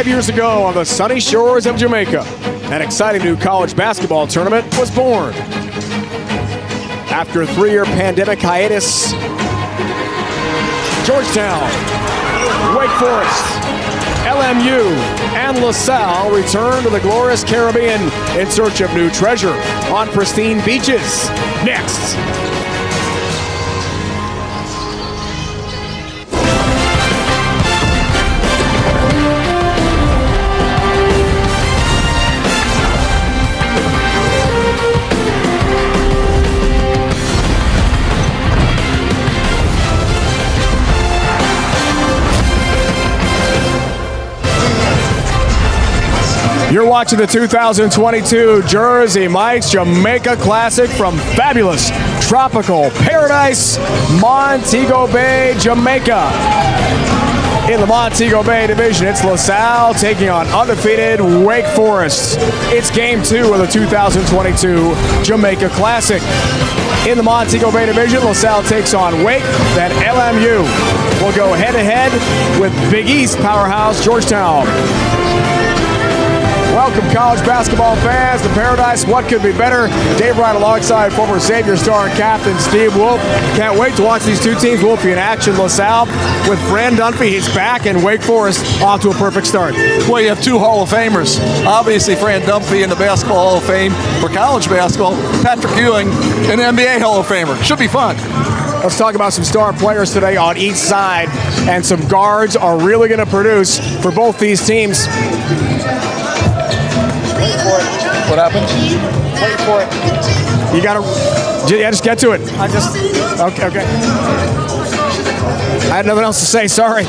Years ago on the sunny shores of Jamaica, an exciting new college basketball tournament was born. After a 3-year pandemic hiatus, Georgetown, Wake Forest, LMU, and LaSalle return to the glorious Caribbean in search of new treasure on pristine beaches. Next. You're watching the 2022 Jersey Mike's Jamaica Classic from fabulous tropical paradise, Montego Bay, Jamaica. In the Montego Bay Division, it's LaSalle taking on undefeated Wake Forest. It's game 2 of the 2022 Jamaica Classic. In the Montego Bay Division, LaSalle takes on Wake, then LMU will go head-to-head with Big East powerhouse Georgetown. Welcome, college basketball fans to Paradise. What could be better? Dave Wright alongside former Xavier star and captain Steve Wolf. Can't wait to watch these two teams. Wolfie in action. LaSalle with Fran Dunphy. He's back, and Wake Forest off to a perfect start. Well, you have two Hall of Famers. Obviously, Fran Dunphy in the Basketball Hall of Fame for college basketball. Patrick Ewing, an NBA Hall of Famer. Should be fun. Let's talk about some star players today on each side, and some guards are really going to produce for both these teams. What happened? Wait for it. You gotta, yeah, just get to it. Okay. I had nothing else to say, sorry.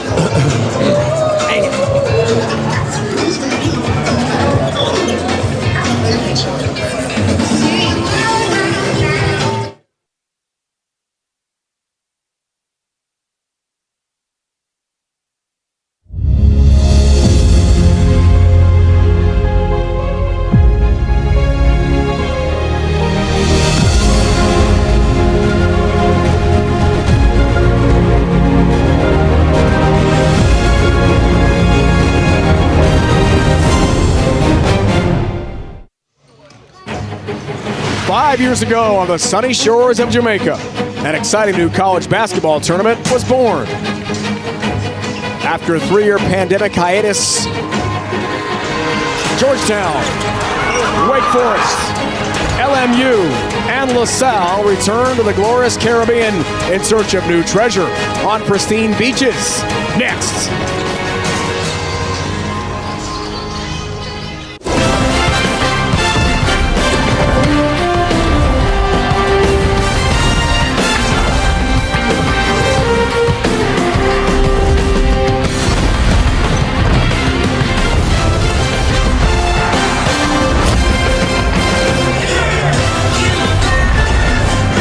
5 years ago on the sunny shores of Jamaica, an exciting new college basketball tournament was born. After a 3-year pandemic hiatus, Georgetown, Wake Forest, LMU, and LaSalle return to the glorious Caribbean in search of new treasure on pristine beaches. Next.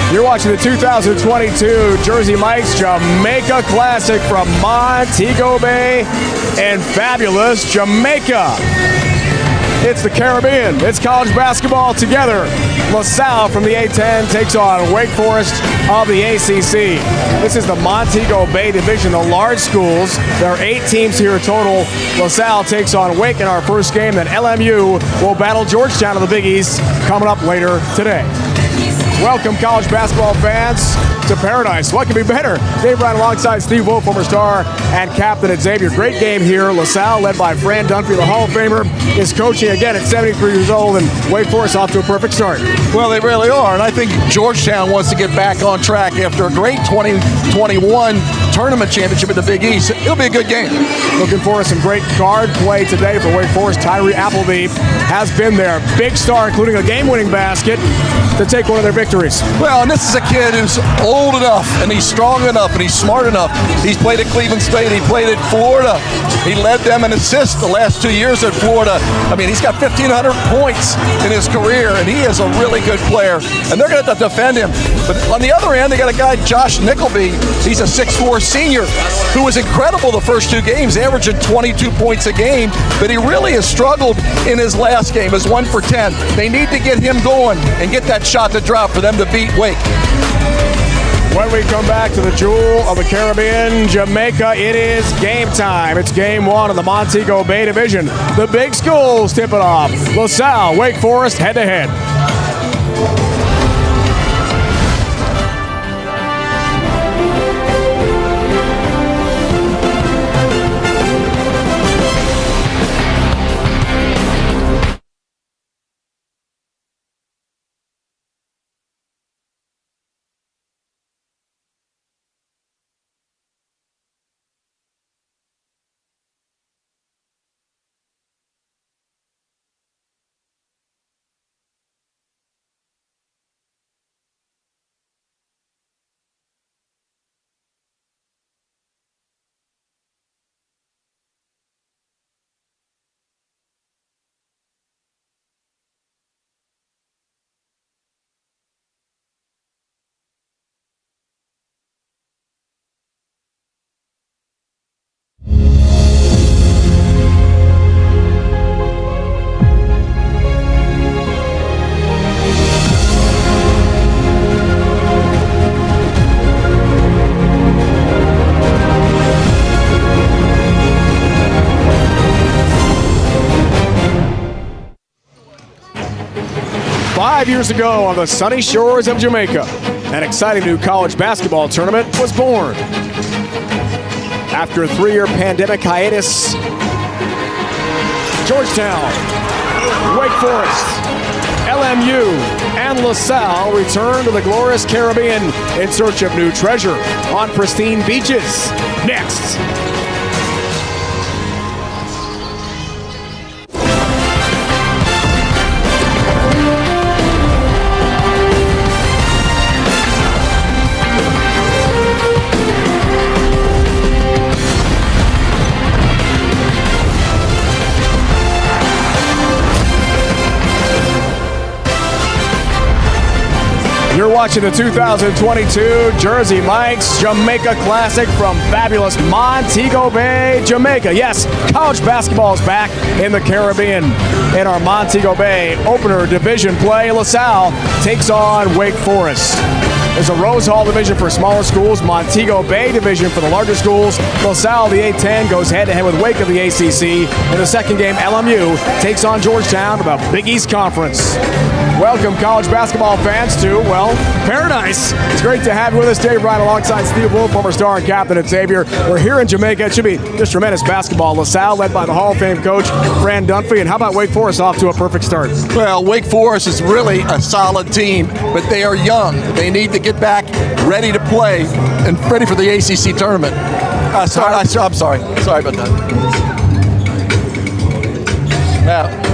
You're watching the 2022 Jersey Mike's Jamaica Classic from Montego Bay and fabulous Jamaica. It's the Caribbean. It's college basketball together. LaSalle from the A-10 takes on Wake Forest of the ACC. This is the Montego Bay Division, the large schools. There are 8 teams here total. LaSalle takes on Wake in our first game. Then LMU will battle Georgetown of the Big East coming up later today. Welcome, college basketball fans, to Paradise. What could be better? Dave Ryan alongside Steve Wolf, former star and captain at Xavier. Great game here. LaSalle, led by Fran Dunphy, the Hall of Famer, is coaching again at 73 years old, and Wake Forest off to a perfect start. Well, they really are, and I think Georgetown wants to get back on track after a great 2021 tournament championship in the Big East. It'll be a good game. Looking for some great guard play today for Wake Forest. Tyree Appleby has been there. Big star, including a game-winning basket to take one of their victories. Well, and this is a kid who's old enough, and he's strong enough, and he's smart enough. He's played at Cleveland State. He played at Florida. He led them in assists the last 2 years at Florida. I mean, he's got 1,500 points in his career, and he is a really good player, and they're going to have to defend him. But on the other end, they got a guy, Josh Nickleby. He's a 6'4" senior who was incredible the first 2 games, averaging 22 points a game, but he really has struggled in his last game, his 1 for 10. They need to get him going and get that shot to drop for them to beat Wake. When we come back to the jewel of the Caribbean, Jamaica, it is game time. It's game 1 of the Montego Bay Division. The big schools tip it off. LaSalle, Wake Forest, head-to-head. 5 years ago on the sunny shores of Jamaica, an exciting new college basketball tournament was born. After a 3-year pandemic hiatus, Georgetown, Wake Forest, LMU, and LaSalle return to the glorious Caribbean in search of new treasure on pristine beaches. Next. You're watching the 2022 Jersey Mike's Jamaica Classic from fabulous Montego Bay, Jamaica. Yes, college basketball is back in the Caribbean. In our Montego Bay opener division play, LaSalle takes on Wake Forest. There's a Rose Hall division for smaller schools, Montego Bay division for the larger schools. LaSalle, the A-10, goes head-to-head with Wake of the ACC. In the second game, LMU takes on Georgetown of the Big East Conference. Welcome, college basketball fans, to, well, paradise. It's great to have you with us, Dave Ryan, alongside Steve Wolf, former star and captain at Xavier. We're here in Jamaica. It should be just tremendous basketball. LaSalle, led by the Hall of Fame coach, Fran Dunphy. And how about Wake Forest off to a perfect start? Well, Wake Forest is really a solid team, but they are young. They need to get back ready to play and ready for the ACC tournament. I'm sorry. Sorry about that. Now,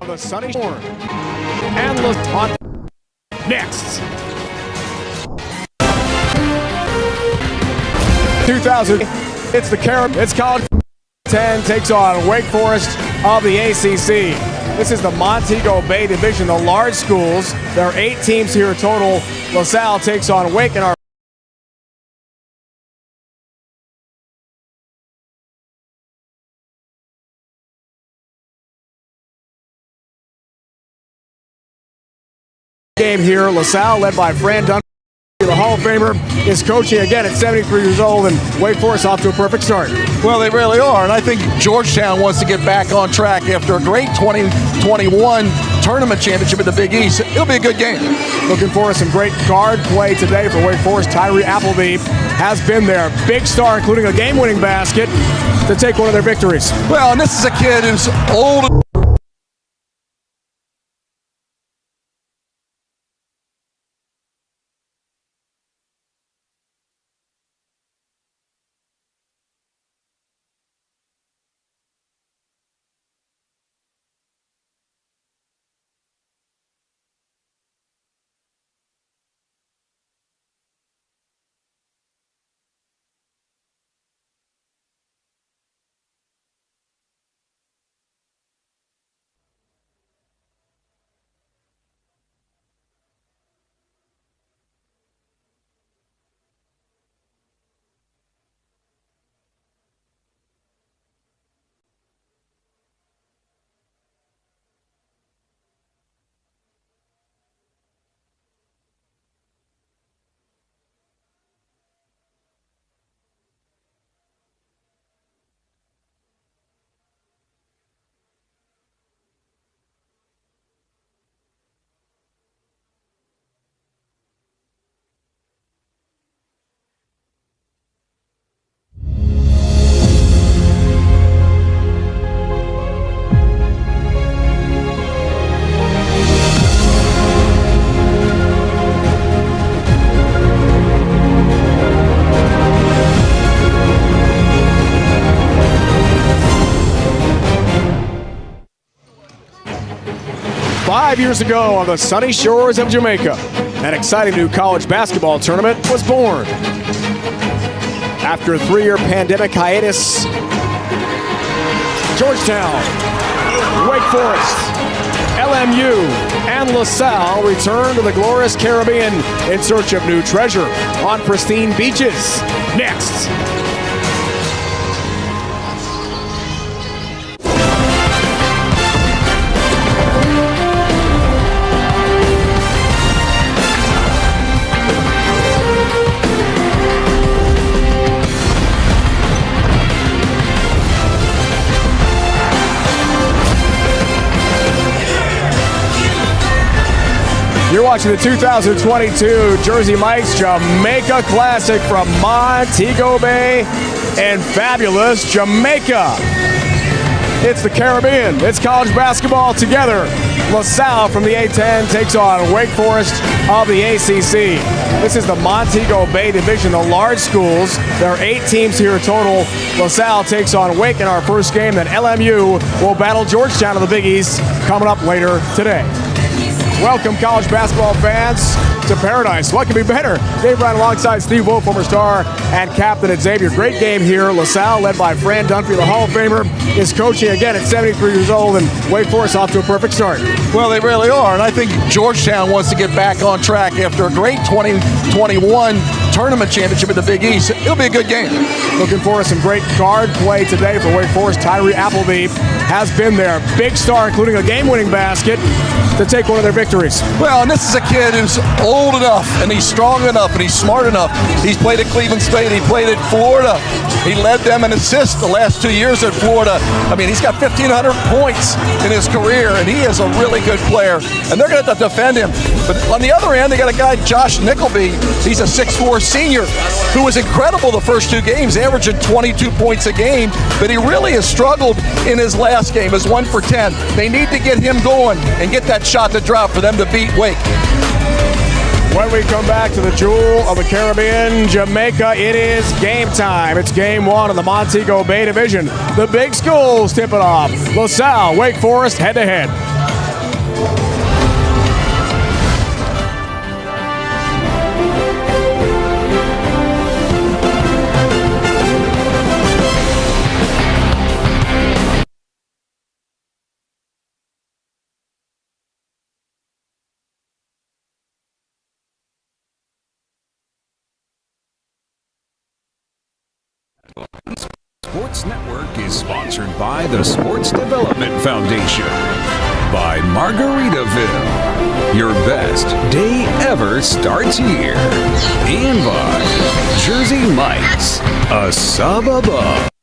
the sunny shore. And on next. 2000. It's the Caribbean. It's college. 10 takes on Wake Forest of the ACC. This is the Montego Bay division, the large schools. There are 8 teams here total. LaSalle takes on Wake in our Game here, LaSalle led by Fran Dunphy. The Hall of Famer is coaching again at 73 years old, and Wake Forest off to a perfect start. Well, they really are, and I think Georgetown wants to get back on track after a great 2021 tournament championship in the Big East. It'll be a good game. Looking for some great guard play today for Wake Forest. Tyree Appleby has been there. Big star, including a game-winning basket to take one of their victories. Well, and this is a kid who's old. Years ago on the sunny shores of Jamaica, an exciting new college basketball tournament was born. After a 3-year pandemic hiatus, Georgetown, Wake Forest, LMU, and LaSalle return to the glorious Caribbean in search of new treasure on pristine beaches. Next. You're watching the 2022 Jersey Mike's Jamaica Classic from Montego Bay and fabulous Jamaica. It's the Caribbean. It's college basketball together. LaSalle from the A-10 takes on Wake Forest of the ACC. This is the Montego Bay Division, the large schools. There are 8 teams here total. LaSalle takes on Wake in our first game. Then LMU will battle Georgetown of the Big East coming up later today. Welcome, college basketball fans, to paradise. What could be better? Dave Brown alongside Steve Wolf, former star and captain at Xavier. Great game here. LaSalle, led by Fran Dunphy, the Hall of Famer, is coaching again at 73 years old, and Wake Forest off to a perfect start. Well, they really are, and I think Georgetown wants to get back on track after a great 2021 tournament championship in the Big East. It'll be a good game. Looking for some great guard play today for Wake Forest. Tyree Appleby has been there. Big star, including a game-winning basket to take one of their victories. Well, and this is a kid who's old enough, and he's strong enough, and he's smart enough. He's played at Cleveland State. He played at Florida. He led them in assists the last 2 years at Florida. I mean, he's got 1,500 points in his career, and he is a really good player, and they're going to have to defend him. But on the other end, they got a guy, Josh Nickleby. He's a 6'4" senior who was incredible the first 2 games, averaging 22 points a game, but he really has struggled in his last game, his 1 for 10. They need to get him going and get that shot to drop for them to beat Wake. When we come back to the jewel of the Caribbean, Jamaica, it is game time. It's game 1 of the Montego Bay Division. The big schools tip it off. LaSalle, Wake Forest, head-to-head. Sports Network is sponsored by the Sports Development Foundation by Margaritaville. Your best day ever starts here. And by Jersey Mike's, a sub above.